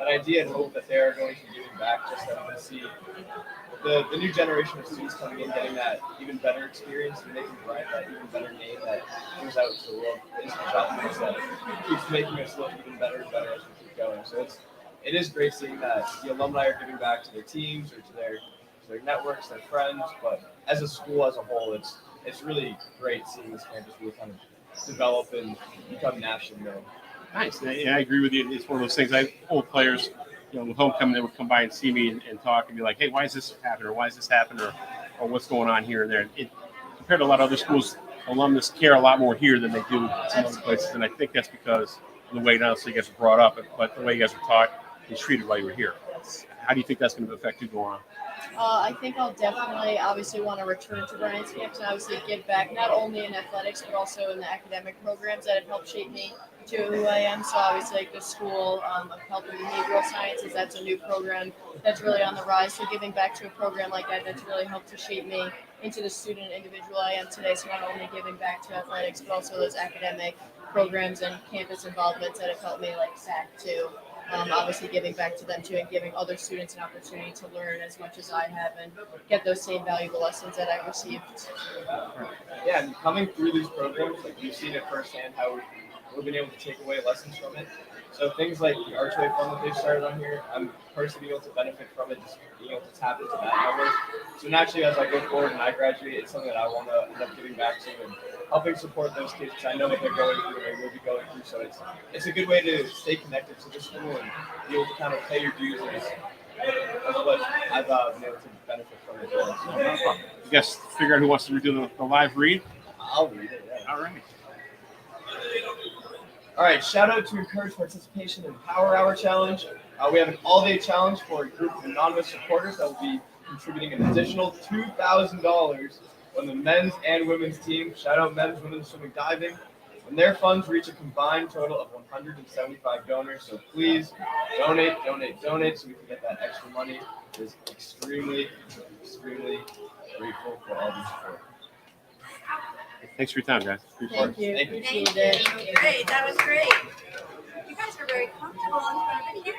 idea and hope that they are going to be giving back, just that we see the new generation of students coming in, getting that even better experience and making Bryant that even better name that goes out to the world. It's the job piece that keeps making us look even better and better as we keep going. So it is great seeing that the alumni are giving back to their teams or to their networks, their friends, but as a school as a whole, it's really great seeing this campus really kind of develop and become nationally known. Nice. Yeah, I agree with you. It's one of those things. Old players, with homecoming, they would come by and see me and talk and be like, "Hey, why is this happening? Or why is this happening? Or what's going on here and there?" Compared to a lot of other schools, alumnus care a lot more here than they do in some other places, and I think that's because of the way not only you guys were brought up, but the way you guys were taught and treated while you were here. How do you think that's going to affect you going on? I think I'll definitely, obviously, want to return to Bryant's campus and obviously give back not only in athletics but also in the academic programs that have helped shape me to who I am. So obviously, like the School of Health and Behavioral Sciences, that's a new program that's really on the rise. So giving back to a program like that's really helped to shape me into the student and individual I am today. So not only giving back to athletics but also those academic programs and campus involvements that have helped me, like SAC too. Obviously giving back to them too and giving other students an opportunity to learn as much as I have and get those same valuable lessons that I received. Yeah, and coming through these programs, like you've seen it firsthand how we've been able to take away lessons from it. So things like the Archway Fund that they've started on here, I'm personally able to benefit from it, just being able to tap into that network. So naturally, as I go forward and I graduate, it's something that I want to end up giving back to and helping support those kids because I know what they're going through and they will be going through. So it's a good way to stay connected to the school and be able to kind of pay your dues as what I've been able to benefit from it. So, You guys figure out who wants to do the live read? I'll read it. Yeah. All right. All right, shout out to encourage participation in Power Hour Challenge. We have an all-day challenge for a group of anonymous supporters that will be contributing an additional $2,000 on the men's and women's team. Shout out men's, women's swimming, diving. When their funds reach a combined total of 175 donors, so please donate so we can get that extra money. It is extremely grateful for all the support. Thanks for your time, guys. Thank you. Thank you. Appreciate it. Great, that was great. You guys are very comfortable in front of me.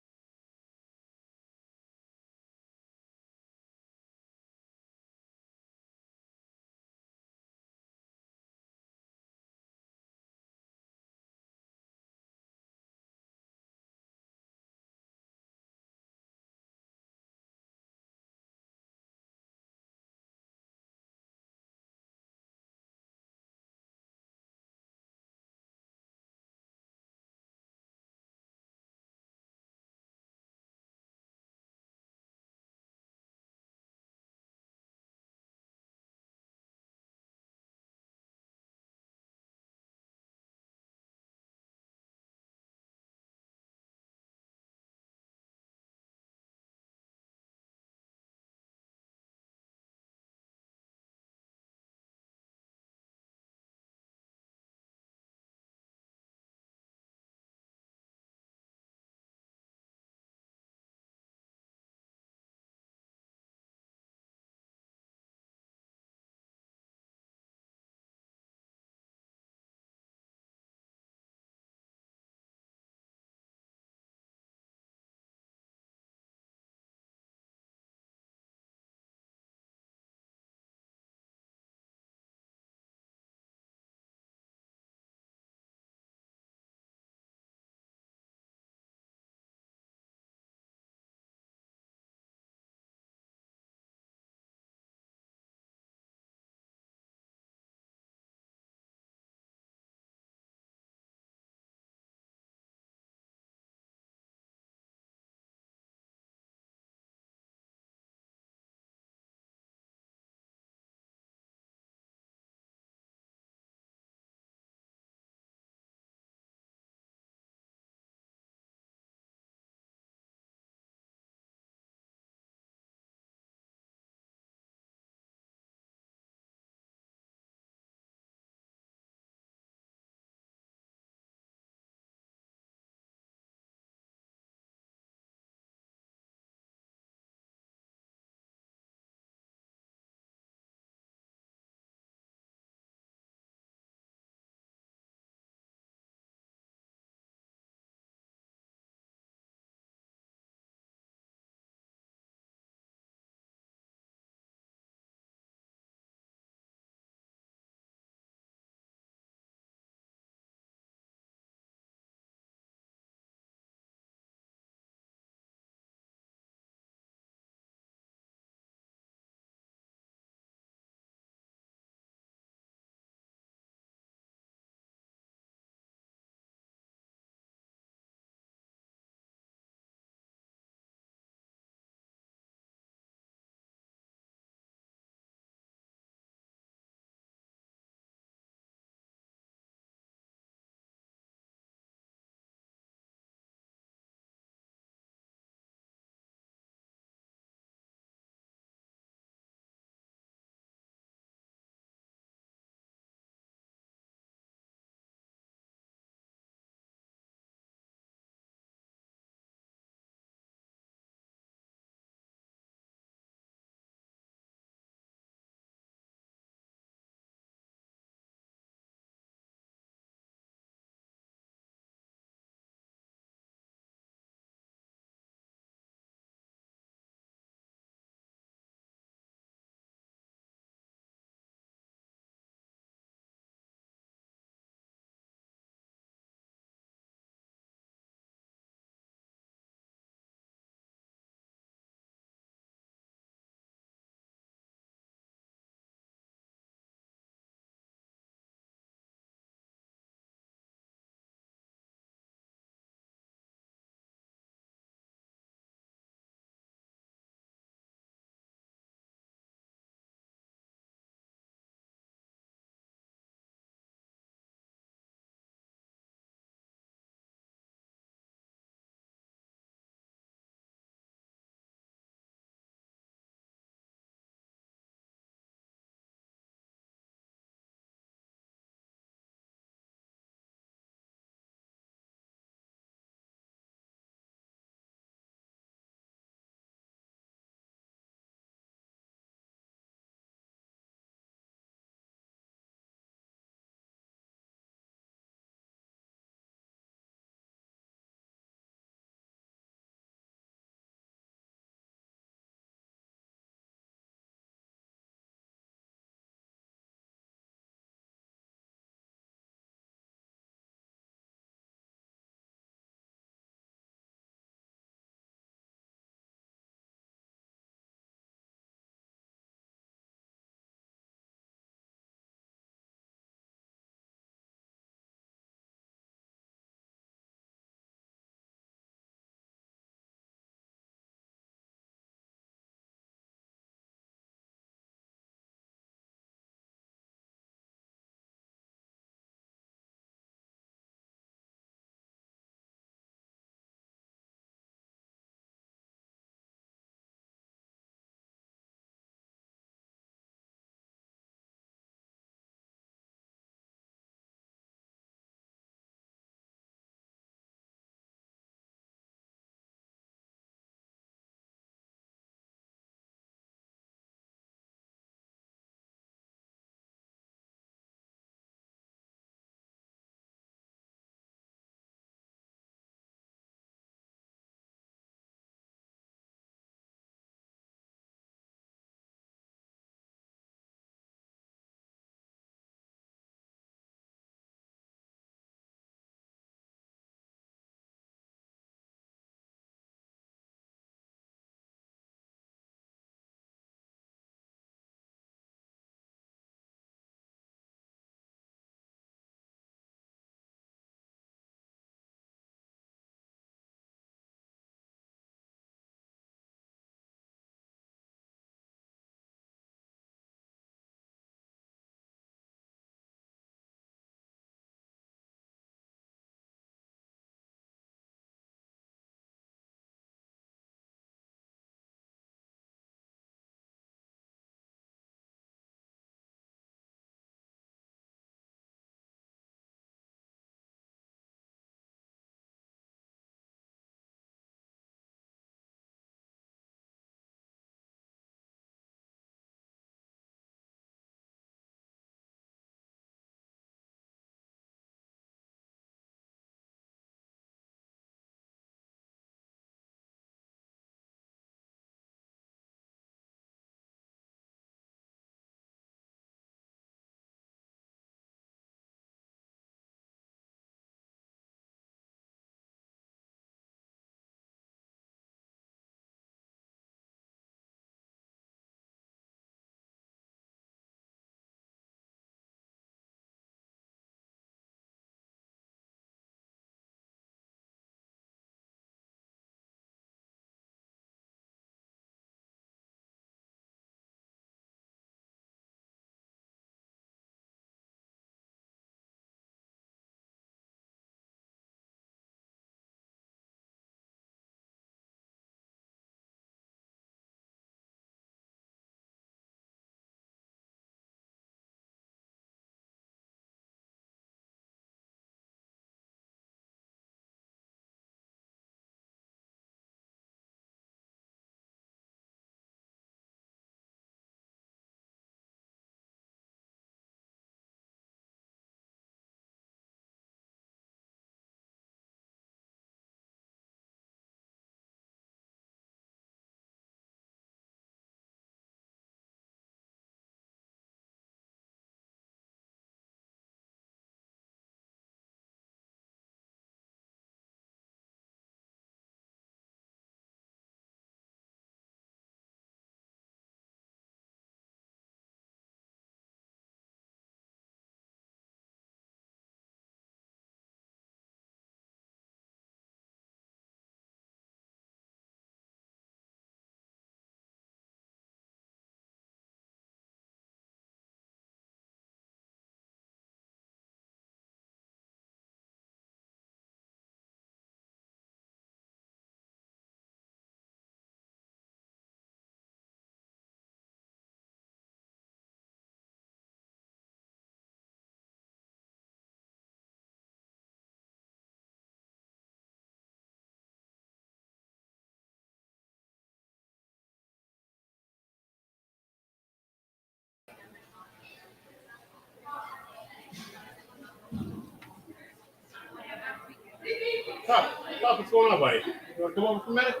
What's going on, buddy? You want to come over for a minute?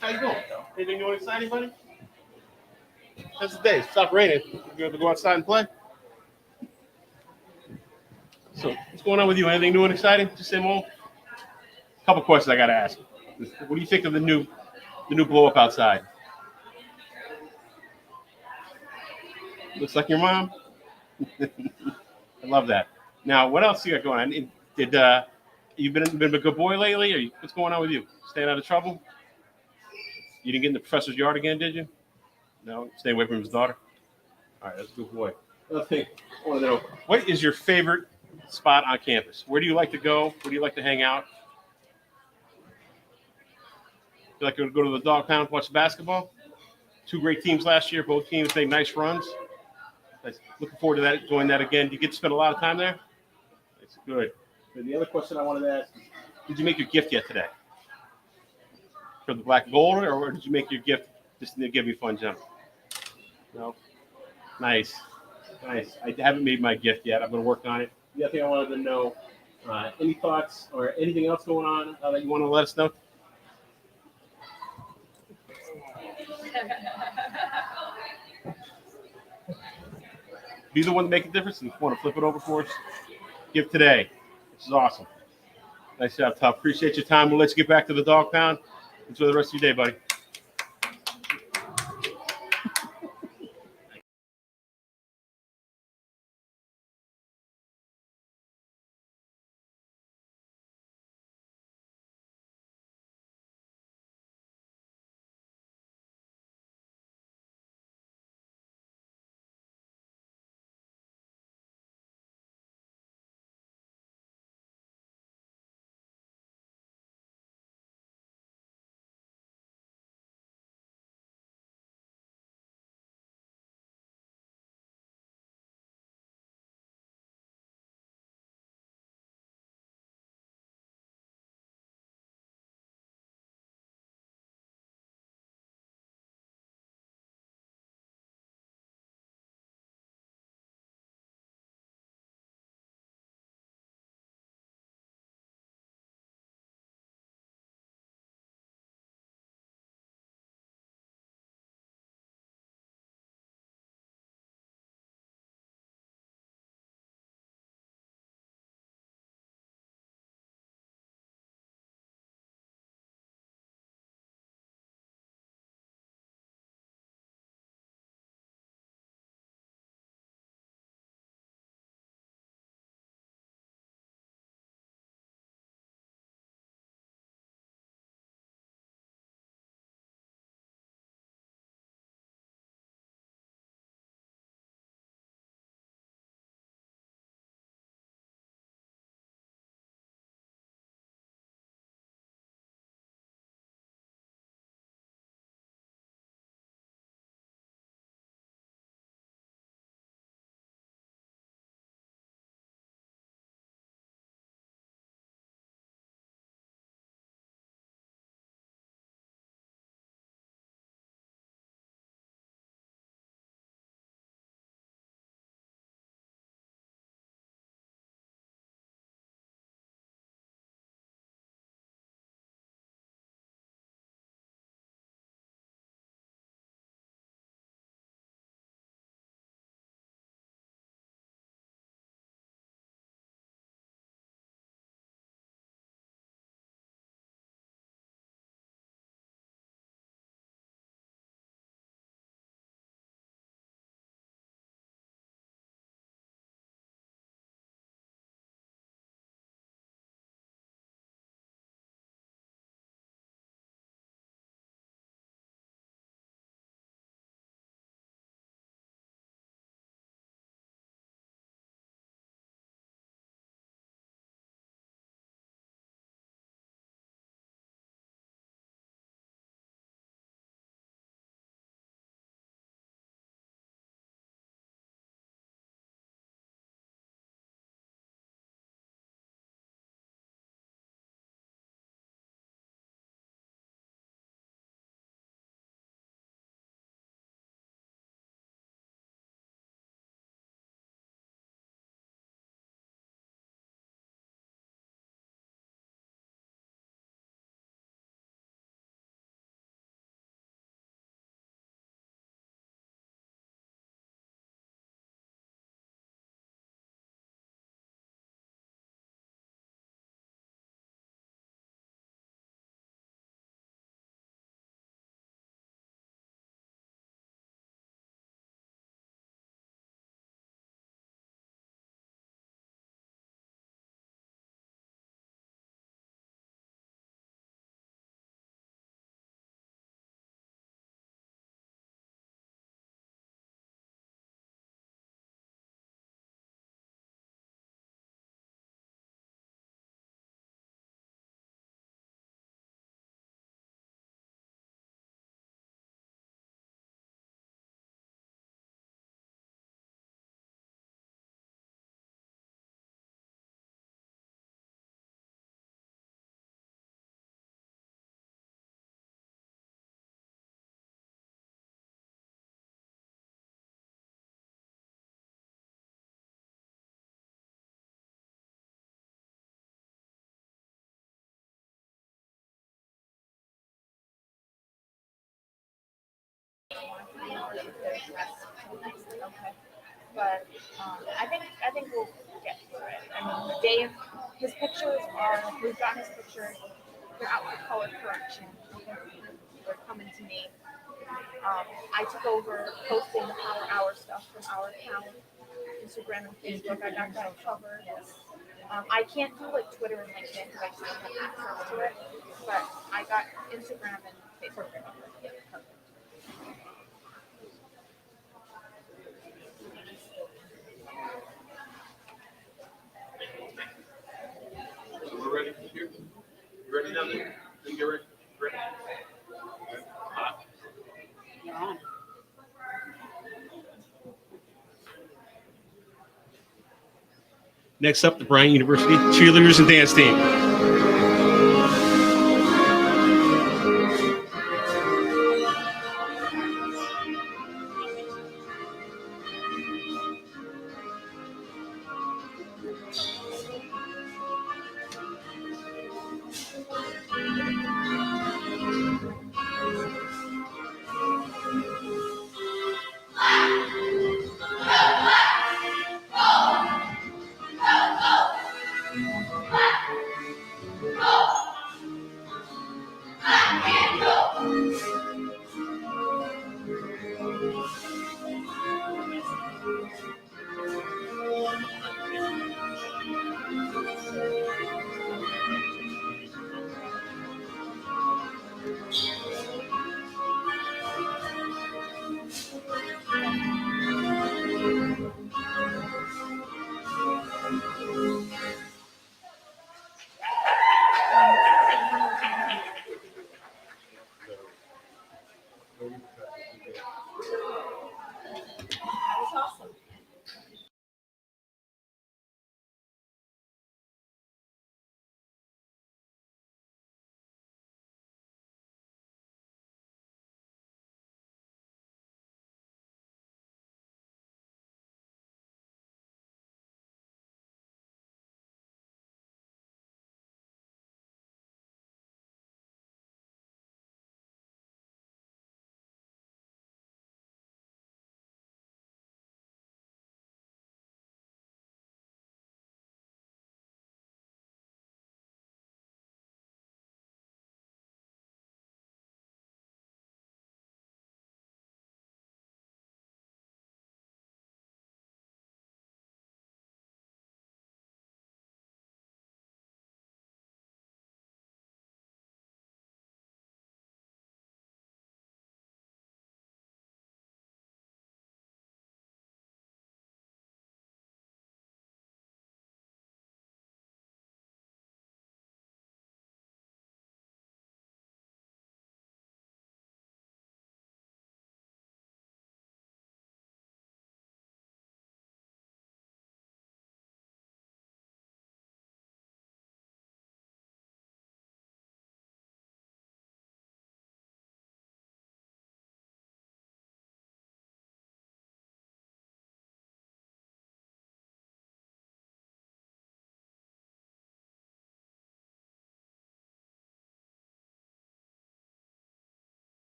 How you doing? Anything new and exciting, buddy? How's the day? Stop raining. You have to go outside and play? So, what's going on with you? Anything new and exciting? Just same old? Couple questions I got to ask. What do you think of the new blow up outside? Looks like your mom. I love that. Now, what else you got going on? Did you been a good boy lately? Or what's going on with you? Staying out of trouble? You didn't get in the professor's yard again, did you? No, stay away from his daughter. All right, that's a good boy. Another thing, I want to know, what is your favorite spot on campus? Where do you like to go? Where do you like to hang out? You like to go to the dog pound, watch basketball? 2 great teams last year. Both teams made nice runs. Looking forward to that, doing that again. Do you get to spend a lot of time there? It's good. And the other question I wanted to ask is, did you make your gift yet today? For the black and gold, or did you make your gift just to give me fun jump? No? Nice. Nice. I haven't made my gift yet. I'm going to work on it. The other thing I wanted to know, any thoughts or anything else going on that you want to let us know? Be the one to make a difference. If you want to flip it over for us, give today. This is awesome. Nice job, Tough. Appreciate your time. We'll let you get back to the dog pound. Enjoy the rest of your day, buddy. didn't dress so nicely. Okay. But I think we'll get through it. I mean, Dave, his pictures are we've got his pictures. They're out for color correction. Okay. They're coming to me. I took over posting the Power Hour stuff from our account, Instagram and Facebook. I got that covered. I can't do like Twitter and LinkedIn because I just don't have access to it. But I got Instagram and Facebook covered. Yeah, perfect. So we're ready here. You ready down there? You get ready? Ready? Hot. You're on. Next up, the Bryant University cheerleaders and dance team.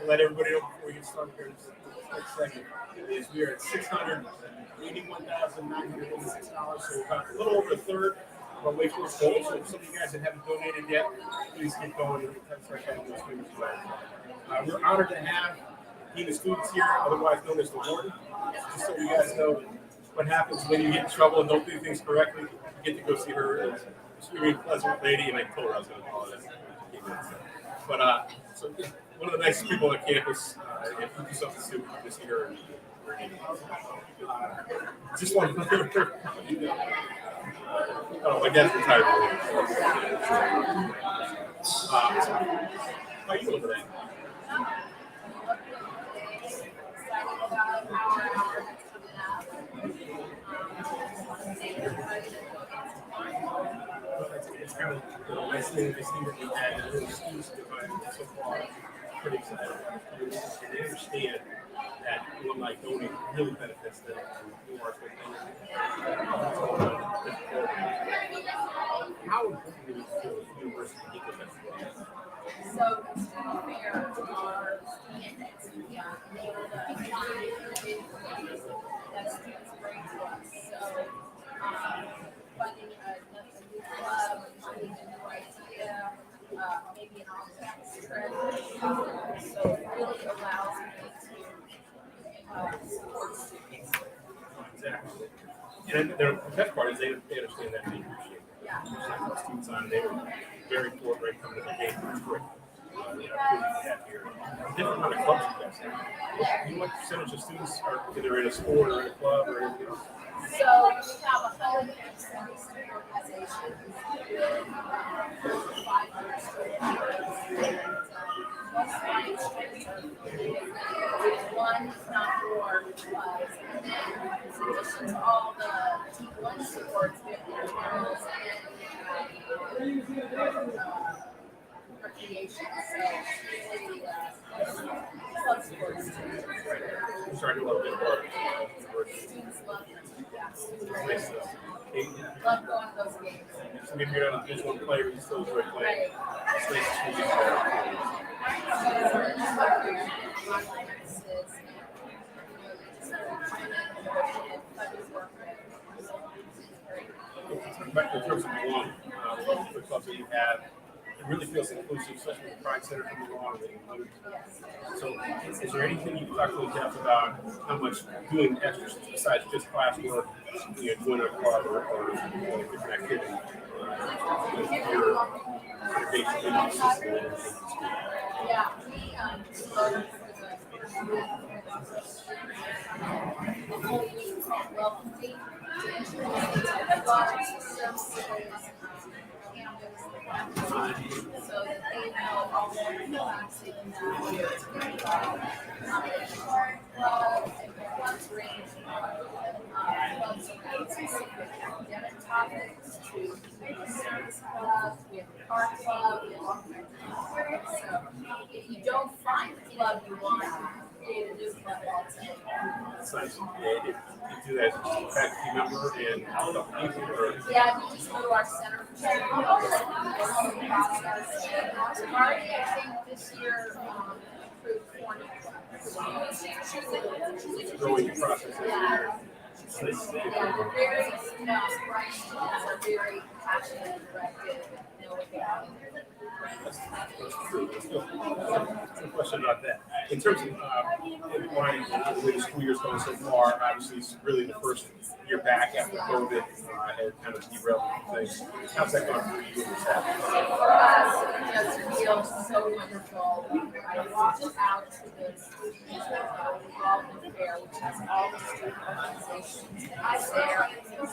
let everybody know before we get started here in this next segment is we are at $681,986. So about a little over a third of our way towards goal. So if some of you guys that haven't donated yet, please get going and start having those things as well. We're honored to have Dean of Students here, otherwise known as the Warden. Just so you guys know what happens when you get in trouble and don't do things correctly. You get to go see her. It's a very pleasant lady, and I told her I was going to call her that. But so one of the nicest people on campus. If you do something stupid, you just hear her. Just one. Oh, my dad's retired. How are you over there? It's kind of the nice thing that we had and the students so far. Pretty excited. They understand that alumni donate really benefits them. How important do you feel the university ecosystem? So, to be fair, our students, that students bring to us. So, funding a new club, funding a new idea, maybe an off-campus trip. So it really allows me to support students. Exactly. And the best part is they understand that and they appreciate it. Yeah. Students on, they were very forthright coming to the game. It's great. Different kind of clubs you guys have. What percentage of students are either in a sport or in a club or anything else? So we have 170 student organizations with 500 students. Most Bryant students are one, if not more, clubs. And then in addition to all the T1 sports, we have girls and recreation. So really club sports. I'm sorry, a little bit more. Students love them. Nice. Love going to those games. So maybe you're not a Division I player, you still enjoy playing. It's nice to see you. Back in terms of one, the clubs that you have, it really feels inclusive, especially with the Pride Center coming along. So, is there anything you talked to Jeff about how much doing extra besides just classwork, doing a club or a different activity? Your innovation in the system. Yeah, we welcome to so that they know all the classes and clubs range clubs around specific academic topics to service clubs. We have a car club. We have all kinds of clubs. So if you don't find the club you want, create a new club altogether. That's nice. You do that as a faculty member and yeah, you just go to our center for process. Already, I think this year approved 4 new clubs. It's a growing process. Yeah. Yeah, we're very, Bryant students are very passionate and directed and know what they want. That's true. Let's go. Some question about that. In terms of Bryant, the way the school year's going so far, obviously it's really the first year back after COVID had kind of derailed things. How's that going for you? For us, it just feels so wonderful. I walked out to the student involvement fair, which has all the student organizations that are there.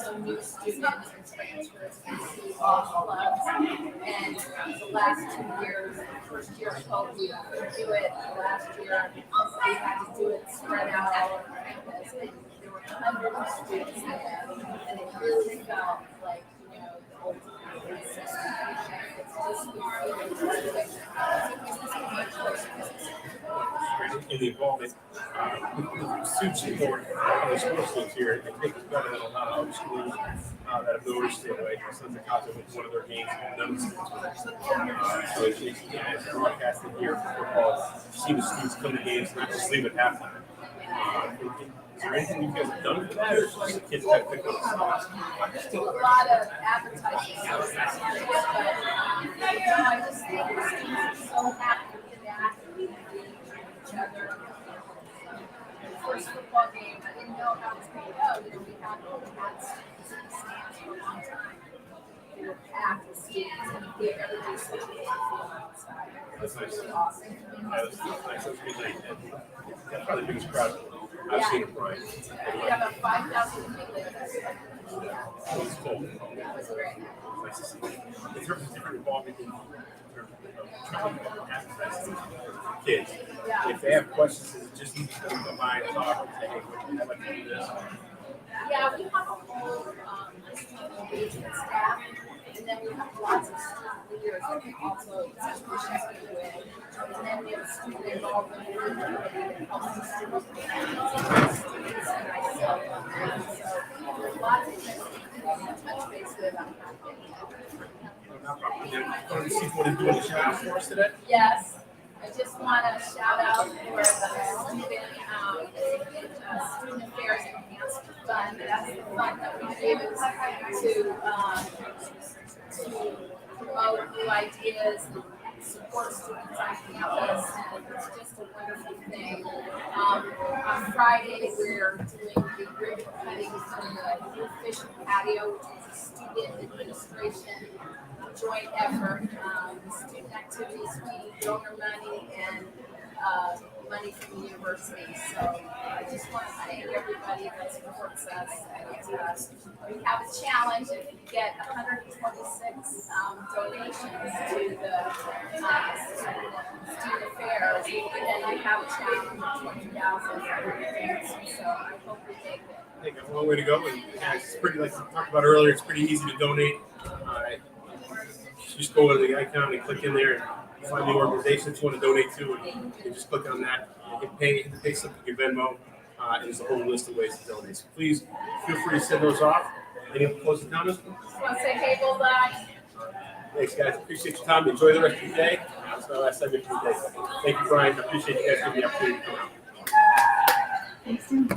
So new students and transfers can see all the clubs. And the last 2 years, the first year of COVID, we couldn't do it. Last year, we had to do it spread out all over campus. And there were hundreds of students there, and it really felt like, the old campus. It's just we feel in the involvement with student support of the sports teams here. I think it's better than a lot of other schools that have noticed it. Like Sons of Casa went to one of their games and none of the students were there. So it's yeah, it's broadcasted here for football. See the students come to games, not just leave at halftime. Is there anything you guys have done for that, or just the kids kind of pick up the spots? A lot of advertising. I just think the students are so happy to interact with each other. The first football game, I didn't know how it was going to go. You know, we had students in the stands for a long time. They were packed with students and gave everybody such a good feel outside. That's nice. Really awesome. Yeah, that's nice. That's a good night. That's probably the biggest crowd I've seen at Bryant. We have about 5,000 people there. Oh, it's cool. That was great. Nice to see. In terms of different involvement in terms of trying to advertise to kids, if they have questions, is it just easy to come by and talk and say, hey, I'd like to do this? Yeah, we have a whole student engagement staff, and then we have lots of student leaders that can also check you in. And then we have a student involvement committee that helps the students and students and myself on that. So there's lots of things that we can touch base with on that. Want to see what is doing the shout for us today? Yes, I just want to shout out for the Student Affairs Enhancement Fund. That's the fund that we gave to promote new ideas and support students on campus, and it's just a wonderful thing. On Friday, we're doing the ribbon cutting for the new fishing patio, which is a student administration joint effort. The student activities, we need donor money and money from the university. So I just want to thank everybody that supports us. And we have a challenge. If we get 126 donations to the student affairs, then we have a challenge of 20,000. So I hope we make it. I think that's a long way to go. And yeah, it's pretty, like we talked about earlier, it's pretty easy to donate. Just go to the icon and click in there and find the organizations you want to donate to, and you just click on that. Hit the pay slip, your Venmo, and there's a whole list of ways to donate. So please feel free to send those off. Any closing comments? Just want to say, hey, bull bye. Thanks, guys. Appreciate your time. Enjoy the rest of your day. That's my last segment for the day. Thank you, Brian. I appreciate you guys giving me the opportunity to come out. Thanks, Tim.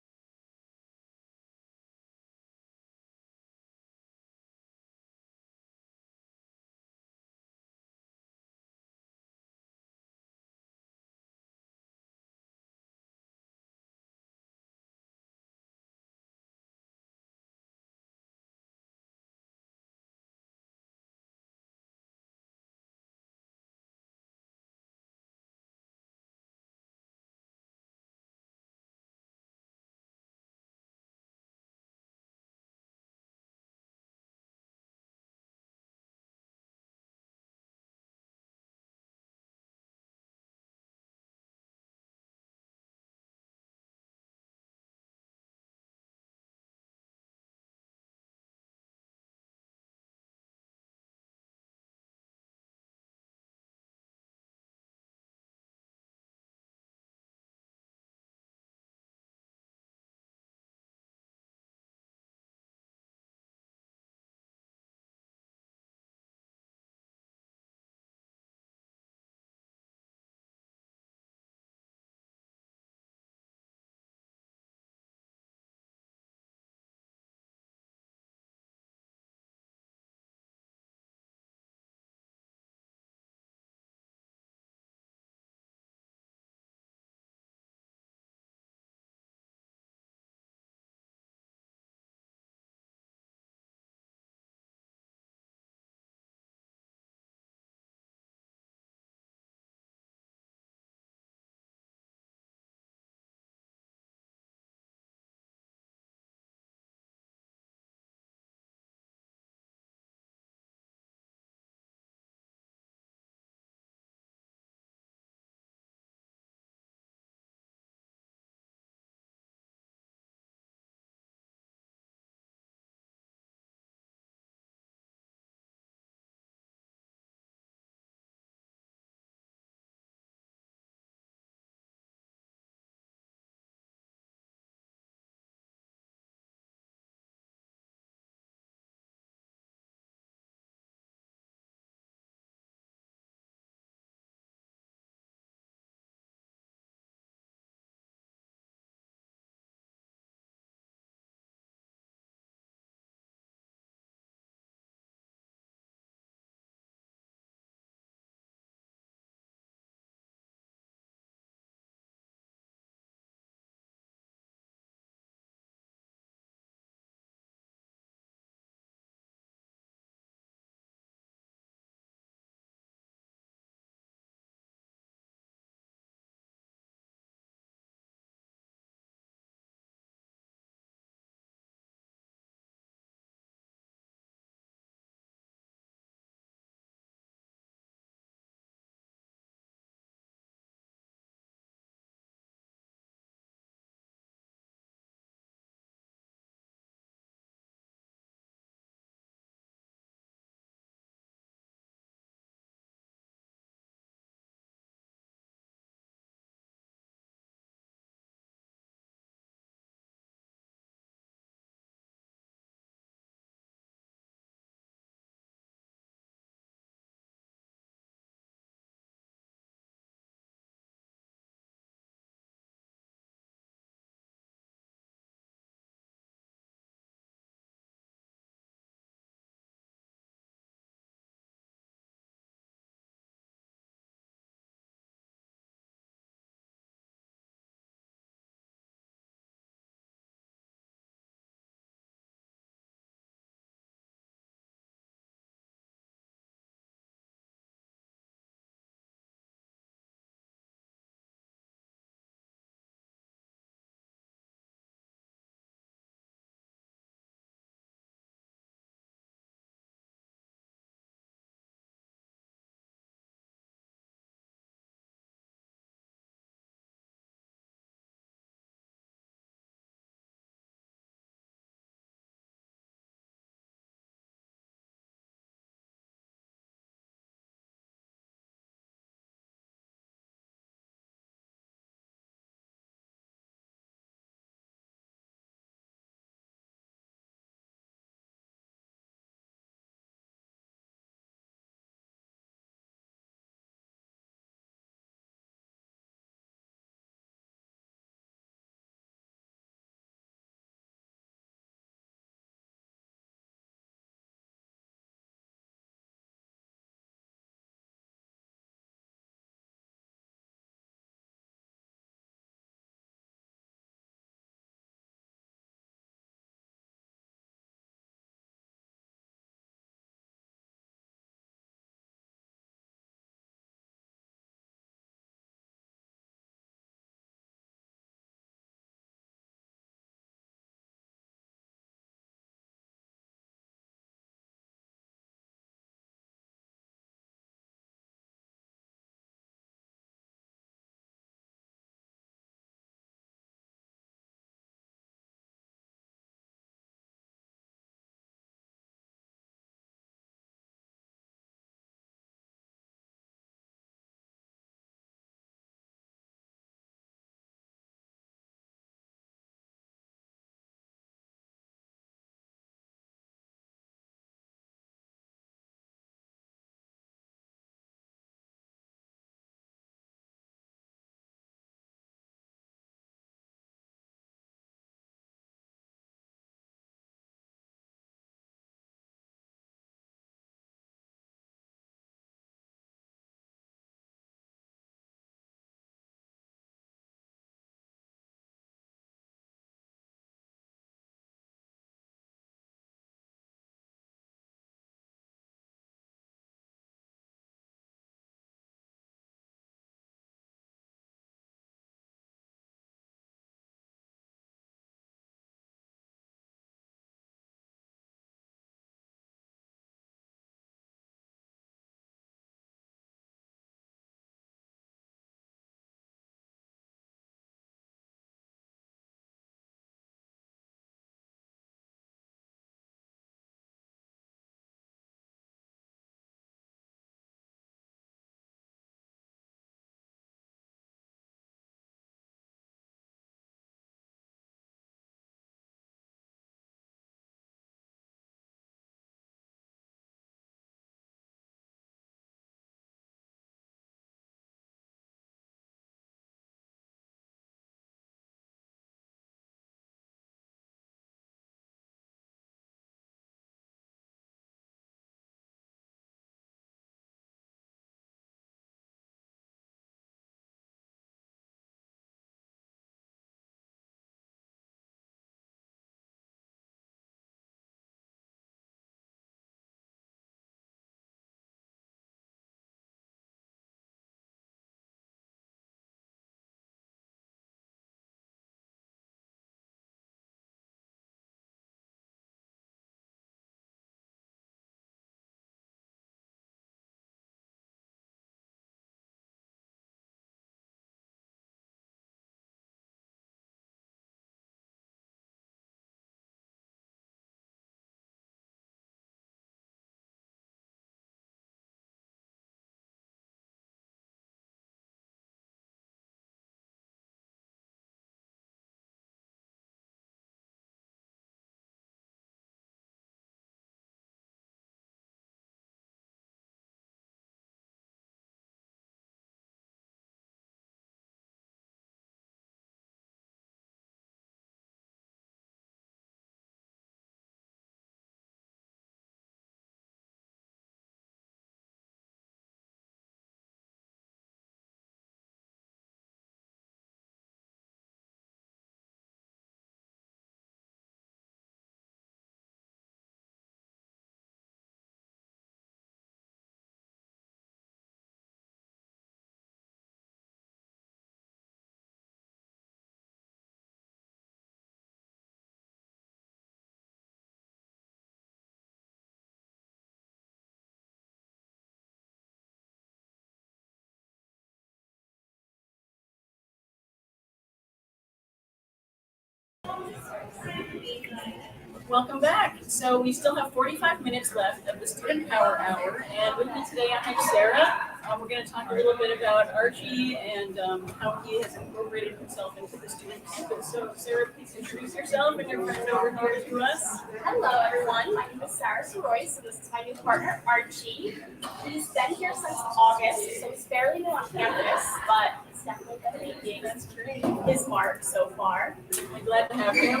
Welcome back. So we still have 45 minutes left of the Student Power Hour, and with me today I have Sarah. We're going to talk a little bit about Archie and how he has incorporated himself into the student campus. So Sarah, please introduce yourself and your friend over here to us. Hello, everyone. My name is Sarah Soroy. So this is my new partner, Archie. He's been here since August, so he's barely new on campus, but he's definitely going to be making his mark so far. I'm glad to have him.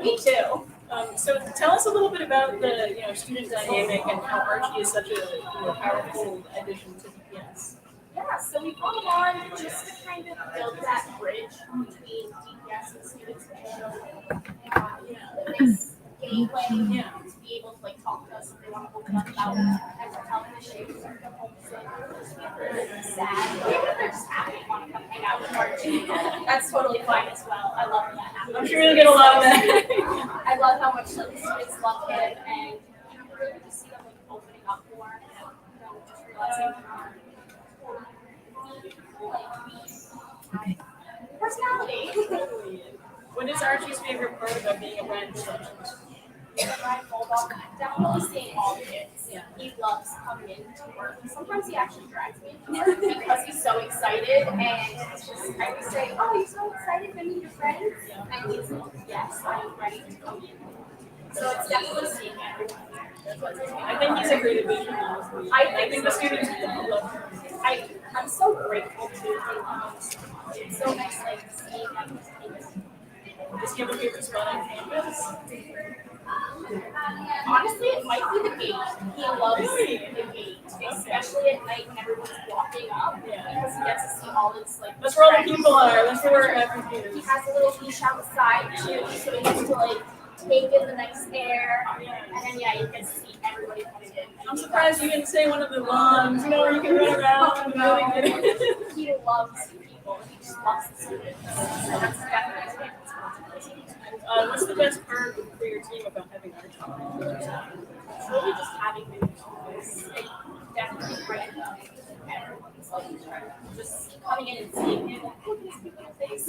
Me too. So tell us a little bit about the student dynamic and how Archie is such a powerful addition to DPS. Yeah, so we brought him on just to kind of build that bridge between DPS and students, the nice gateway to be able to talk to us if they want to open up about mental health issues or feel homesick or just feel really sad. Even if they're just happy and want to come hang out with Archie, that's totally fine as well. I love that. I'm sure you'll get a lot of that. I love how much the students love him, and you can really just see them opening up more, just realizing personality. What is Archie's favorite part about being a Bryant Bulldog? Definitely seeing all the kids. He loves coming in to work. Sometimes he actually drags me to work because he's so excited, and it's just I would say, "Oh, you're so excited to meet your friends," and he's like, "Yes, I'm ready to come in." So it's definitely seeing everyone. I think he's a great addition. I think the students will love him. I'm so grateful to him. It's so nice seeing him. Does he have a favorite spot on campus? Honestly, it might be the gate. He loves the gate, especially at night when everyone's walking up, because he gets to see all his That's where all the people are. That's where everything He is. has a little beach outside too, so he gets to take in the nice air, and then you get to see everybody coming in. I'm surprised you didn't say one of the lawns, where you can run around and really good. He loves people. He just loves the students. So that's definitely his favorite responsibility. What's the best part for your team about having Archie? It's really just having him in office. It definitely brightens up everyone's just coming in and seeing him. Look at his cute little face.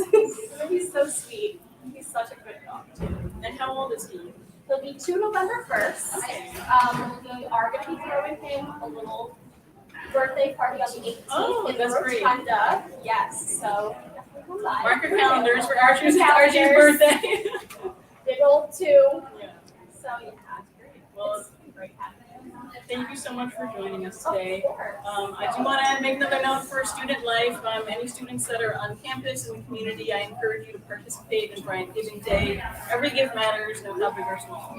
He's so sweet. He's such a good dog too. And how old is he? He'll be 2 November 1st. We are going to be throwing him a little birthday party on the 18th in the Rotunda. Yes, so definitely come by. Mark your calendars for Archie's birthday. Big old 2. Yeah. So yeah, great. Well, It's been great having him. Thank you so much for joining us today. Of course. I do want to make another note for student life. Any students that are on campus and in the community, I encourage you to participate in Bryant Giving Day. Every gift matters, no how big or small.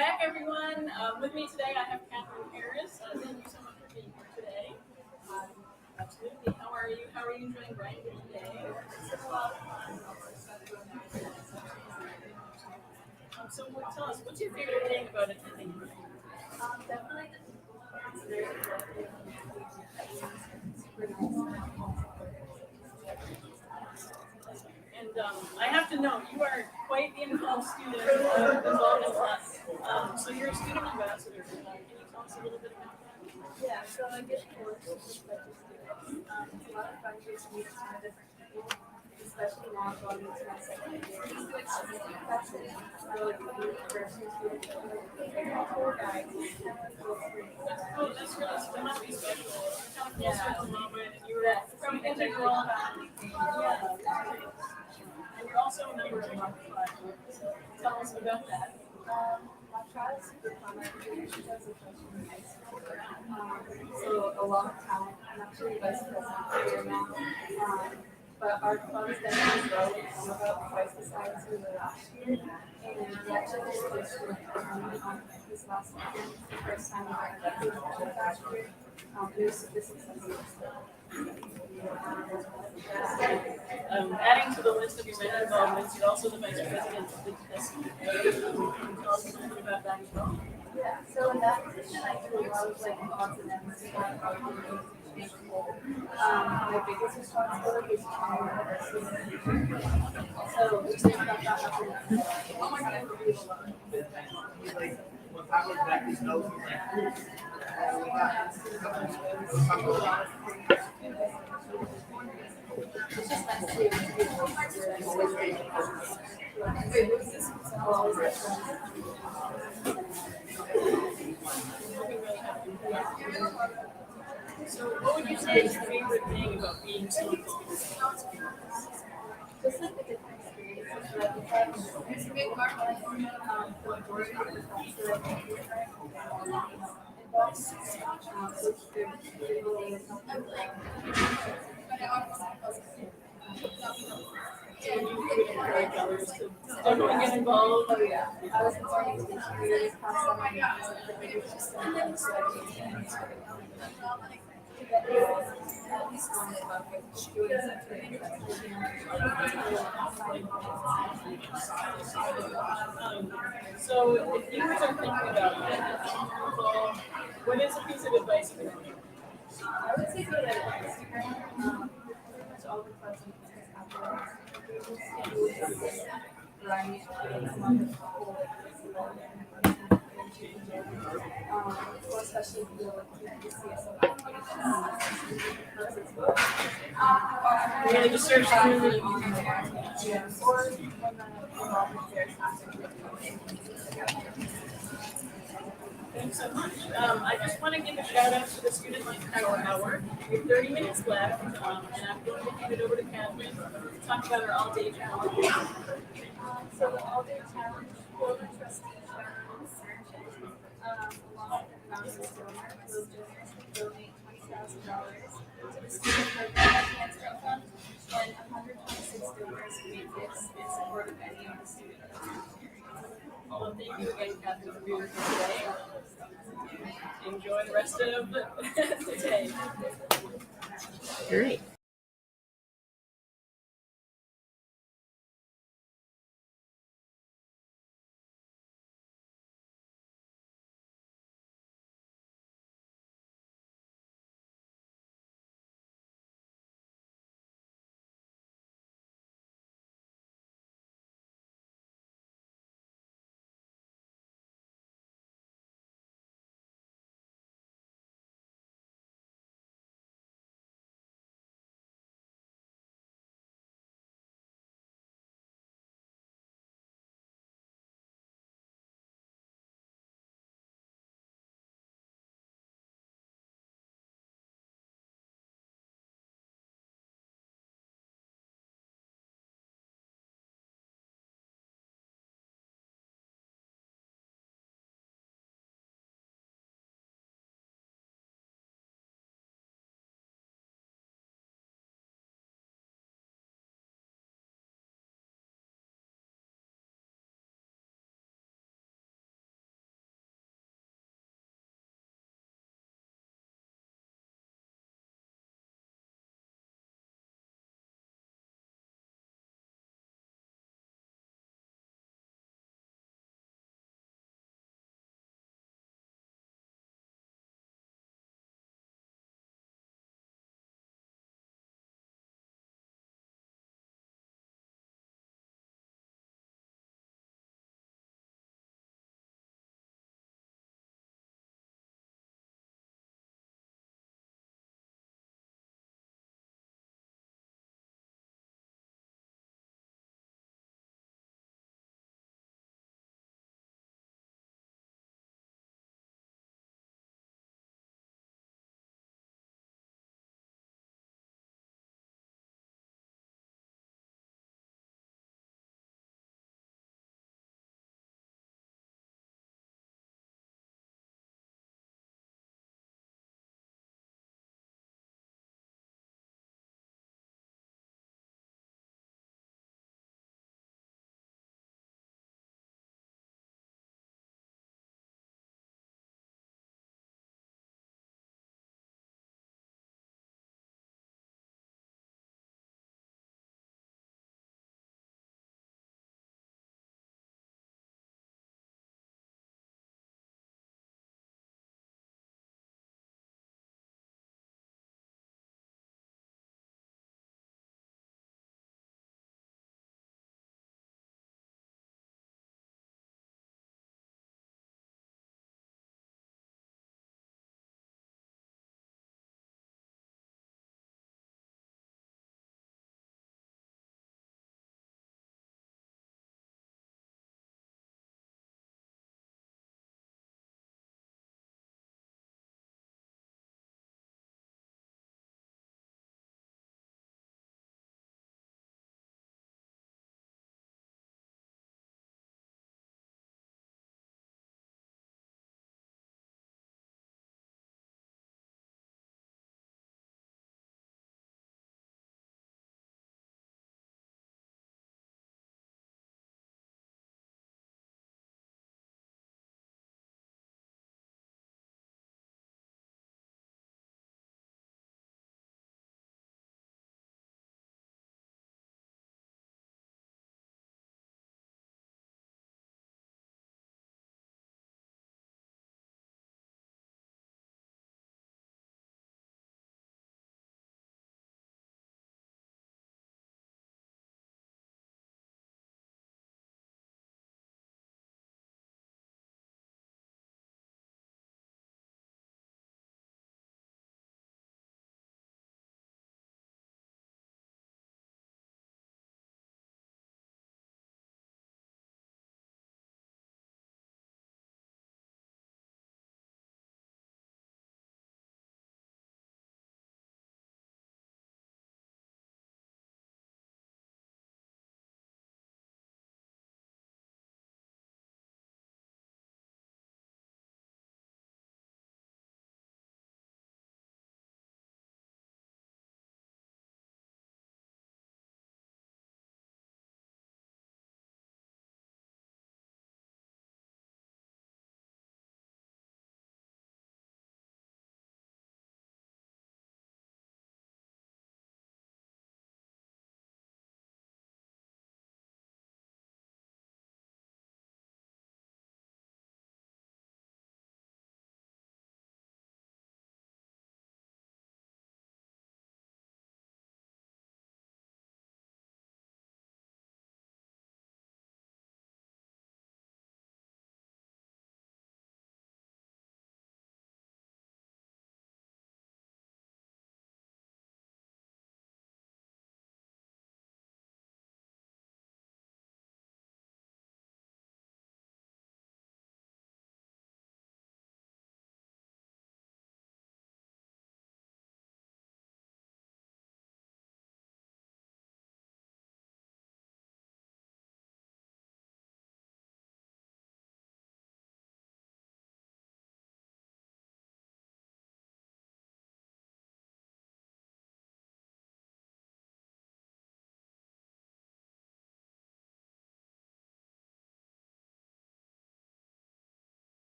back, everyone. With me today, I have Catherine Harris. Thank you so much for being here today. Absolutely. How are you? How are you enjoying Bryant Giving Day? So tell us, what's your favorite thing about attending Bryant? Definitely And I have to know, you are quite the involved student involved in class. So you're a student ambassador. Can you tell us a little bit about that? Yeah, so I get forced to just like students. It's a lot of fun to meet a ton of different people, especially now going into my second year. That's it. Really cool person students. Tour guides. Oh, that's really, that must be special. Kind of full circle moment. And you were from integral. And you're also a member of Alumni. So tell us about that. My trial is super fun. I really should as a freshman in high school. So a lot of talent. I'm actually vice president here now. But our funds definitely grow. I'm about twice the size we were last year. And we actually just switched with this last weekend. It's the first time I've ever done last year. It was super successful. Adding to the list of your many involvements, you're also the vice president of the SU. Can you tell us a little bit about that as well? Yeah, so in that position, I do a lot of like odds and ends stuff. My biggest responsibility is trying to oversee. So we think about that happening. Oh my God, we do a lot. It's just nice to be able to be a leader and always be Wait, who's this? Always like So what would you say is your favorite thing about being so involved? just like the different experiences that we have. It's a big part of the majority of the times that I think we're involved. So they're really helpful. Everyone get involved. Oh yeah, I was involved in this past summer. And it was like the biggest system. So So if you were thinking about it, what is a piece of advice you would give? I would say go to Instagram. Pretty much all the clubs and business out there. Bryant, especially if you're looking to see some Really just search through. yeah, or when the involvement there is happening. Thanks so much. I just want to give a shout out to the Student Life Power Hour. We have 30 minutes left, and I'm going to hand it over to Catherine to talk about our all-day challenge. So the all-day challenge will trustee Sharon's along with the founders donor, those donors can donate $20,000 to the Student Life Cancer Fund, and 126 donors made gifts in support of any of the students. Well, thank you again, Catherine, for being here today. Enjoy the rest of the day. Great.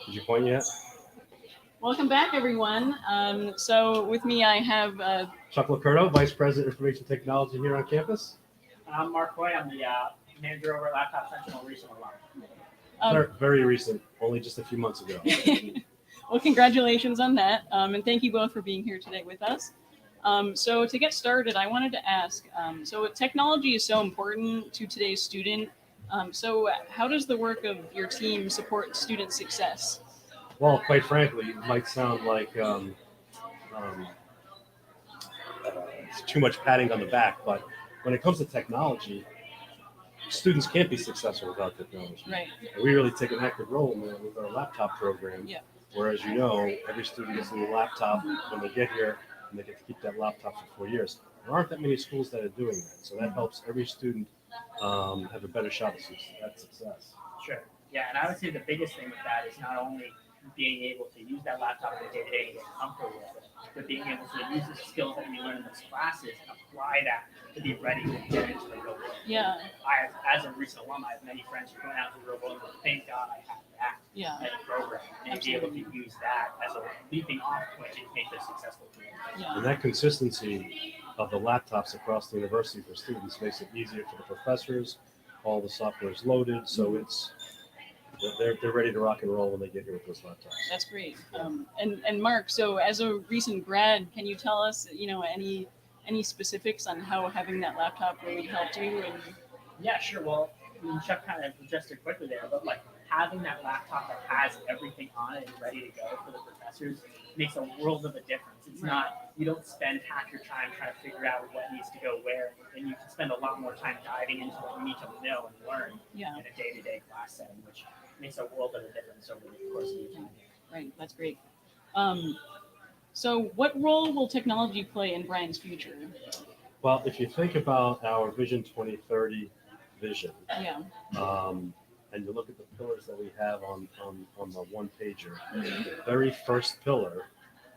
Did you point yet? Welcome back, everyone. So with me, I have Chuck Locurdo, Vice President, Information Technology here on campus. I'm Mark Hoy. I'm the manager over at Laptop Sentinel, recent alum. Very recent, only just a few months ago. Well, congratulations on that, and thank you both for being here today with us. So to get started, I wanted to ask, so technology is so important to today's student. So how does the work of your team support student success? Well, quite frankly, it might sound like it's too much patting on the back, but when it comes to technology, students can't be successful without technology. Right. And we really take an active role in that with our laptop program. Yeah. Whereas, you know, every student gets a new laptop when they get here, and they get to keep that laptop for 4 years. There aren't that many schools that are doing that, so that helps every student have a better shot at success. Sure. Yeah, and I would say the biggest thing with that is not only being able to use that laptop in the day-to-day and get comfortable with it, but being able to use the skills that we learn in those classes and apply that to be ready to get into the real world. Yeah. As a recent alum, I have many friends who went out to the real world and thank God I have that as a program and be able to use that as a leaping off point to make this successful career. And that consistency of the laptops across the university for students makes it easier for the professors. All the software is loaded, so they're ready to rock and roll when they get here with those laptops. That's great. And Mark, so as a recent grad, can you tell us, you know, any specifics on how having that laptop really helped you? And yeah, sure. Well, I mean, Chuck kind of suggested quickly there, but like having that laptop that has everything on it and ready to go for the professors makes a world of a difference. It's not, you don't spend half your time trying to figure out what needs to go where, and you can spend a lot more time diving into what you need to know and learn in a day-to-day class setting, which makes a world of a difference over the course of your time here. Right, that's great. So what role will technology play in Bryant's future? Well, if you think about our Vision 2030 vision, Yeah. And you look at the pillars that we have on the one pager, the very first pillar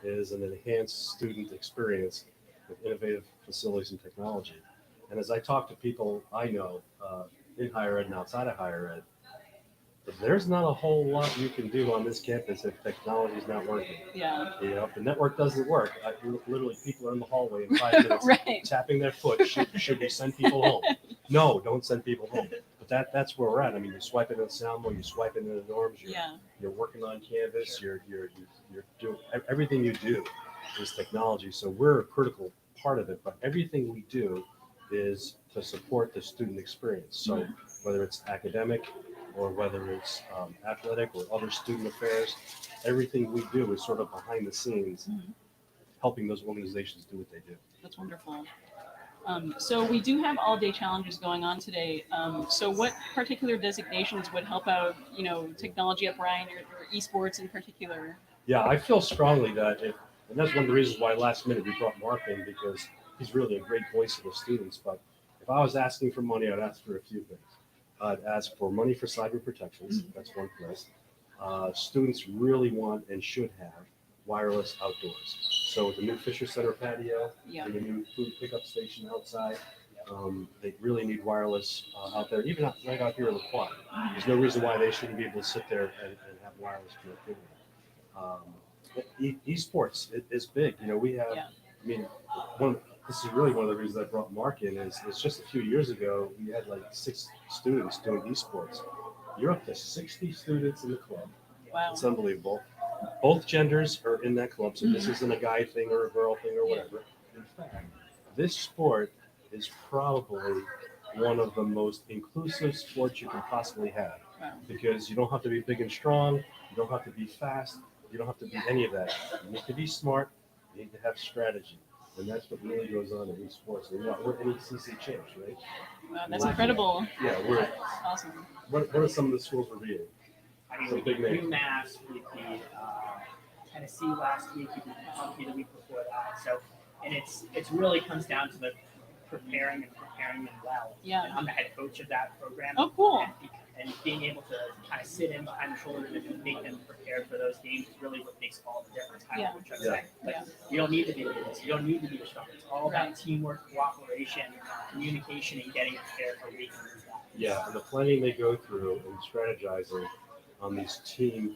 is an enhanced student experience with innovative facilities and technology. And as I talk to people I know in higher ed and outside of higher ed, there's not a whole lot you can do on this campus if technology is not working. Yeah. You know, if the network doesn't work, literally people are in the hallway in 5 minutes tapping their foot. Should we send people home? No, don't send people home. But that's where we're at. I mean, you swipe it in the Salmo, you swipe it in the dorms. You're working on Canvas. You're doing everything you do is technology. So we're a critical part of it. But everything we do is to support the student experience. So whether it's academic or whether it's athletic or other student affairs, everything we do is sort of behind the scenes, helping those organizations do what they do. That's wonderful. So we do have all-day challenges going on today. So what particular designations would help out, you know, technology at Bryant or esports in particular? Yeah, I feel strongly that and that's one of the reasons why last minute we brought Mark in, because he's really a great voice for the students. But if I was asking for money, I'd ask for a few things. I'd ask for money for cyber protections. That's one place. Students really want and should have wireless outdoors. So with the new Fisher Center patio and the new food pickup station outside, they really need wireless out there, even right out here in the quad. There's no reason why they shouldn't be able to sit there and have wireless connectivity. Esports is big. You know, we have, I mean, this is really one of the reasons I brought Mark in is just a few years ago, we had like 6 students doing esports. You're up to 60 students in the club. Wow. It's unbelievable. Both genders are in that club, so this isn't a guy thing or a girl thing or whatever. In fact, this sport is probably one of the most inclusive sports you can possibly have, because you don't have to be big and strong, you don't have to be fast, you don't have to be any of that. You need to be smart, you need to have strategy, and that's what really goes on in esports. And we're NECC champs, right? Wow, that's incredible. Yeah, we're awesome. What are some of the schools we're beating? I mean, Some big names. UMass, we beat Tennessee last week, we beat Kentucky the week before that. So, and it's really comes down to the preparing them well. Yeah. And I'm the head coach of that program. Oh, cool. And being able to kind of sit in behind the shoulder and make them prepared for those games is really what makes all the difference. Kind of what you're saying. Like, you don't need to be the biggest, you don't need to be the strongest. It's all about teamwork, cooperation, communication, and getting prepared for weeks. Yeah, and the planning they go through and strategizing on these team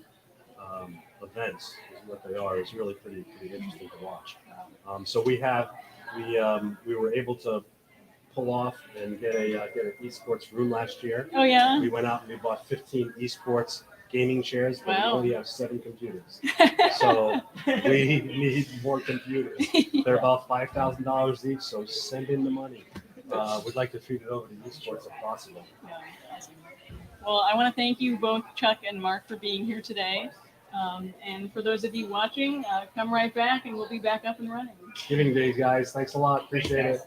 events, is what they are, is really pretty interesting to watch. So we were able to pull off and get an esports room last year. Oh yeah. We went out and we bought 15 esports gaming chairs, but Wow. we only have 7 computers. So we need more computers. They're about $5,000 each, so send in the money. We'd like to feed it over to esports if possible. Yeah, awesome. Well, I want to thank you both, Chuck and Mark, for being here today. And for those of you watching, come right back and we'll be back up and running. Giving Day, guys. Thanks a lot. Appreciate it.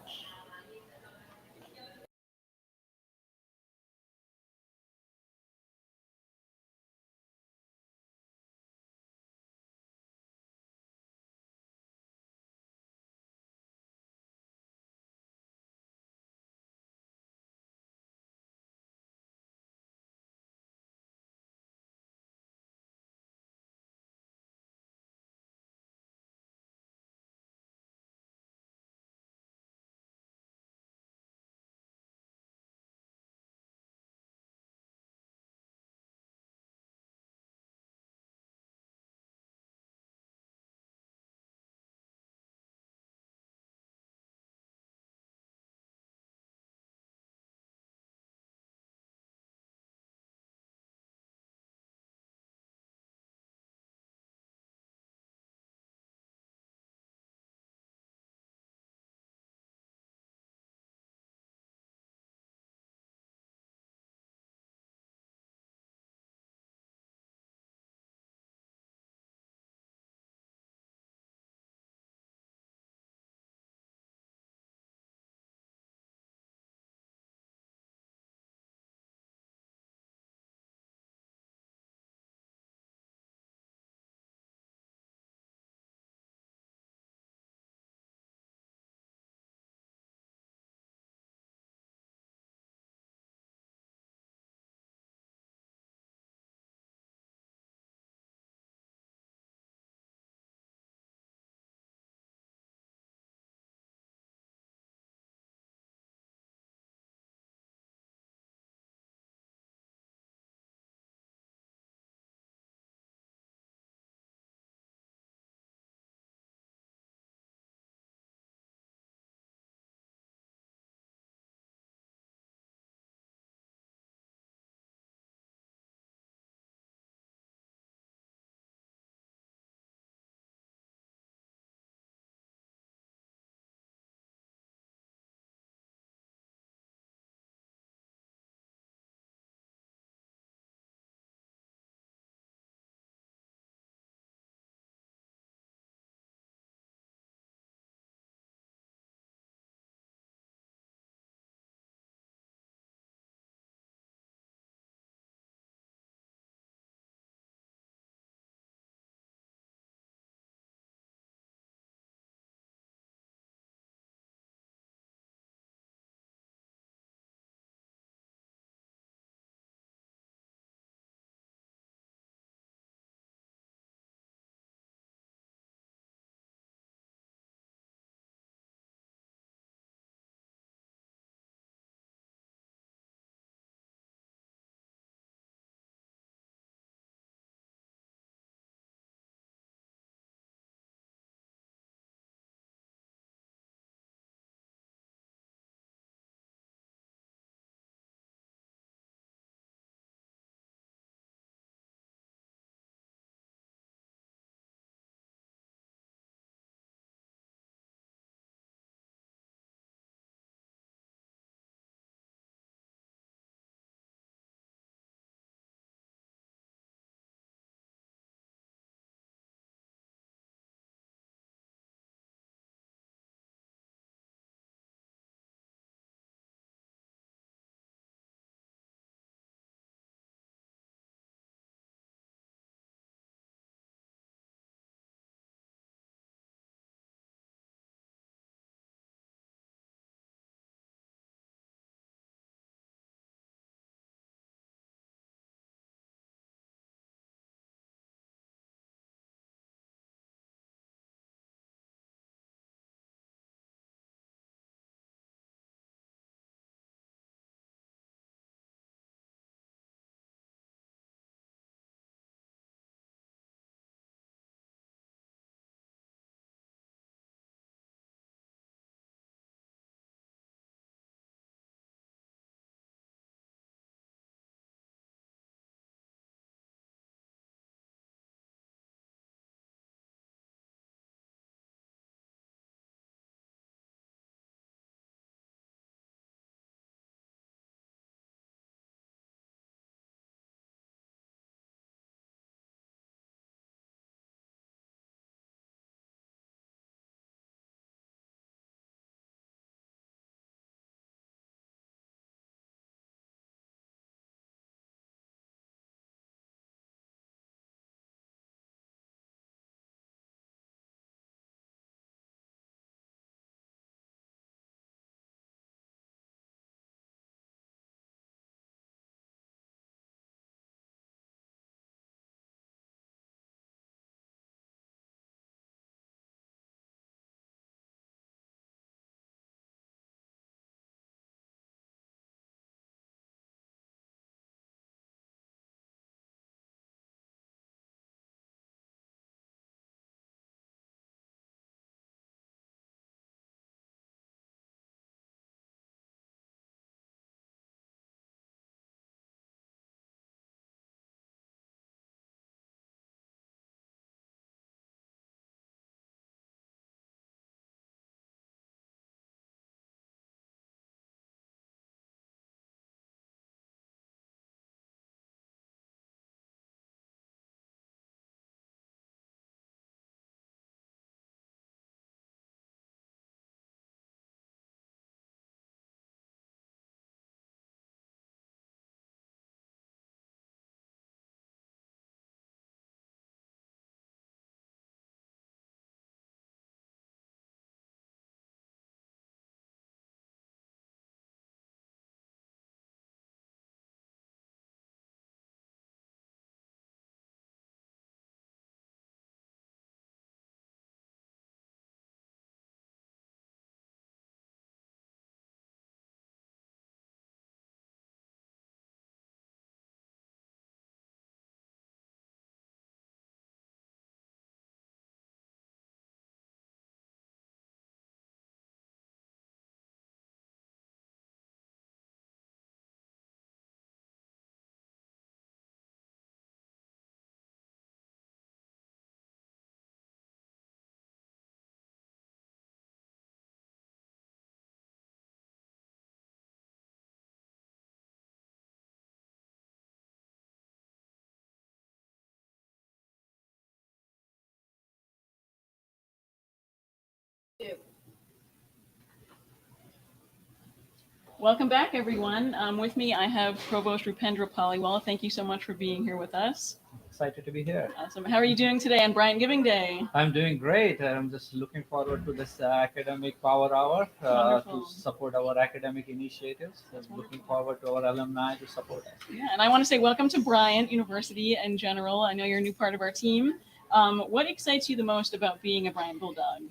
Welcome back, everyone. With me, I have Provost Rupendra Paliwal. Thank you so much for being here with us. Excited to be here. Awesome. How are you doing today on Bryant Giving Day? I'm doing great. I'm just looking forward to this academic power hour to support our academic initiatives. I'm looking forward to our alumni to support us. Yeah, and I want to say welcome to Bryant University in general. I know you're a new part of our team. What excites you the most about being a Bryant Bulldog?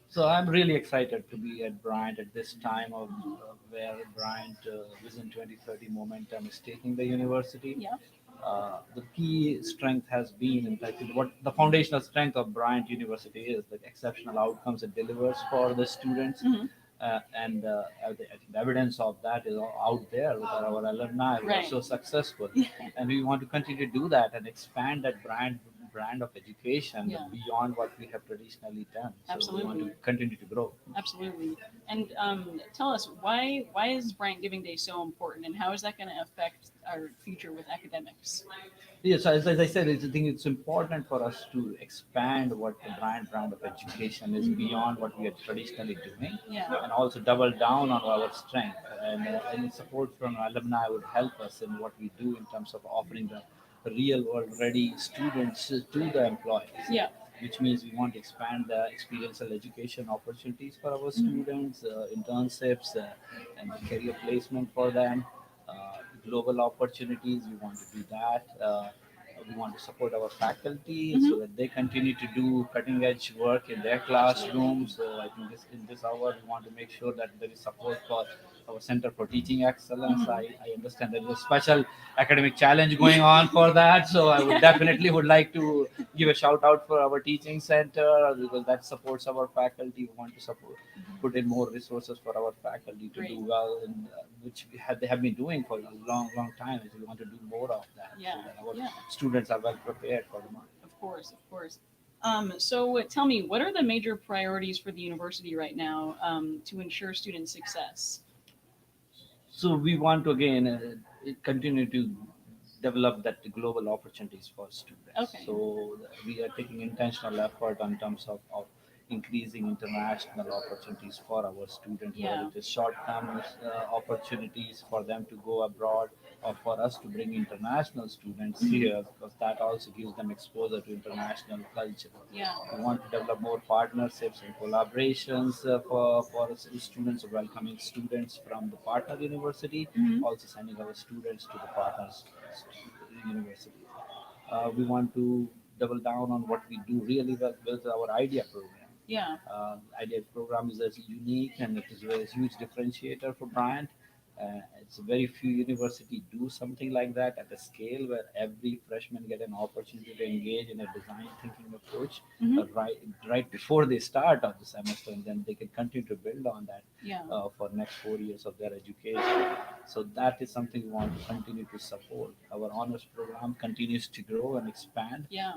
So I'm really excited to be at Bryant at this time of where Bryant Vision 2030 momentum is taking the university. Yeah. The key strength has been, in fact, what the foundational strength of Bryant University is the exceptional outcomes it delivers for the students. I think the evidence of that is out there with our alumni who are Right. so successful. And we want to continue to do that and expand that brand of education Yeah. beyond what we have traditionally done. So we want Absolutely. to continue to grow. Absolutely. And tell us why is Bryant Giving Day so important, and how is that going to affect our future with academics? Yes, as I said, I think it's important for us to expand what the brand of education is beyond what we are traditionally doing, Yeah. and also double down on our strength. And any support from alumni would help us in what we do in terms of offering the real world ready students to the employees. Yeah. Which means we want to expand the experiential education opportunities for our students, internships, and career placement for them. Global opportunities, we want to do that. We want to support our faculty so that they continue to do cutting edge work in their classrooms. So I think in this hour, we want to make sure that there is support for our Center for Teaching Excellence. I understand there is a special academic challenge going on for that. So I would definitely would like to give a shout out for our teaching center because that supports our faculty. We want to put in more resources for our faculty to do well, in, which they have been doing for a long time. So we want to do more of that. Yeah. So that our Yeah. students are well prepared for the market. Of course, of course. So tell me, what are the major priorities for the university right now to ensure student success? So we want to again continue to develop that global opportunities for students. Okay. So we are taking intentional effort in terms of increasing international opportunities for our students, Yeah. whether it is short-term opportunities for them to go abroad or for us to bring international students here because that also gives them exposure to international culture. Yeah. We want to develop more partnerships and collaborations for students, welcoming students from the partner university, also sending our students to the partners university. We want to double down on what we do really well with our IDEA program. Yeah. IDEA program is a unique and it is a huge differentiator for Bryant. It's very few universities do something like that at a scale where every freshman get an opportunity to engage in a design thinking approach right before they start of the semester, and then they can continue to build on that Yeah. for next 4 years of their education. So that is something we want to continue to support. Our honors program continues to grow and expand. Yeah.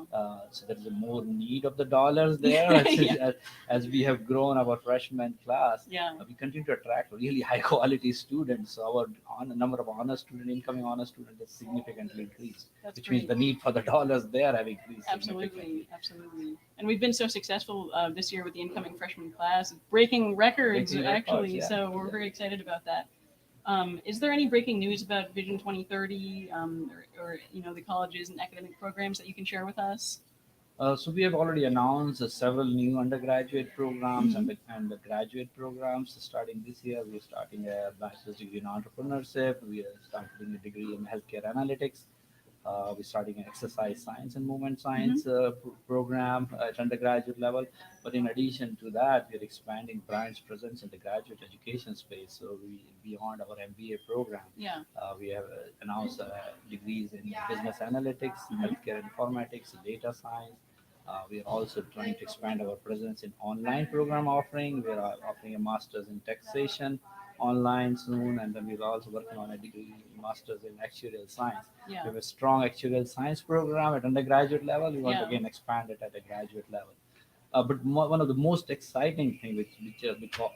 So there is a more need of the dollars there Yeah. as we have grown our freshman class. Yeah. We continue to attract really high quality students. So our number of incoming honor students has significantly increased, That's which means great. the need for the dollars there have increased. Absolutely, absolutely. And we've been so successful this year with the incoming freshman class, breaking records Breaking records, actually. yeah. So we're very excited about that. Is there any breaking news about Vision 2030 or the colleges and academic programs that you can share with us? So we have already announced several new undergraduate programs and the graduate programs. Starting this year, we are starting a bachelor's degree in entrepreneurship. We are starting a degree in healthcare analytics. We're starting an exercise science and movement science program at undergraduate level. But in addition to that, we're expanding Bryant's presence in the graduate education space. So beyond our MBA program, Yeah. we have announced degrees in business analytics, healthcare informatics, data science. We are also trying to expand our presence in online program offering. We are offering a master's in taxation online soon, and then we're also working on a degree master's in actuarial science. Yeah. We have a strong actuarial science program at undergraduate level. We want to Yeah. again expand it at a graduate level. But one of the most exciting thing,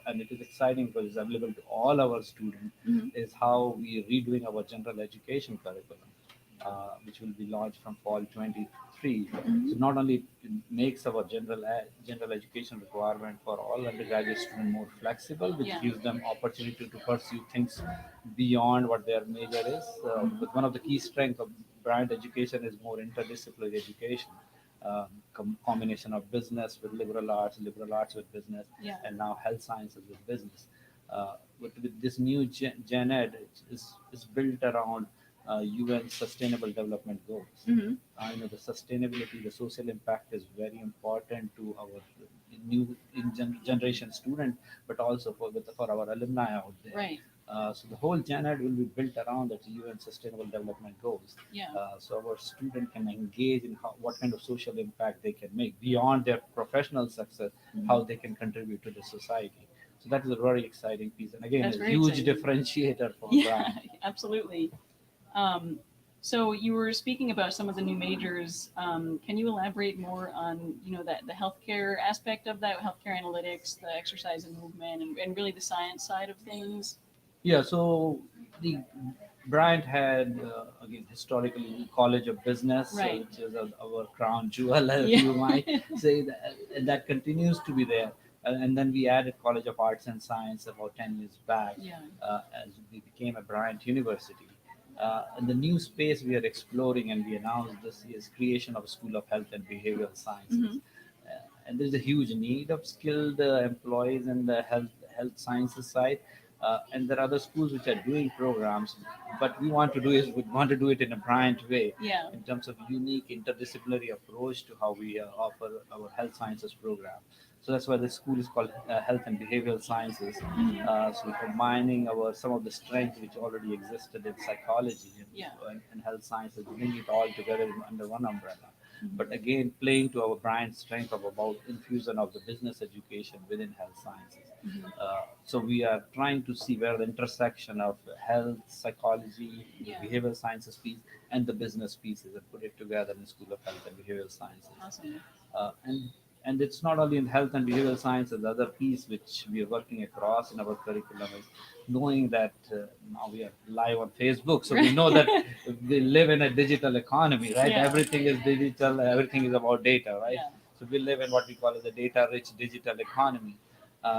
and it is exciting because it's available to all our students, is how we are redoing our general education curriculum. which will be launched from fall 23. Mhm. So not only it makes our general education requirement for all undergraduate students more flexible, which Yeah. gives them opportunity to pursue things beyond what their major is. But one of the key strengths of Bryant education is more interdisciplinary education. Combination of business with liberal arts with business, Yeah. and now health sciences with business. With this new Gen Ed, is built around UN Sustainable Development Goals. Mhm. The sustainability, the social impact is very important to our generation student, but also for our alumni out there. Right. So the whole Gen Ed will be built around the UN Sustainable Development Goals. Yeah. So our student can engage in what kind of social impact they can make beyond their professional success, Mhm. how they can contribute to the society. So that is a very exciting piece, and again, That's a very huge exciting. differentiator for Yeah, Brian. absolutely. So you were speaking about some of the new majors. Can you elaborate more on, that the healthcare aspect of that, healthcare analytics, the exercise and movement, and really the science side of things? Yeah, so the Bryant had again historically the College of Business, Right. which is our crown jewel, if Yeah. you might say that, and that continues to be there. And then we added College of Arts and Science about 10 years back, Yeah. as we became a Bryant University. And the new space we are exploring, and we announced this year's creation of a School of Health and Behavioral Sciences. Mhm. And there's a huge need of skilled employees in the health sciences side. And there are other schools which are doing programs, but we want to do it in a Bryant way, Yeah. in terms of unique interdisciplinary approach to how we offer our health sciences program. So that's why the school is called Health and Behavioral Sciences. Mhm. So we're combining some of the strengths which already existed in psychology Yeah. and health sciences, bring it all together under one umbrella. Mhm. But again, playing to our brand strength of about infusion of the business education within health sciences. Mhm. So we are trying to see where the intersection of health, psychology, Yeah. behavioral sciences piece, and the business pieces, and put it together in the School of Health and Behavioral Sciences. Awesome. Uh, and and it's not only in health and behavioral sciences. The other piece which we are working across in our curriculum is knowing that now we are live on Facebook, so we know that we live in a digital economy, right? Yeah. Everything is digital, everything is about data, right? Yeah. So we live in what we call as a data-rich digital economy.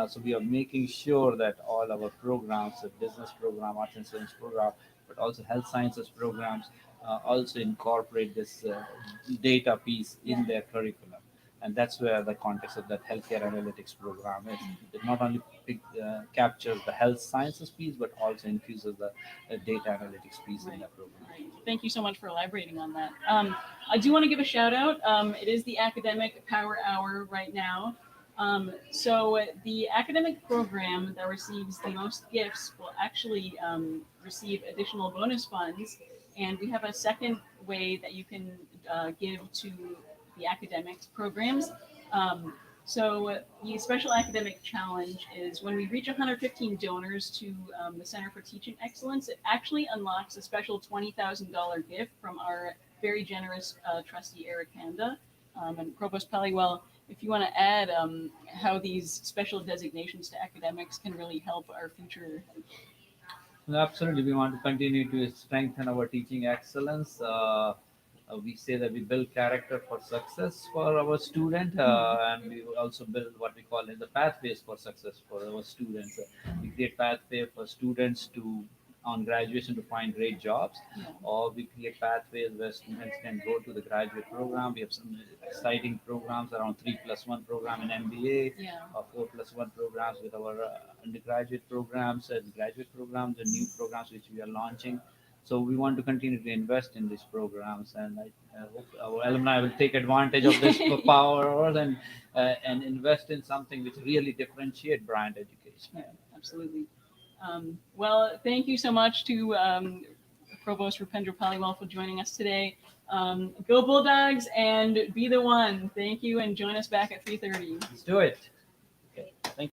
So we are making sure that all our programs, the business program, arts and science program, but also health sciences programs, also incorporate this data piece in Yeah. their curriculum. And that's where the context of that healthcare analytics program is. It not only captures the health sciences piece, but also infuses the data analytics piece in that program. Right. Thank you so much for elaborating on that. I do want to give a shout out. It is the Academic Power Hour right now. So the academic program that receives the most gifts will actually receive additional bonus funds. And we have a second way that you can give to the academics programs. The Special Academic Challenge is when we reach 115 donors to the Center for Teaching Excellence, it actually unlocks a special $20,000 gift from our very generous trustee, Eric Handa. And Provost Paliwell, if you want to add how these special designations to academics can really help our future. Absolutely, we want to continue to strengthen our teaching excellence. We say that we build character for success for our student, and we also build what we call in the pathways for success for our students. We create pathway for students to on graduation to find great jobs, or we create pathways where students can go to the graduate program. We have some exciting programs around 3+1 program in MBA, Yeah. 4+1 programs with our undergraduate programs and graduate programs and new programs which we are launching. So we want to continue to invest in these programs, and I hope our alumni will take advantage of this power and invest in something which really differentiate Bryant education. Yeah, absolutely. Well, thank you so much to Provost Rupendra Paliwal for joining us today. Go Bulldogs and be the one. Thank you, and join us back at 3:30. Let's do it. Okay. Thank you.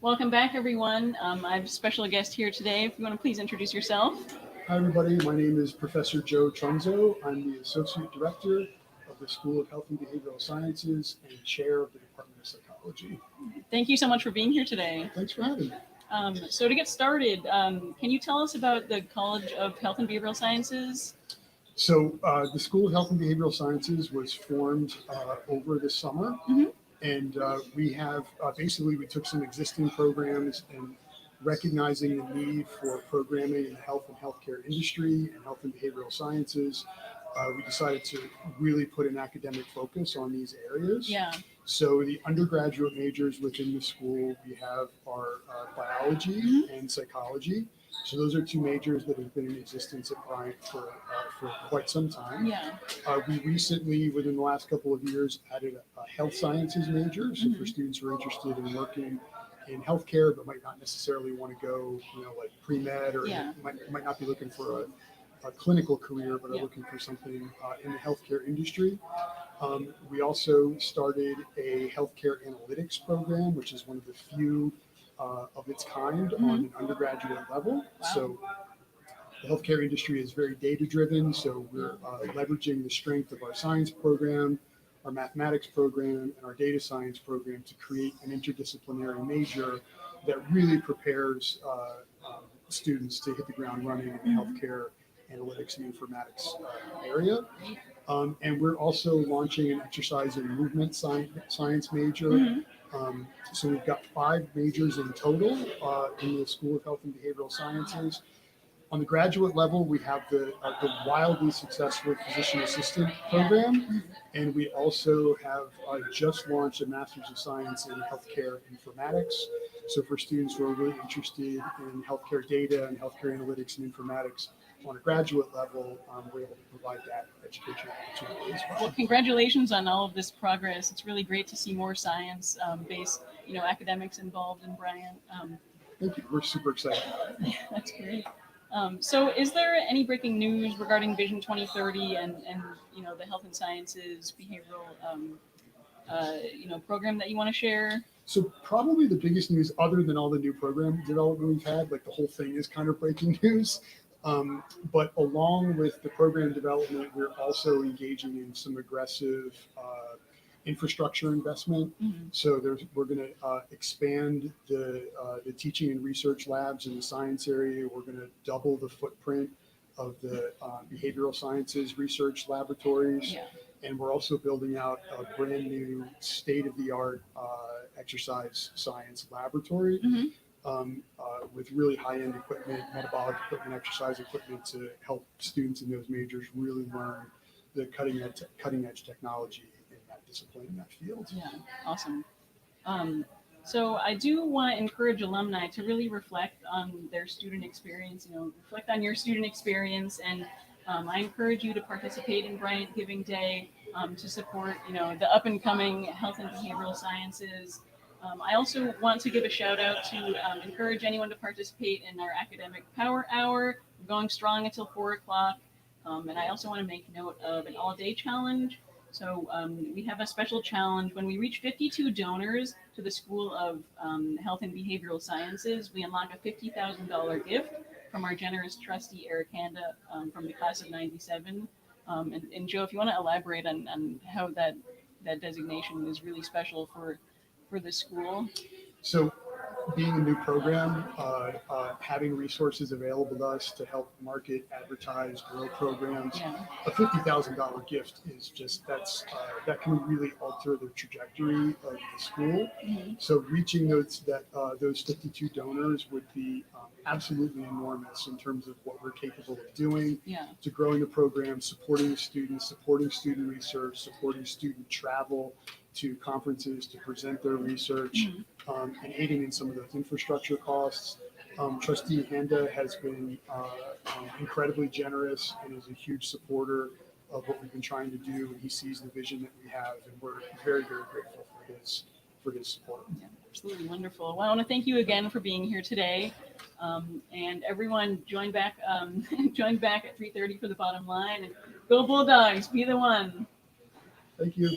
Welcome back, everyone. I have a special guest here today. If you want to please introduce yourself. Hi, everybody. My name is Professor Joe Trunzo. I'm the Associate Director of the School of Health and Behavioral Sciences and Chair of the Department of Psychology. Thank you so much for being here today. Thanks for having me. So to get started, can you tell us about the College of Health and Behavioral Sciences? So the School of Health and Behavioral Sciences was formed over the summer. And we have, basically, we took some existing programs and recognizing the need for programming in the health and healthcare industry and health and behavioral sciences, we decided to really put an academic focus on these areas. Yeah. So the undergraduate majors within the school, we have our biology and psychology. So those are two majors that have been in existence at Bryant for quite some time. Yeah. We recently, within the last couple of years, added a health sciences major. So for students who are interested in working in healthcare but might not necessarily want to go, like pre-med, or might not be looking for a clinical career, but are looking for something in the healthcare industry. We also started a healthcare analytics program, which is one of the few of its kind on an undergraduate level. Wow. So the healthcare industry is very data-driven, so we're leveraging the strength of our science program, our mathematics program, and our data science program to create an interdisciplinary major that really prepares students to hit the ground running in the healthcare analytics and informatics area. And we're also launching an exercise and movement science major. So we've got 5 majors in total in the School of Health and Behavioral Sciences. On the graduate level, we have the wildly successful physician assistant program, and we also have just launched a Master's of Science in Healthcare Informatics. So for students who are really interested in healthcare data and healthcare analytics and informatics on a graduate level, we're able to provide that education opportunity as well. Well, congratulations on all of this progress. It's really great to see more science-based, academics involved in Bryant. Thank you. We're super excited. That's great. So is there any breaking news regarding Vision 2030 and the health and sciences behavioral program that you want to share? So probably the biggest news, other than all the new program development we've had, like the whole thing is kind of breaking news. But along with the program development, we're also engaging in some aggressive infrastructure investment. So we're going to expand the teaching and research labs in the science area. We're going to double the footprint of the behavioral sciences research laboratories. Yeah. And we're also building out a brand new state-of-the-art exercise science laboratory with really high-end equipment, metabolic equipment, exercise equipment to help students in those majors really learn the cutting-edge technology in that discipline, in that field. Yeah, awesome. So I do want to encourage alumni to really reflect on their student experience, reflect on your student experience. And I encourage you to participate in Bryant Giving Day to support, the up and coming health and behavioral sciences. I also want to give a shout out to encourage anyone to participate in our academic power hour. We're going strong until 4 o'clock. And I also want to make note of an all-day challenge. So we have a special challenge. When we reach 52 donors to the School of Health and Behavioral Sciences, we unlock a $50,000 gift from our generous trustee, Eric Handa, from the class of 97. And Joe, if you want to elaborate on how that designation is really special for the school. So being a new program, having resources available to us to help market, advertise, grow programs, a $50,000 gift is just, that can really alter the trajectory of the school. So reaching those 52 donors would be absolutely enormous in terms of what we're capable of doing to growing the program, supporting the students, supporting student research, supporting student travel to conferences to present their research, and aiding in some of those infrastructure costs. Trustee Handa has been incredibly generous and is a huge supporter of what we've been trying to do, and he sees the vision that we have, and we're very, very grateful for his support. Yeah, absolutely wonderful. Well, I want to thank you again for being here today, and everyone join back at 3:30 for the bottom line. And go Bulldogs, be the one. Thank you.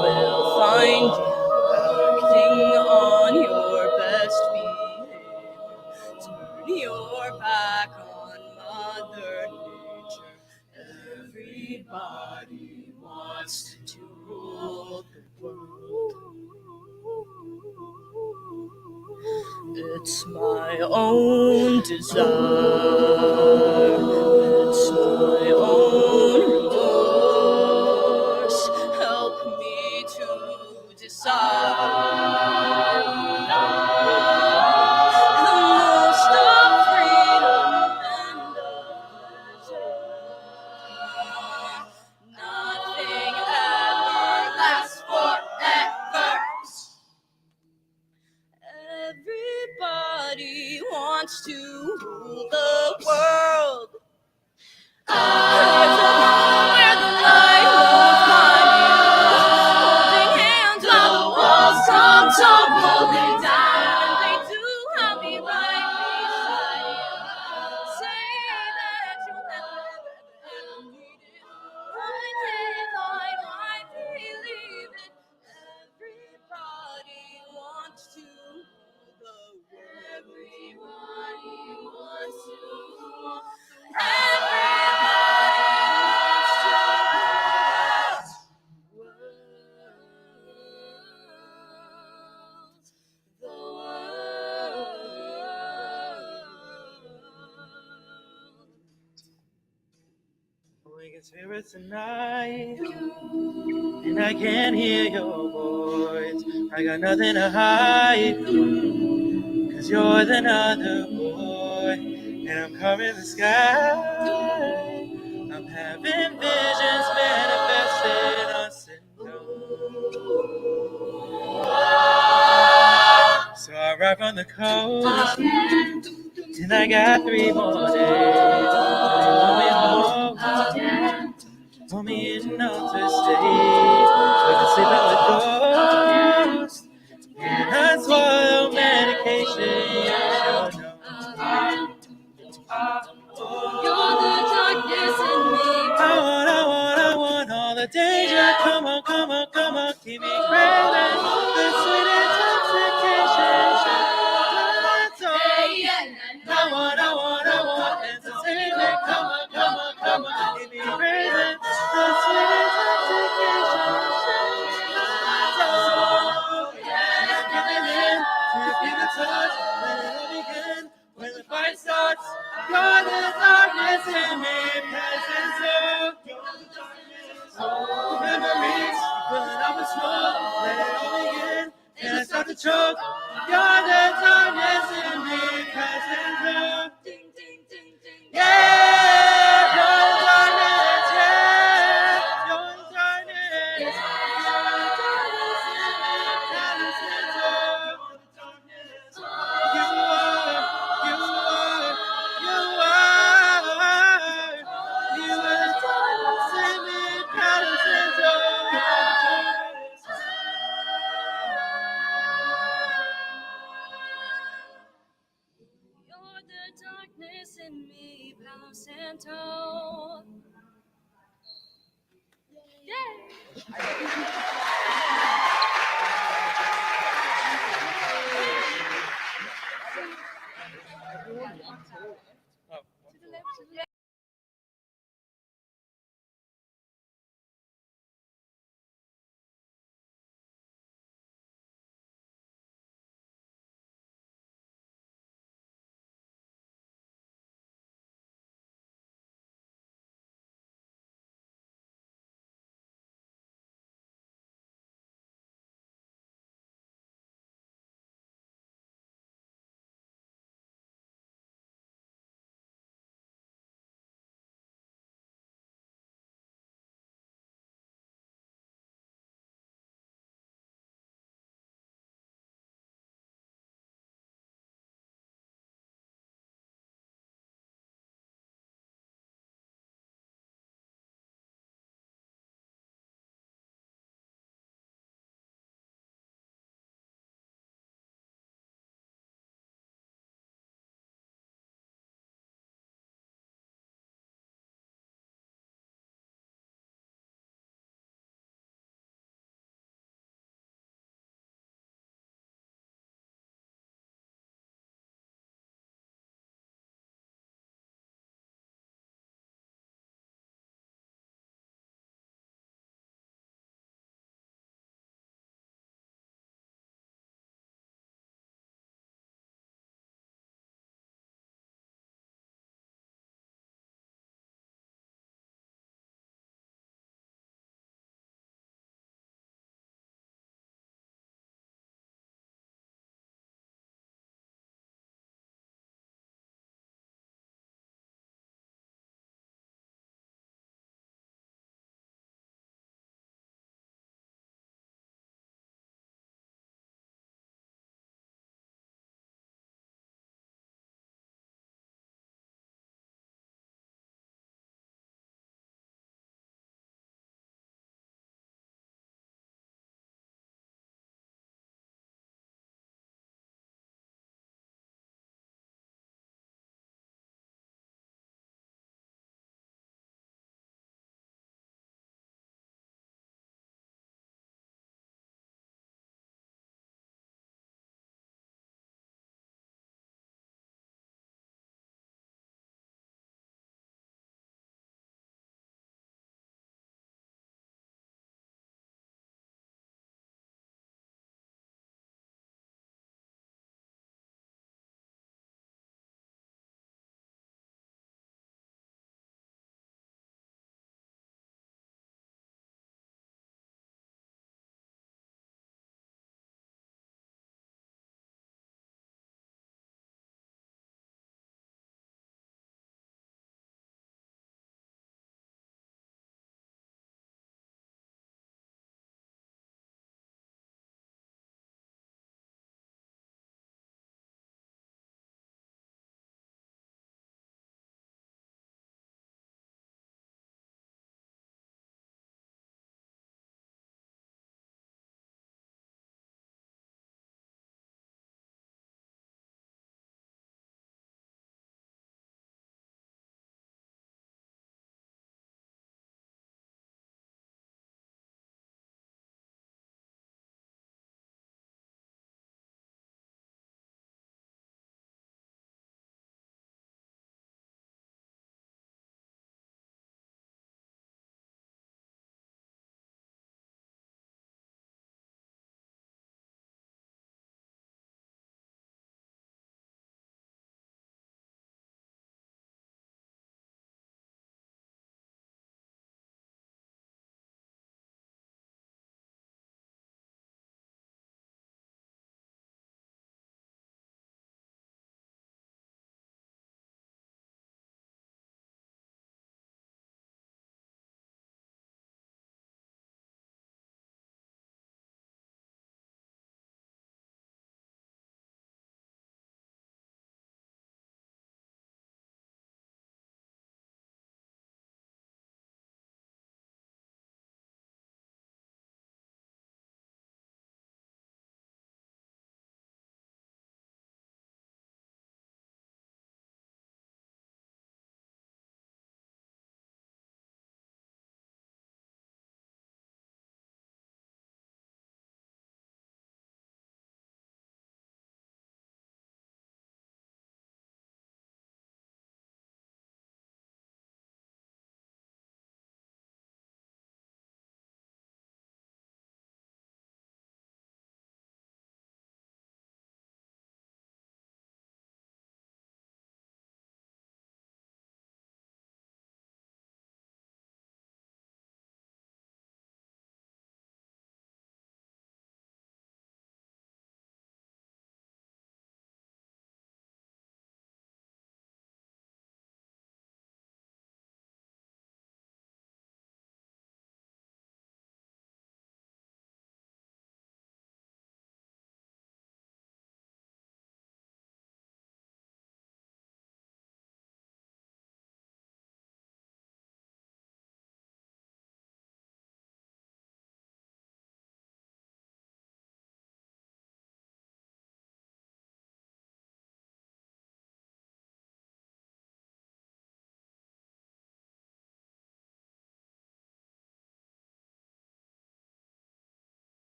will find you acting on your best behavior. Turn your back on Mother Nature. Everybody wants to rule the world. It's my own desire. It's my own remorse. Help me to decide. The most of freedom and of pleasure. Nothing ever lasts forever. Everybody wants to rule the world. There's a room where the light won't find you. Holding hands while the walls come tumbling down. And they do have me right beside you. Say that you'll never, ever need it. Might believe it. Everybody wants to rule the world. Everybody wants to rule. Waking spirits tonight, and I can't hear your voice. I got nothing to hide, 'cause you're the other boy, and I'm covering the sky. I'm having visions manifested on so I ride on the coast, and I got 3 more days. Want me in another state, but I'm sleeping with ghosts. And I swallow medication, you should know. You're the darkness in me. I want all the danger. Come on, keep me craving the sweet intoxication. That's all. I want entertainment. Come on, keep me craving the sweet intoxication. That's all. Giving in, feel the touch, let it all begin. When the fight starts, you're the darkness in me, presence of memories. When I'm a smoke, let it all begin. And I start to choke, you're the darkness in me, presence of yeah, you're the darkness, yeah, you're the darkness. You're the darkness in me, presence of you are the darkness in me, presence of you're the darkness in me, Palo Santo. Yeah.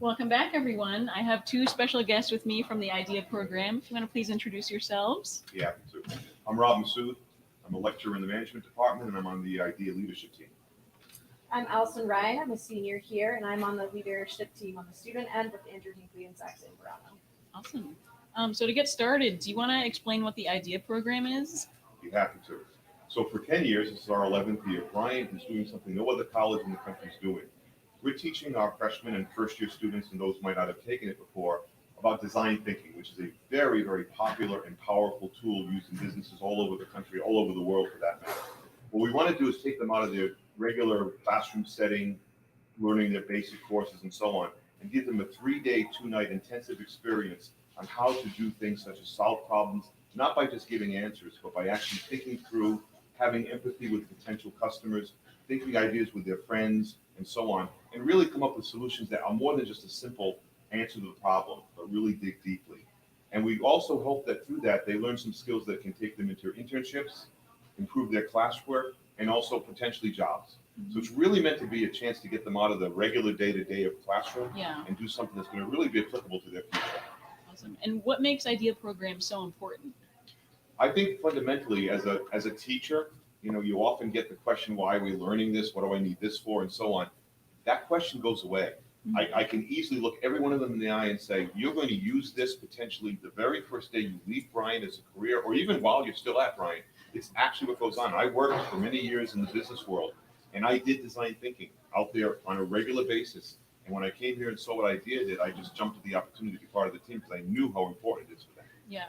Welcome back, everyone. I have two special guests with me from the IDEA program. If you want to please introduce yourselves. Yeah, happy to. I'm Rob Massoud. I'm a lecturer in the management department, and I'm on the IDEA leadership team. I'm Allison Ryan. I'm a senior here, and I'm on the leadership team on the student end with Andrew Hinkley and Zach Zambrano. Awesome. So to get started, do you want to explain what the IDEA program is? Be happy to. So for 10 years, this is our 11th year, Bryant is doing something no other college in the country is doing. We're teaching our freshmen and first-year students, and those who might not have taken it before, about design thinking, which is a very, very popular and powerful tool used in businesses all over the country, all over the world for that matter. What we want to do is take them out of their regular classroom setting, learning their basic courses and so on, and give them a 3-day, 2-night intensive experience on how to do things such as solve problems, not by just giving answers, but by actually thinking through, having empathy with potential customers, thinking ideas with their friends, and so on, and really come up with solutions that are more than just a simple answer to the problem, but really dig deeply. And we also hope that through that, they learn some skills that can take them into internships, improve their classwork, and also potentially jobs. So it's really meant to be a chance to get them out of the regular day-to-day of classroom and do something that's going to really be applicable to their future. Awesome. And what makes IDEA programs so important? I think fundamentally, as a teacher, you often get the question, why are we learning this? What do I need this for? And so on. That question goes away. I can easily look every one of them in the eye and say, you're going to use this potentially the very first day you leave Bryant as a career, or even while you're still at Bryant. It's actually what goes on. I worked for many years in the business world, and I did design thinking out there on a regular basis. And when I came here and saw what IDEA did, I just jumped at the opportunity to be part of the team because I knew how important it is for them. Yeah.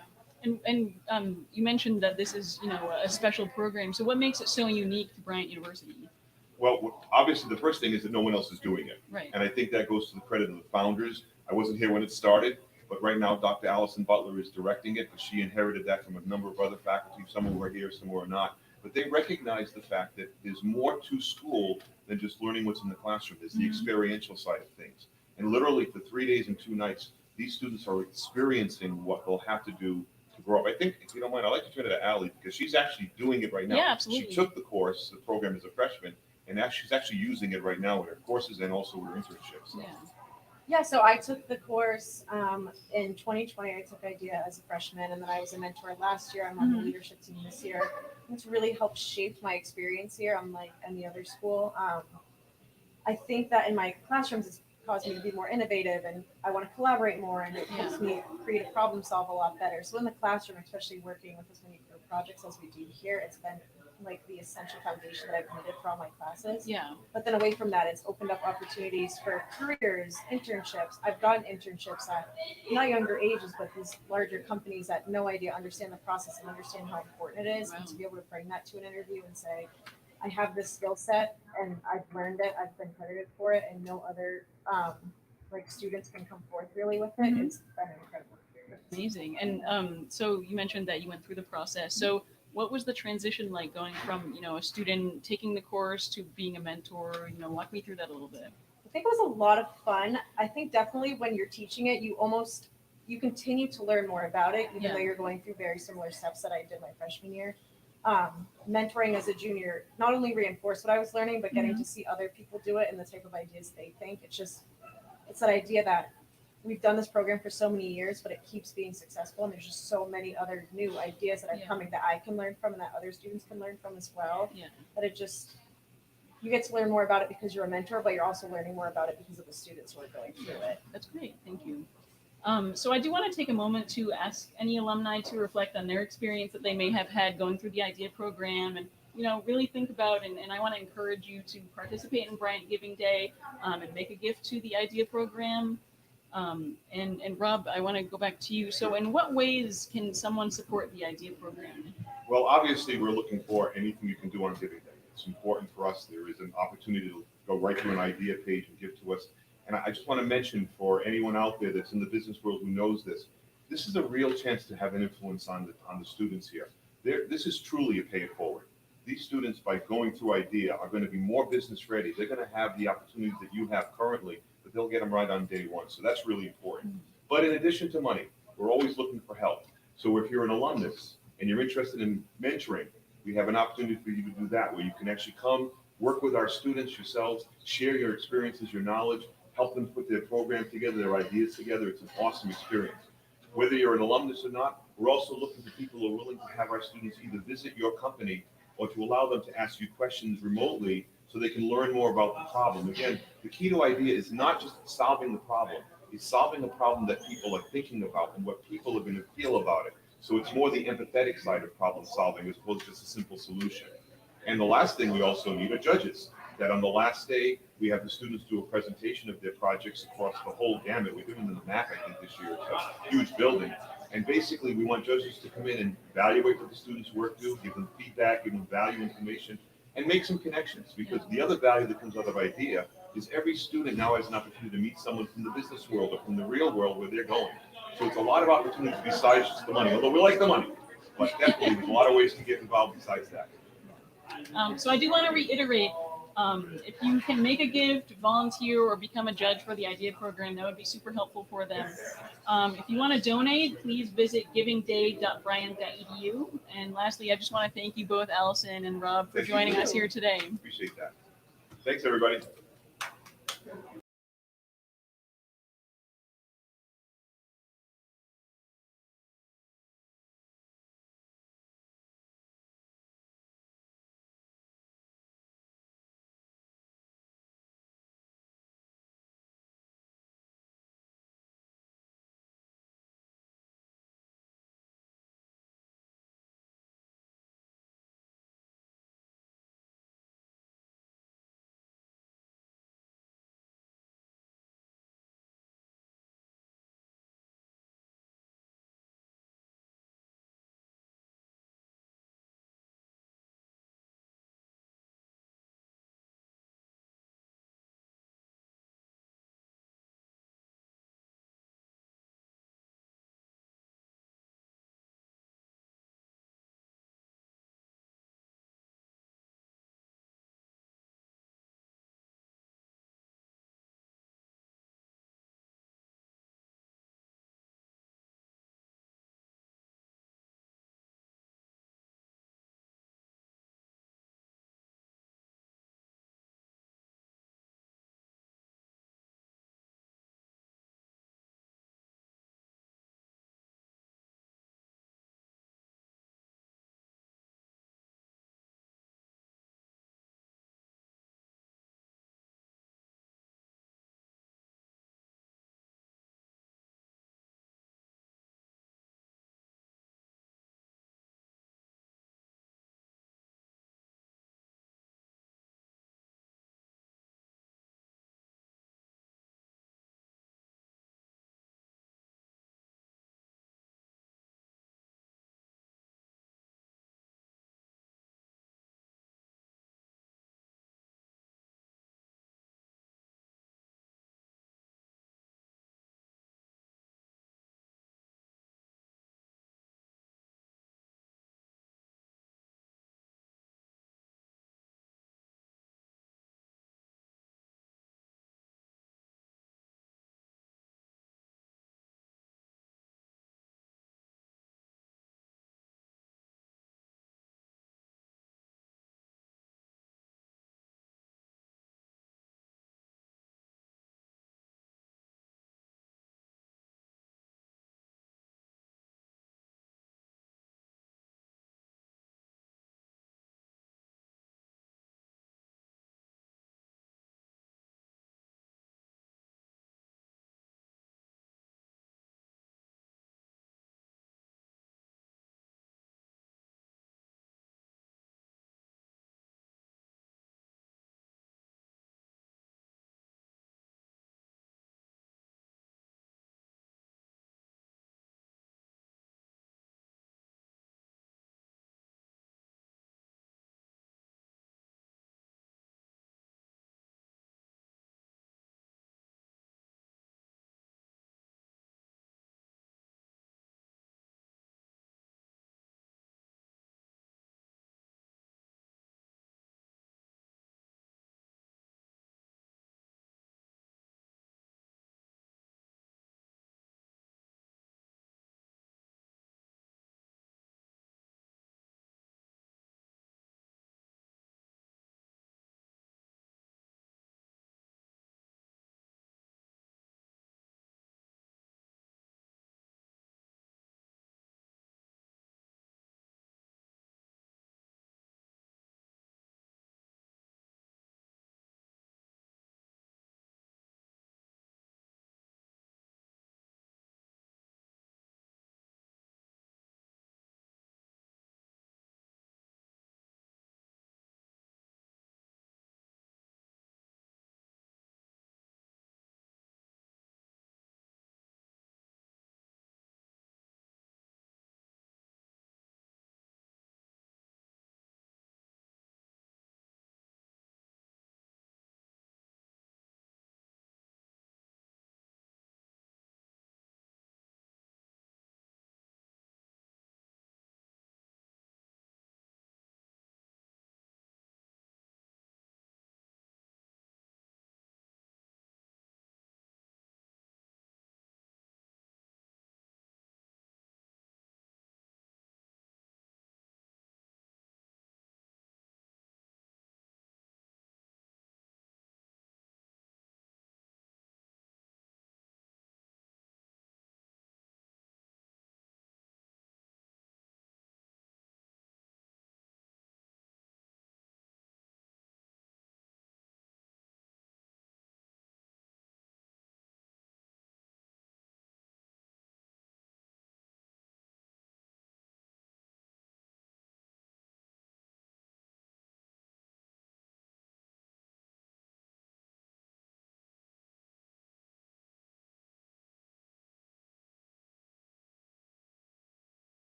And you mentioned that this is, a special program. So what makes it so unique to Bryant University? Well, obviously the first thing is that no one else is doing it. Right. And I think that goes to the credit of the founders. I wasn't here when it started, but right now Dr. Allison Butler is directing it, but she inherited that from a number of other faculty. Some who are here, some who are not. But they recognize the fact that there's more to school than just learning what's in the classroom. There's the experiential side of things. And literally for 3 days and 2 nights, these students are experiencing what they'll have to do to grow up. I think, if you don't mind, I'd like to turn it to Allie because she's actually doing it right now. Yeah, absolutely. She took the course, the program as a freshman, and now she's actually using it right now in her courses and also her internships. So. Yeah, so I took the course in 2020. I took IDEA as a freshman, and then I was a mentor last year. I'm on the leadership team this year. It's really helped shape my experience here, unlike any other school. I think that in my classrooms, it's caused me to be more innovative, and I want to collaborate more, and it helps me create a problem solve a lot better. So in the classroom, especially working with as many group projects as we do here, it's been like the essential foundation that I've needed for all my classes. Yeah. But then away from that, it's opened up opportunities for careers, internships. I've gotten internships at not younger ages, but these larger companies that no idea understand the process and understand how important it is. And to be able to bring that to an interview and say, I have this skill set and I've learned it, I've been credited for it, and no other students can come forth really with it. It's been an incredible experience. Amazing. And so you mentioned that you went through the process. So what was the transition like going from, a student taking the course to being a mentor? Walk me through that a little bit. I think it was a lot of fun. I think definitely when you're teaching it, you continue to learn more about it, even though you're going through very similar steps that I did my freshman year. Mentoring as a junior not only reinforced what I was learning, but getting to see other people do it and the type of ideas they think. It's that idea that we've done this program for so many years, but it keeps being successful. And there's just so many other new ideas that are coming that I can learn from and that other students can learn from as well. Yeah. But you get to learn more about it because you're a mentor, but you're also learning more about it because of the students who are going through it. That's great. Thank you. So I do want to take a moment to ask any alumni to reflect on their experience that they may have had going through the IDEA program and, really think about, and I want to encourage you to participate in Bryant Giving Day and make a gift to the IDEA program. And Rob, I want to go back to you. So in what ways can someone support the IDEA program? Well, obviously, we're looking for anything you can do on Giving Day. It's important for us. There is an opportunity to go right to an IDEA page and give to us. And I just want to mention for anyone out there that's in the business world who knows this is a real chance to have an influence on the students here. This is truly a pay it forward. These students, by going through IDEA, are going to be more business ready. They're going to have the opportunities that you have currently, but they'll get them right on day one. So that's really important. But in addition to money, we're always looking for help. So if you're an alumnus and you're interested in mentoring, we have an opportunity for you to do that, where you can actually come, work with our students yourselves, share your experiences, your knowledge, help them put their program together, their ideas together. It's an awesome experience. Whether you're an alumnus or not, we're also looking for people who are willing to have our students either visit your company or to allow them to ask you questions remotely so they can learn more about the problem. Again, the key to IDEA is not just solving the problem, it's solving the problem that people are thinking about and what people are going to feel about it. So it's more the empathetic side of problem solving as opposed to just a simple solution. And the last thing we also need are judges. That on the last day, we have the students do a presentation of their projects across the whole gamut. We're doing the MAC, I think, this year. It's a huge building. And basically, we want judges to come in and evaluate what the students' work do, give them feedback, give them value information, and make some connections. Because the other value that comes out of IDEA is every student now has an opportunity to meet someone from the business world or from the real world where they're going. So it's a lot of opportunities besides just the money, although we like the money. But definitely, there's a lot of ways to get involved besides that. So I do want to reiterate, if you can make a gift, volunteer, or become a judge for the IDEA program, that would be super helpful for them. If you want to donate, please visit givingday.bryant.edu. And lastly, I just want to thank you both, Allison and Rob, for joining us here today. Appreciate that. Thanks, everybody.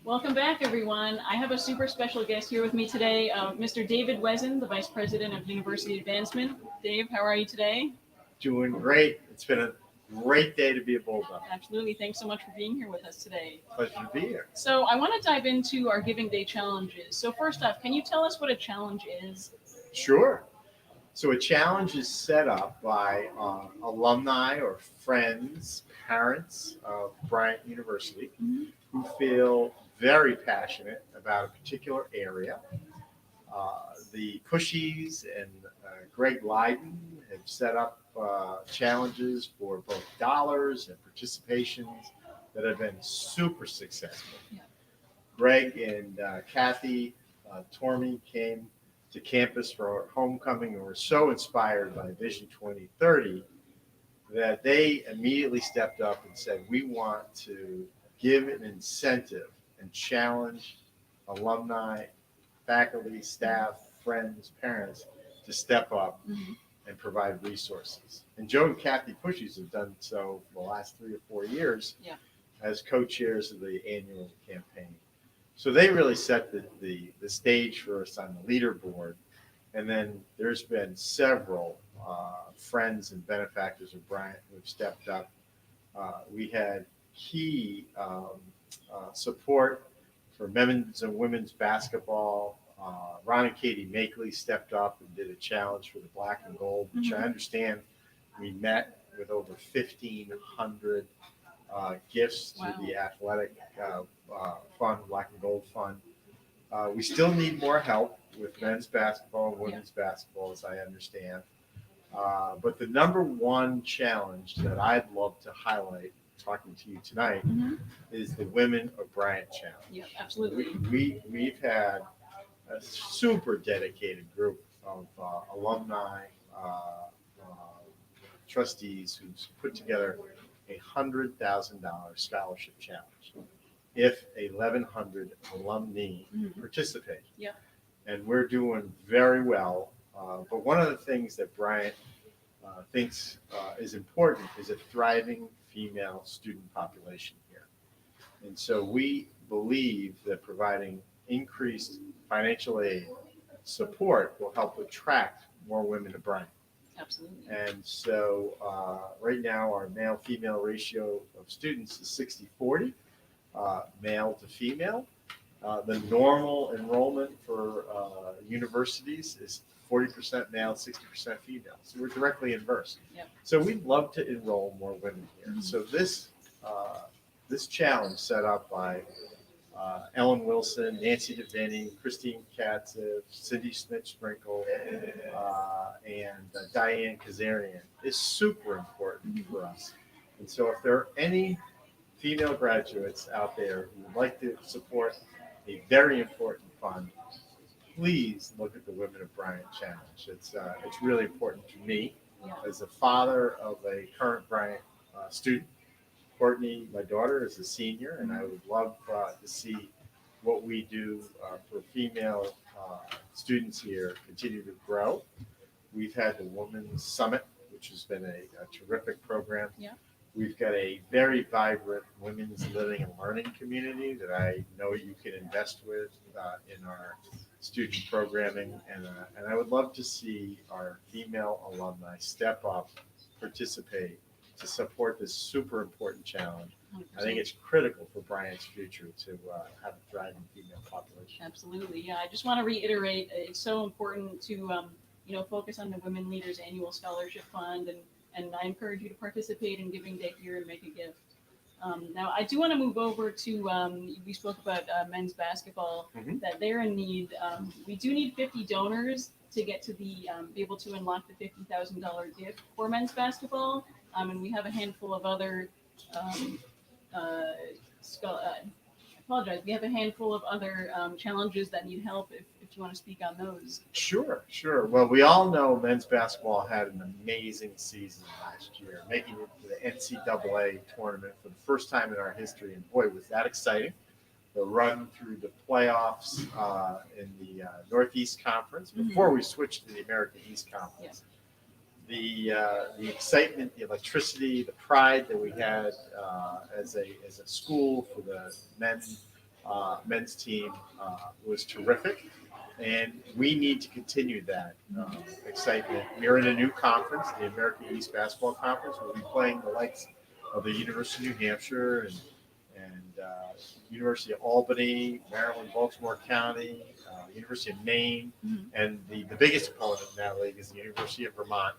Welcome back, everyone. I have a super special guest here with me today, Mr. David Wesen, the Vice President of University Advancement. Dave, how are you today? Doing great. It's been a great day to be a Bulldog. Absolutely. Thanks so much for being here with us today. Pleasure to be here. So I want to dive into our Giving Day challenges. So first off, can you tell us what a challenge is? Sure. So a challenge is set up by alumni or friends, parents of Bryant University who feel very passionate about a particular area. The Pushies and Greg Leiden have set up challenges for both dollars and participations that have been super successful. Yeah. Greg and Kathy Tormey came to campus for homecoming and were so inspired by Vision 2030 that they immediately stepped up and said, we want to give an incentive and challenge alumni, faculty, staff, friends, parents to step up and provide resources. And Joe and Kathy Pushies have done so for the last 3 or 4 years as co-chairs of the annual campaign. So they really set the stage for us on the leaderboard. And then there's been several friends and benefactors of Bryant who have stepped up. We had key support for men's and women's basketball. Ron and Katie Makeley stepped up and did a challenge for the black and gold, which I understand we met with over 1,500 gifts to the athletic fund, black and gold fund. We still need more help with men's basketball and women's basketball, as I understand. But the number one challenge that I'd love to highlight, talking to you tonight, is the Women of Bryant Challenge. Yeah, absolutely. We've had a super dedicated group of alumni, trustees who's put together a $100,000 scholarship challenge if 1,100 alumni participate. Yeah. And we're doing very well. But one of the things that Bryant thinks is important is a thriving female student population here. And so we believe that providing increased financial aid support will help attract more women to Bryant. Absolutely. And so right now our male-female ratio of students is 60-40, male to female. The normal enrollment for universities is 40% male, 60% female. So we're directly inverse. Yep. So we'd love to enroll more women here. So this challenge set up by Ellen Wilson, Nancy DeVinny, Christine Katzev, Cindy Smith-Sprinkle, and Diane Kazarian is super important for us. And so if there are any female graduates out there who would like to support a very important fund, please look at the Women of Bryant Challenge. It's really important to me as a father of a current Bryant student. Courtney, my daughter, is a senior, and I would love to see what we do for female students here continue to grow. We've had the Women's Summit, which has been a terrific program. Yeah. We've got a very vibrant women's living and learning community that I know you can invest with in our student programming. And I would love to see our female alumni step up, participate, to support this super important challenge. 100%. I think it's critical for Bryant's future to have a thriving female population. Absolutely. Yeah, I just want to reiterate, it's so important to focus on the Women Leaders Annual Scholarship Fund, and I encourage you to participate in Giving Day here and make a gift. Now, I do want to move over to, we spoke about men's basketball, that they're in need. We do need 50 donors to get to be able to unlock the $50,000 gift for men's basketball. And we have a handful of other, I apologize, we have a handful of other challenges that need help if you want to speak on those. Sure. Well, we all know men's basketball had an amazing season last year, making it to the NCAA tournament for the first time in our history. And boy, was that exciting. The run through the playoffs in the Northeast Conference before we switched to the American East Conference. The excitement, the electricity, the pride that we had as a school for the men men's team was terrific. And we need to continue that excitement. We are in a new conference, the American East Basketball Conference. We'll be playing the likes of the University of New Hampshire and University of Albany, Maryland, Baltimore County, University of Maine, and the biggest opponent in that league is the University of Vermont.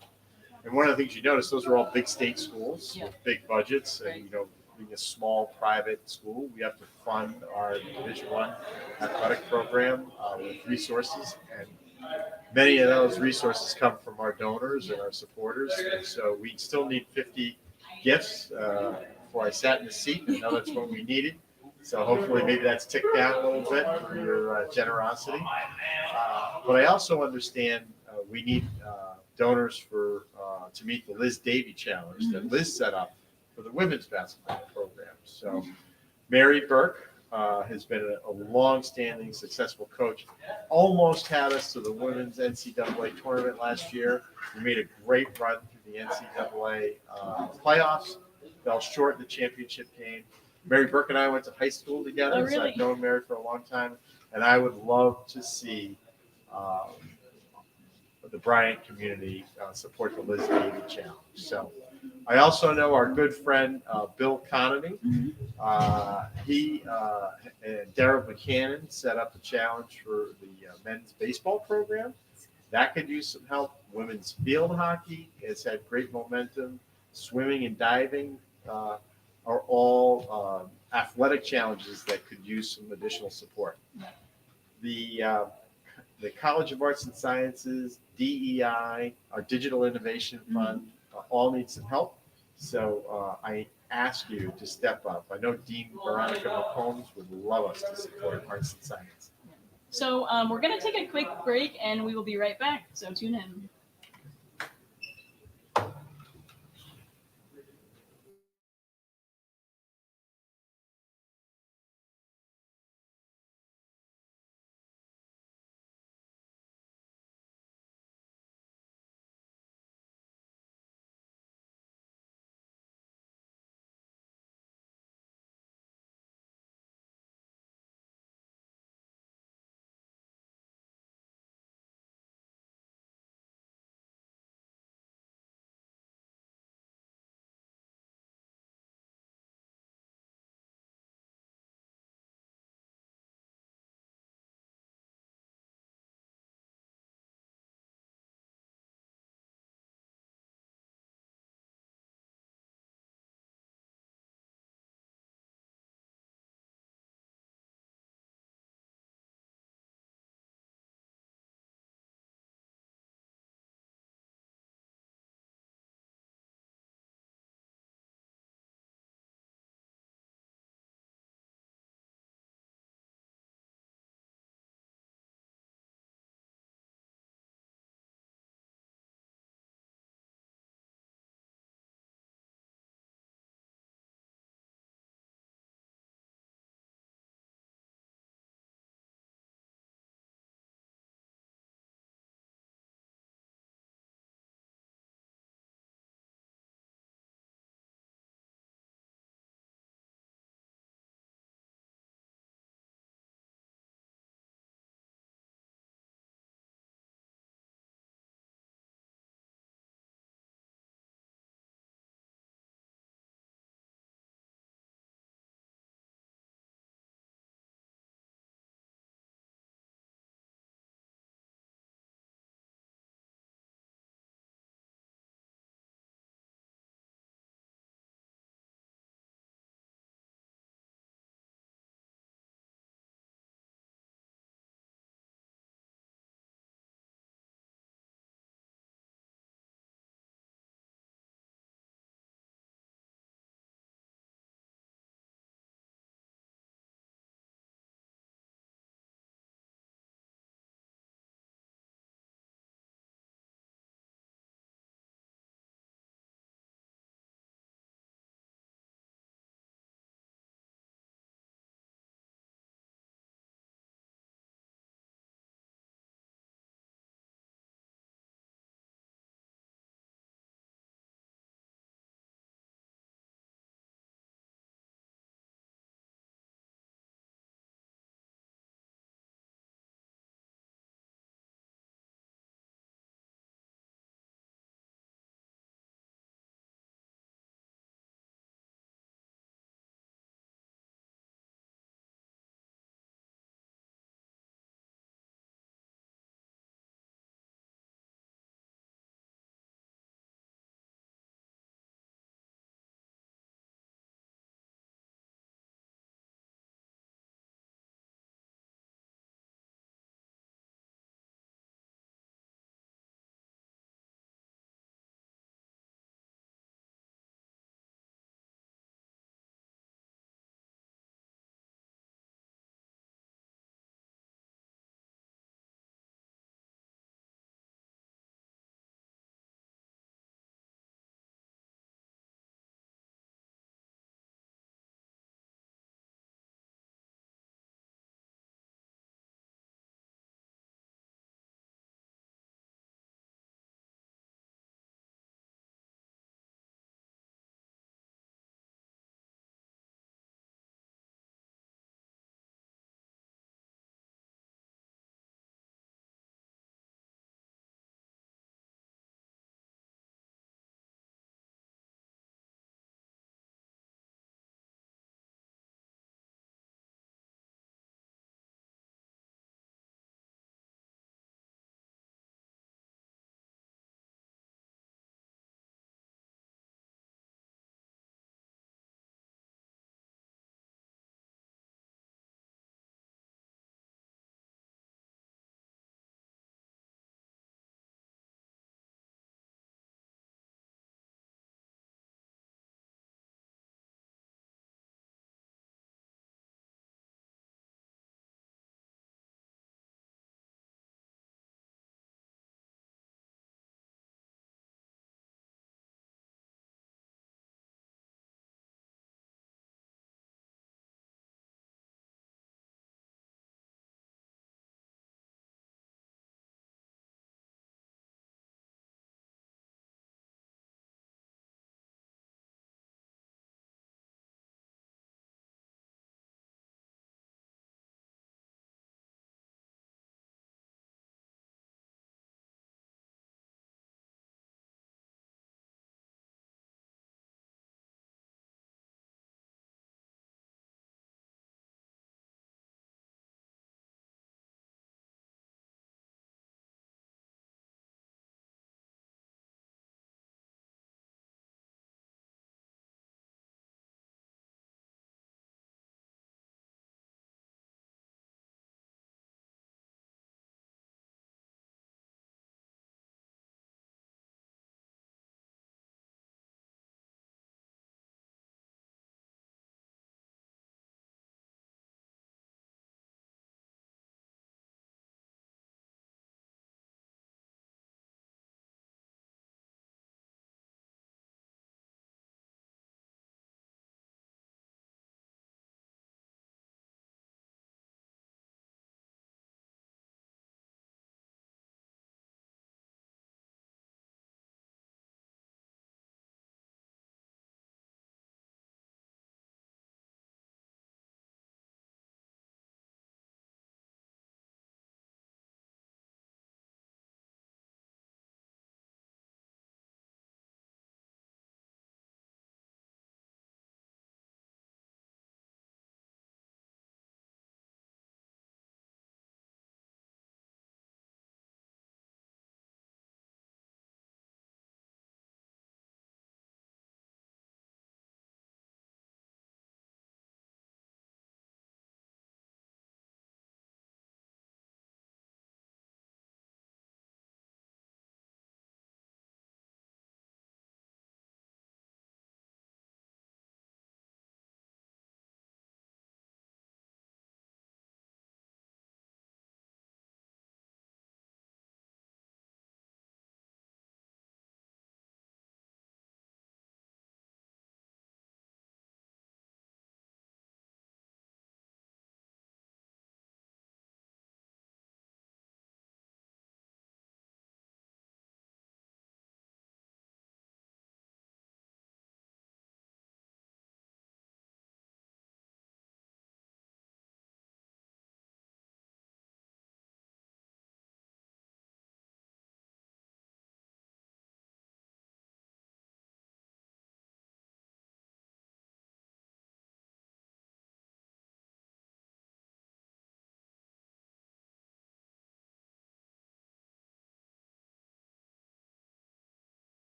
And one of the things you notice, those are all big state schools with big budgets, and being a small private school, we have to fund our Division I athletic program with resources, and many of those resources come from our donors and our supporters. And so we still need 50 gifts before I sat in the seat, and now that's what we needed. So hopefully maybe that's ticked down a little bit for your generosity. But I also understand we need donors for to meet the Liz Davy challenge that Liz set up for the women's basketball program. So Mary Burke has been a long-standing, successful coach. Almost had us to the women's NCAA tournament last year. We made a great run through the NCAA playoffs. Fell short in the championship game. Mary Burke and I went to high school together, Oh, really? so I've known Mary for a long time. And I would love to see the Bryant community support the Liz Davy Challenge. So I also know our good friend Bill Connolly. He and Darryl Buchanan set up a challenge for the men's baseball program. That could use some help. Women's field hockey has had great momentum. Swimming and diving are all athletic challenges that could use some additional support. The College of Arts and Sciences, DEI, our Digital Innovation Fund, all need some help. So I ask you to step up. I know Dean Veronica McCombs would love us to support arts and science. So we're going to take a quick break and we will be right back. So tune in.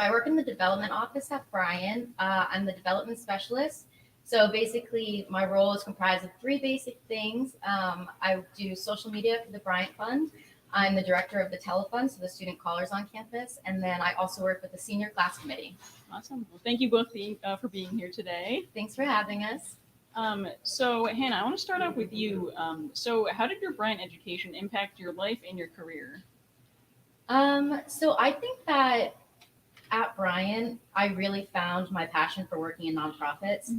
So I work in the development office at Bryant. I'm the development specialist. So basically, my role is comprised of three basic things. I do social media for the Bryant Fund. I'm the director of the Telefund, so the student callers on campus, and then I also work with the senior class committee. Awesome. Well, thank you both for being here today. Thanks for having us. So Hannah, I want to start off with you. So how did your Bryant education impact your life and your career? So I think that at Bryant, I really found my passion for working in nonprofits.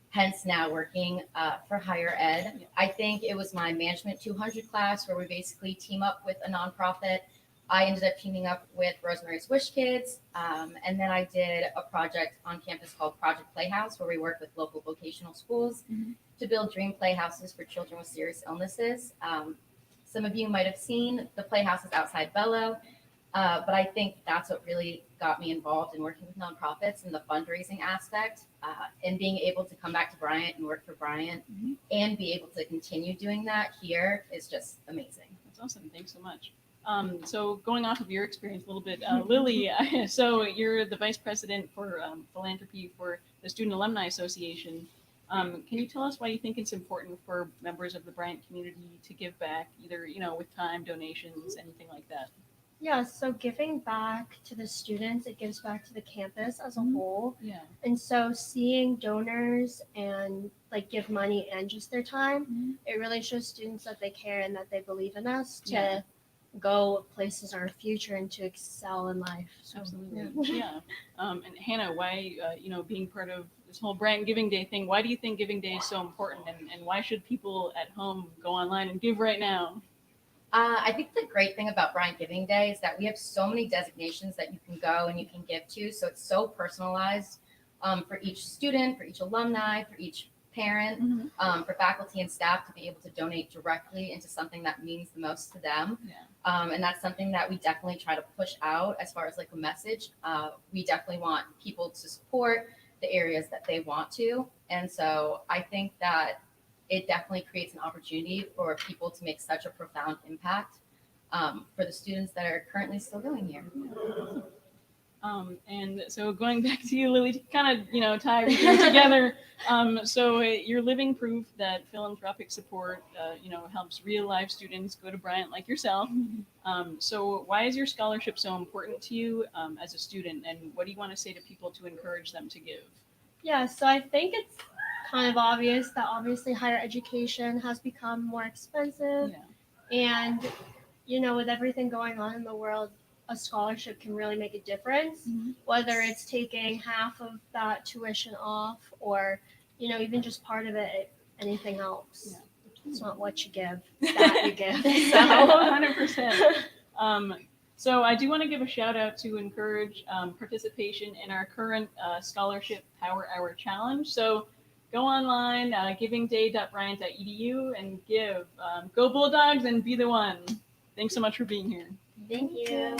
Hence now working for higher ed. I think it was my Management 200 class where we basically team up with a nonprofit. I ended up teaming up with Rosemary's Wish Kids, and then I did a project on campus called Project Playhouse where we work with local vocational schools to build dream playhouses for children with serious illnesses. Some of you might have seen the playhouses outside Bello. But I think that's what really got me involved in working with nonprofits and the fundraising aspect, and being able to come back to Bryant and work for Bryant and be able to continue doing that here is just amazing. That's awesome. Thanks so much. So going off of your experience a little bit, Lily, so you're the vice president for philanthropy for the Student Alumni Association. Can you tell us why you think it's important for members of the Bryant community to give back, either with time, donations, anything like that? Yeah, so giving back to the students, it gives back to the campus as a whole. Yeah. And so seeing donors and like give money and just their time, it really shows students that they care and that they believe in us to go places in our future and to excel in life. So, Absolutely. Yeah. And Hannah, why, being part of this whole Bryant Giving Day thing, why do you think Giving Day is so important, and why should people at home go online and give right now? I think the great thing about Bryant Giving Day is that we have so many designations that you can go and you can give to. So it's so personalized for each student, for each alumni, for each parent, for faculty and staff to be able to donate directly into something that means the most to them. And that's something that we definitely try to push out as far as like a message. We definitely want people to support the areas that they want to. And so I think that it definitely creates an opportunity for people to make such a profound impact for the students that are currently still going here. And so going back to you, Lily, to kind of, tie everything together. So you're living proof that philanthropic support, helps real life students go to Bryant like yourself. So why is your scholarship so important to you as a student? And what do you want to say to people to encourage them to give? Yeah, so I think it's kind of obvious that obviously higher education has become more expensive. And, with everything going on in the world, a scholarship can really make a difference, whether it's taking half of that tuition off or, even just part of it, anything else. It's not what you give, it's that you give. So 100%. So I do want to give a shout out to encourage participation in our current scholarship Power Hour Challenge. So go online, givingday.bryant.edu, and give. Go Bulldogs and be the one. Thanks so much for being here. Thank you.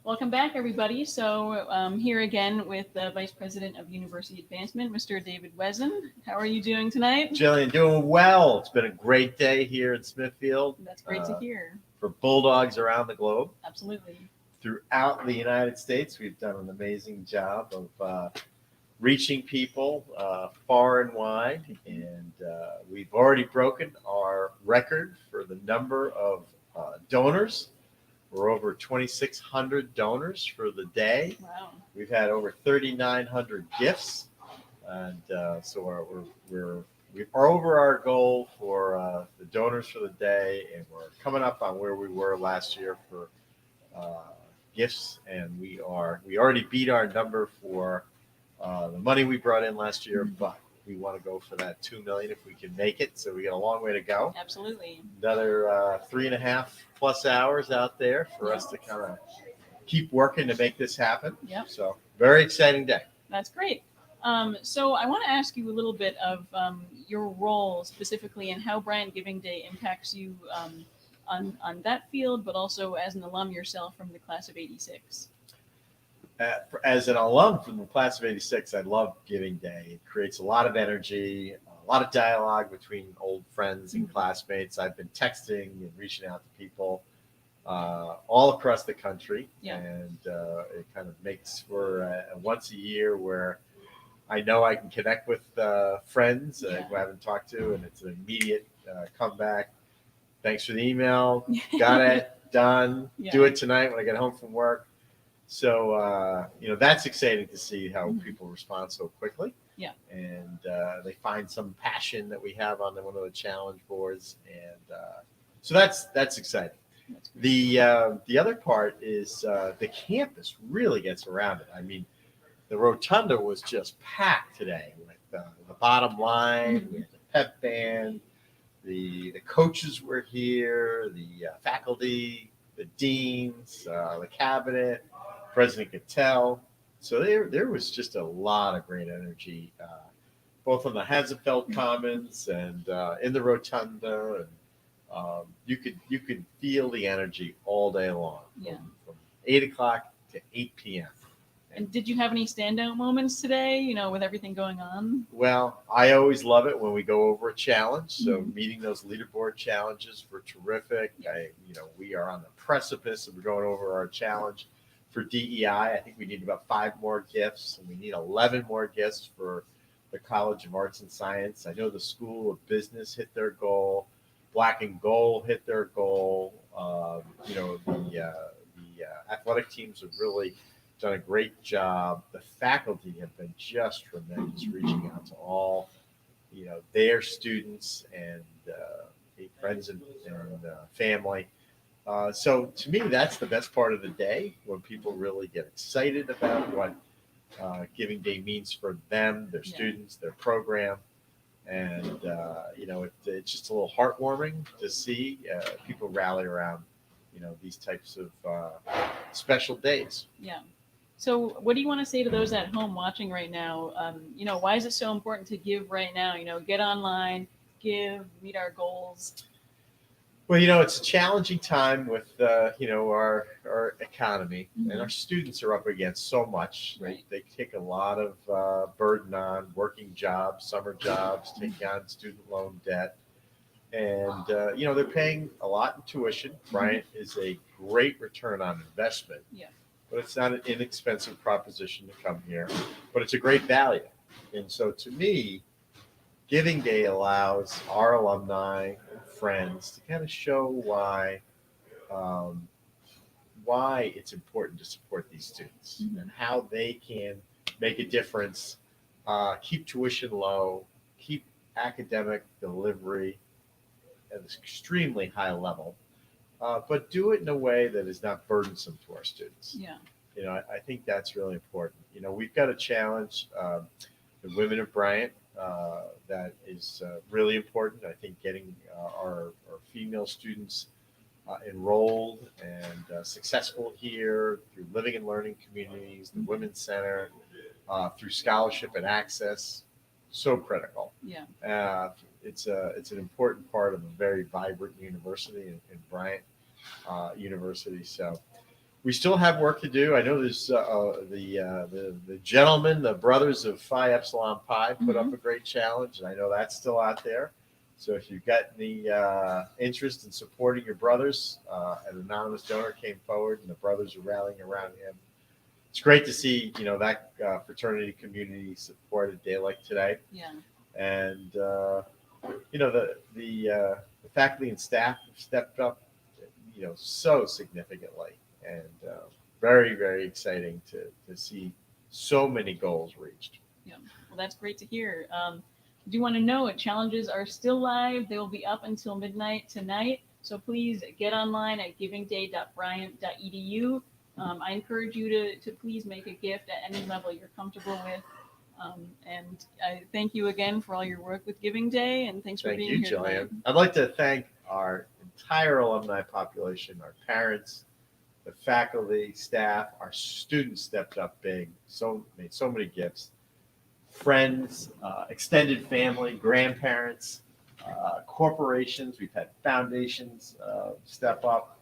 Welcome back, everybody. So here again with the Vice President of University Advancement, Mr. David Wesen. How are you doing tonight? Jillian, doing well. It's been a great day here in Smithfield. That's great to hear. For Bulldogs around the globe. Absolutely. Throughout the United States, we've done an amazing job of reaching people far and wide. And we've already broken our record for the number of donors. We're over 2,600 donors for the day. Wow. We've had over 3,900 gifts. And so we're over our goal for the donors for the day. And we're coming up on where we were last year for gifts. And we already beat our number for the money we brought in last year, but we want to go for that 2 million if we can make it. So we got a long way to go. Absolutely. Another 3.5+ hours out there for us to kind of keep working to make this happen. Yep. So very exciting day. That's great. So I want to ask you a little bit of your role specifically and how Bryant Giving Day impacts you on that field, but also as an alum yourself from the class of '86. As an alum from the class of '86, I love Giving Day. It creates a lot of energy, a lot of dialogue between old friends and classmates. I've been texting and reaching out to people all across the country. Yeah. And it kind of makes for a once a year where I know I can connect with friends who I haven't talked to, and it's an immediate comeback. Thanks for the email. Got it. Done. Yeah. Do it tonight when I get home from work. So, that's exciting to see how people respond so quickly. Yeah. And they find some passion that we have on one of the challenge boards. And so that's exciting. The other part is the campus really gets around it. I mean, the rotunda was just packed today with the bottom line, with the pep band, the coaches were here, the faculty, the deans, the cabinet. President Cattell. So there was just a lot of great energy, both on the Hazenfeld Commons and in the Rotunda. And you could feel the energy all day long, from 8 o'clock to 8 p.m. And did you have any standout moments today, with everything going on? Well, I always love it when we go over a challenge. So meeting those leaderboard challenges were terrific. We are on the precipice of going over our challenge. For DEI, I think we need about 5 more gifts, and we need 11 more gifts for the College of Arts and Science. I know the School of Business hit their goal. Black and Gold hit their goal. The athletic teams have really done a great job. The faculty have been just tremendous, reaching out to all, their students and friends and family. So to me, that's the best part of the day, when people really get excited about what Giving Day means for them, their students, their program. And, it's just a little heartwarming to see people rally around, these types of special days. Yeah. So what do you want to say to those at home watching right now? Why is it so important to give right now? Get online, give, meet our goals. Well, it's a challenging time with, our economy, and our students are up against so much. Right. They take a lot of burden on working jobs, summer jobs, taking on student loan debt. And, they're paying a lot in tuition. Bryant is a great return on investment. Yeah. But it's not an inexpensive proposition to come here, but it's a great value. And so to me, Giving Day allows our alumni and friends to kind of show why it's important to support these students and how they can make a difference, keep tuition low, keep academic delivery at an extremely high level, but do it in a way that is not burdensome to our students. Yeah. I think that's really important. We've got a challenge, the Women of Bryant, that is really important. I think getting our female students enrolled and successful here through living and learning communities, the Women's Center, through scholarship and access, so critical. Yeah. It's an important part of a very vibrant university in Bryant University. So we still have work to do. I know there's the gentlemen, the brothers of Phi Epsilon Pi, put up a great challenge, and I know that's still out there. So if you've got any interest in supporting your brothers, an anonymous donor came forward, and the brothers are rallying around him. It's great to see, that fraternity community support a day like today. Yeah. And the faculty and staff have stepped up, so significantly, and very, very exciting to see so many goals reached. Yeah, well, that's great to hear. I do want to know challenges are still live. They will be up until midnight tonight. So please get online at givingday.bryant.edu. I encourage you to please make a gift at any level you're comfortable with. And I thank you again for all your work with Giving Day, and thanks for Thank being you, here tonight. Jillian. I'd like to thank our entire alumni population, our parents, the faculty, staff, our students stepped up big, made so many gifts, friends, extended family, grandparents, corporations. We've had foundations step up.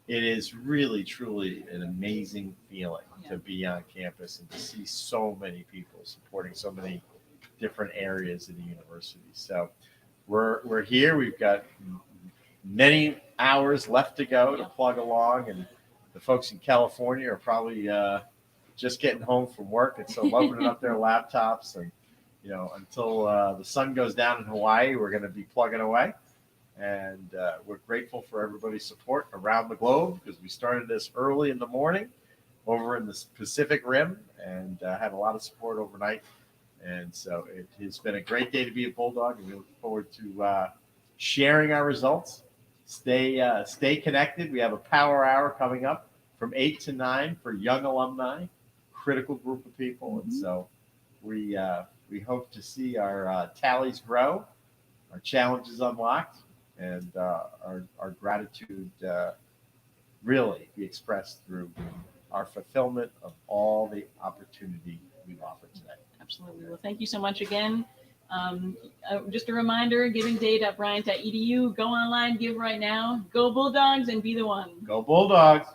It is really, truly an amazing feeling to be on campus and to see so many people supporting so many different areas of the university. So we're here. We've got many hours left to go to plug along, and the folks in California are probably just getting home from work, and so opening up their laptops, and until the sun goes down in Hawaii, we're going to be plugging away. And we're grateful for everybody's support around the globe, because we started this early in the morning over in the Pacific Rim, and had a lot of support overnight. And so it has been a great day to be a Bulldog, and we look forward to sharing our results. Stay connected. We have a power hour coming up from 8 to 9 for young alumni, critical group of people. And so we hope to see our tallies grow, our challenges unlocked, and our gratitude really be expressed through our fulfillment of all the opportunity we've offered today. Absolutely. Well, thank you so much again. Just a reminder, givingday.bryant.edu. Go online, give right now. Go Bulldogs, and be the one. Go Bulldogs.